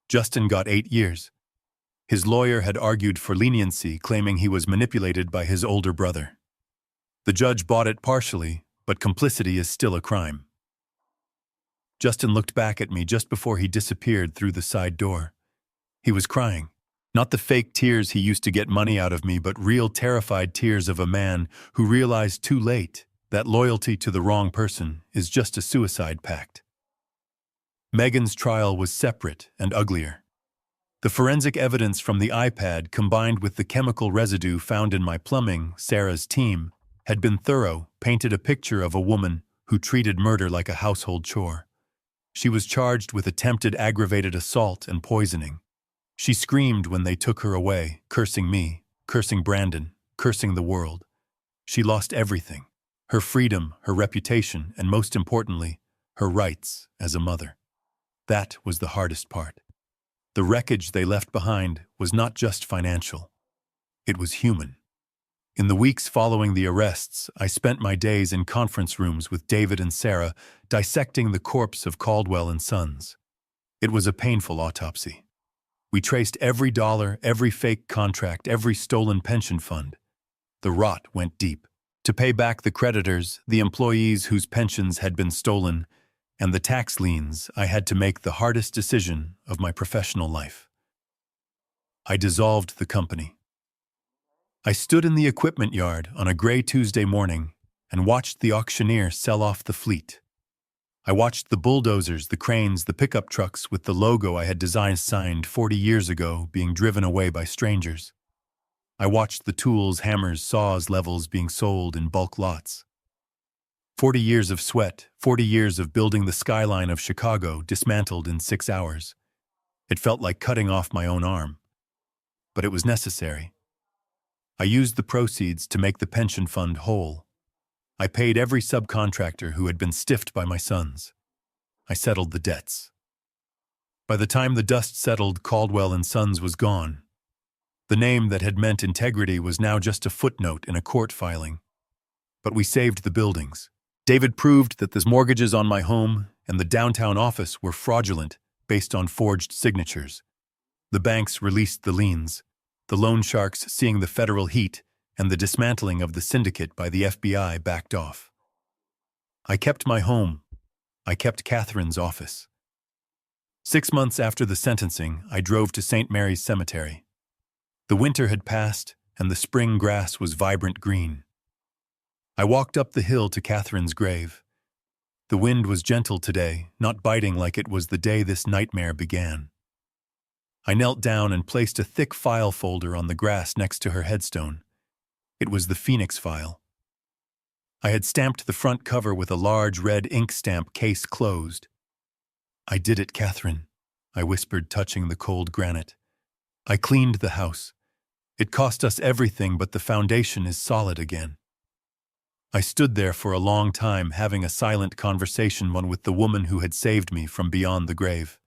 S1: Justin got 8 years. His lawyer had argued for leniency, claiming he was manipulated by his older brother. The judge bought it partially, but complicity is still a crime. Justin looked back at me just before he disappeared through the side door. He was crying. Not the fake tears he used to get money out of me, but real terrified tears of a man who realized too late that loyalty to the wrong person is just a suicide pact. Megan's trial was separate and uglier. The forensic evidence from the iPad combined with the chemical residue found in my plumbing, Sarah's team, had been thorough, painted a picture of a woman who treated murder like a household chore. She was charged with attempted aggravated assault and poisoning. She screamed when they took her away, cursing me, cursing Brandon, cursing the world. She lost everything. Her freedom, her reputation, and most importantly, her rights as a mother. That was the hardest part. The wreckage they left behind was not just financial. It was human. In the weeks following the arrests, I spent my days in conference rooms with David and Sarah, dissecting the corpse of Caldwell and Sons. It was a painful autopsy. We traced every dollar, every fake contract, every stolen pension fund. The rot went deep. To pay back the creditors, the employees whose pensions had been stolen, and the tax liens, I had to make the hardest decision of my professional life. I dissolved the company. I stood in the equipment yard on a gray Tuesday morning and watched the auctioneer sell off the fleet. I watched the bulldozers, the cranes, the pickup trucks with the logo I had designed signed 40 years ago being driven away by strangers. I watched the tools, hammers, saws, levels being sold in bulk lots. 40 years of sweat, 40 years of building the skyline of Chicago dismantled in 6 hours. It felt like cutting off my own arm. But it was necessary. I used the proceeds to make the pension fund whole. I paid every subcontractor who had been stiffed by my sons. I settled the debts. By the time the dust settled, Caldwell and Sons was gone. The name that had meant integrity was now just a footnote in a court filing. But we saved the buildings. David proved that the mortgages on my home and the downtown office were fraudulent based on forged signatures. The banks released the liens, the loan sharks seeing the federal heat, and the dismantling of the syndicate by the FBI backed off. I kept my home. I kept Catherine's office. 6 months after the sentencing, I drove to St. Mary's Cemetery. The winter had passed, and the spring grass was vibrant green. I walked up the hill to Catherine's grave. The wind was gentle today, not biting like it was the day this nightmare began. I knelt down and placed a thick file folder on the grass next to her headstone. It was the Phoenix file. I had stamped the front cover with a large red ink stamp, case closed. "I did it, Catherine," I whispered, touching the cold granite. "I cleaned the house. It cost us everything, but the foundation is solid again." I stood there for a long time, having a silent conversation with the woman who had saved me from beyond the grave.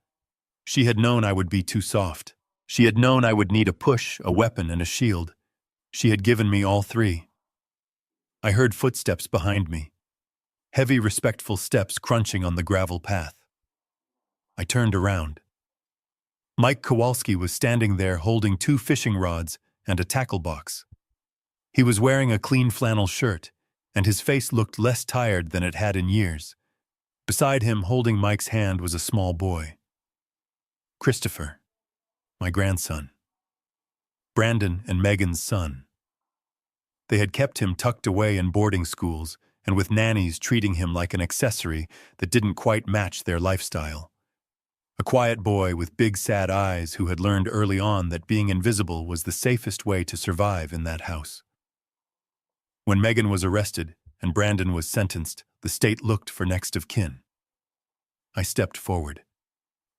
S1: She had known I would be too soft. She had known I would need a push, a weapon, and a shield. She had given me all three. I heard footsteps behind me. Heavy, respectful steps crunching on the gravel path. I turned around. Mike Kowalski was standing there holding 2 fishing rods and a tackle box. He was wearing a clean flannel shirt, and his face looked less tired than it had in years. Beside him, holding Mike's hand, was a small boy. Christopher, my grandson. Brandon and Megan's son. They had kept him tucked away in boarding schools and with nannies treating him like an accessory that didn't quite match their lifestyle. A quiet boy with big, sad eyes who had learned early on that being invisible was the safest way to survive in that house. When Megan was arrested and Brandon was sentenced, the state looked for next of kin. I stepped forward.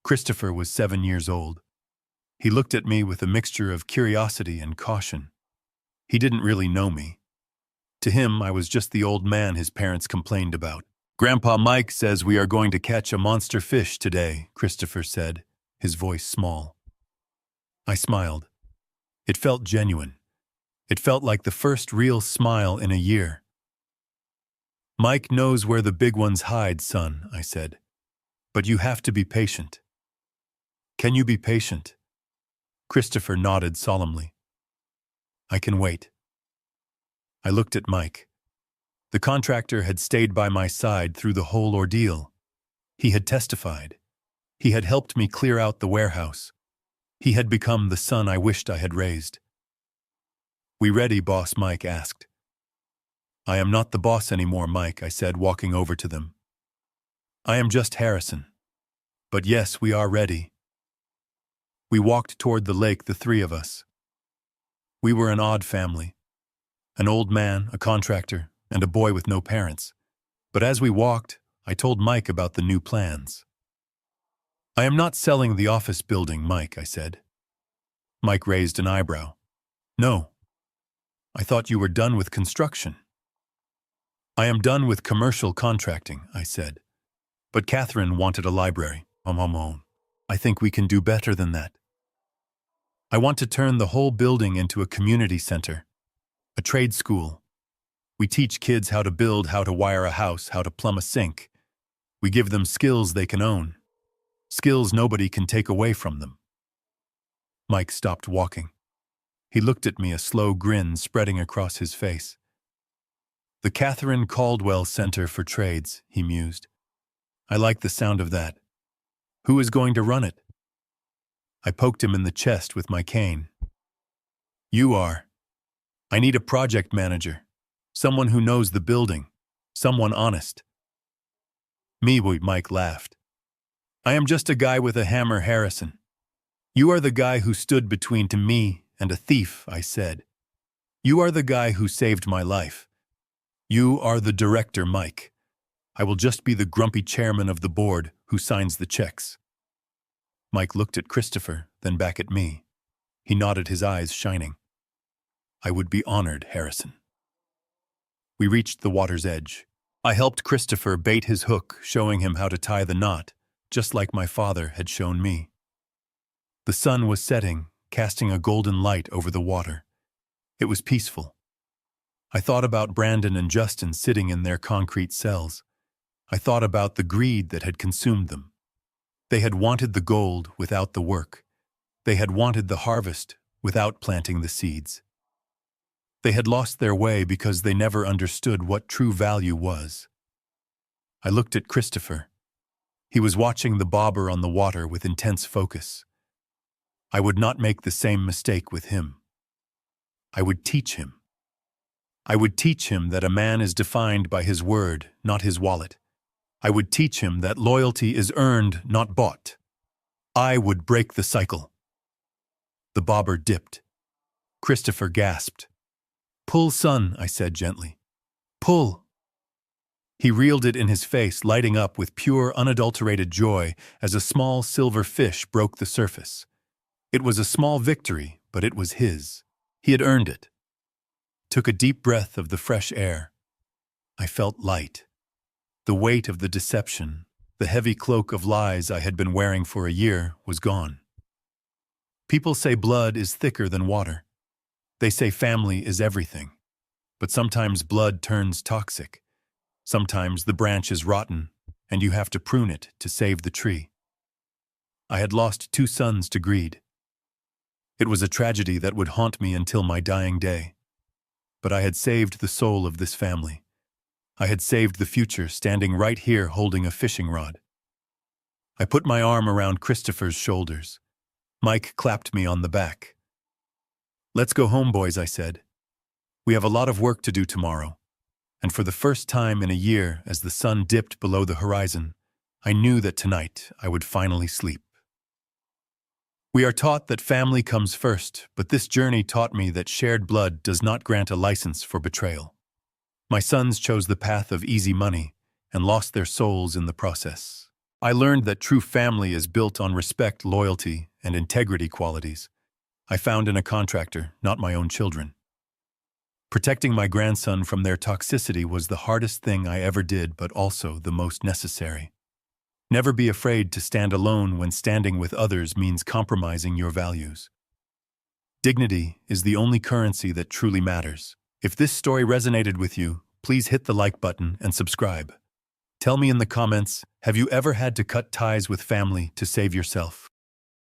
S1: Christopher was 7 years old. He looked at me with a mixture of curiosity and caution. He didn't really know me. To him, I was just the old man his parents complained about. "Grandpa Mike says we are going to catch a monster fish today," Christopher said, his voice small. I smiled. It felt genuine. It felt like the first real smile in a year. "Mike knows where the big ones hide, son," I said. "But you have to be patient." "Can you be patient?" Christopher nodded solemnly. "I can wait." I looked at Mike. The contractor had stayed by my side through the whole ordeal. He had testified. He had helped me clear out the warehouse. He had become the son I wished I had raised. "We ready, boss?" Mike asked. "I am not the boss anymore, Mike," I said, walking over to them. "I am just Harrison. But yes, we are ready." We walked toward the lake, the three of us. We were an odd family. An old man, a contractor, and a boy with no parents. But as we walked, I told Mike about the new plans. "I am not selling the office building, Mike," I said. Mike raised an eyebrow. "No. I thought you were done with construction." "I am done with commercial contracting," I said. "But Catherine wanted a library. I think we can do better than that. I want to turn the whole building into a community center, a trade school. We teach kids how to build, how to wire a house, how to plumb a sink. We give them skills they can own, skills nobody can take away from them." Mike stopped walking. He looked at me, a slow grin spreading across his face. "The Catherine Caldwell Center for Trades," he mused. "I like the sound of that. Who is going to run it?" I poked him in the chest with my cane. "You are. I need a project manager, someone who knows the building, someone honest." "Me," Mike laughed. "I am just a guy with a hammer, Harrison. You are the guy who stood between to me and a thief," I said. "You are the guy who saved my life. You are the director, Mike. I will just be the grumpy chairman of the board who signs the checks." Mike looked at Christopher, then back at me. He nodded, his eyes shining. "I would be honored, Harrison." We reached the water's edge. I helped Christopher bait his hook, showing him how to tie the knot, just like my father had shown me. The sun was setting, casting a golden light over the water. It was peaceful. I thought about Brandon and Justin sitting in their concrete cells. I thought about the greed that had consumed them. They had wanted the gold without the work. They had wanted the harvest without planting the seeds. They had lost their way because they never understood what true value was. I looked at Christopher. He was watching the bobber on the water with intense focus. I would not make the same mistake with him. I would teach him. I would teach him that a man is defined by his word, not his wallet. I would teach him that loyalty is earned, not bought. I would break the cycle. The bobber dipped. Christopher gasped. "Pull, son," I said gently. "Pull." He reeled it in his face, lighting up with pure, unadulterated joy as a small silver fish broke the surface. It was a small victory, but it was his. He had earned it. Took a deep breath of the fresh air. I felt light. The weight of the deception, the heavy cloak of lies I had been wearing for a year, was gone. People say blood is thicker than water. They say family is everything. But sometimes blood turns toxic. Sometimes the branch is rotten, and you have to prune it to save the tree. I had lost 2 sons to greed. It was a tragedy that would haunt me until my dying day. But I had saved the soul of this family. I had saved the future, standing right here holding a fishing rod. I put my arm around Christopher's shoulders. Mike clapped me on the back. "Let's go home, boys," I said. "We have a lot of work to do tomorrow." And for the first time in a year, as the sun dipped below the horizon, I knew that tonight I would finally sleep. We are taught that family comes first, but this journey taught me that shared blood does not grant a license for betrayal. My sons chose the path of easy money and lost their souls in the process. I learned that true family is built on respect, loyalty, and integrity qualities I found in a contractor, not my own children. Protecting my grandson from their toxicity was the hardest thing I ever did, but also the most necessary. Never be afraid to stand alone when standing with others means compromising your values. Dignity is the only currency that truly matters. If this story resonated with you, please hit the like button and subscribe. Tell me in the comments, have you ever had to cut ties with family to save yourself?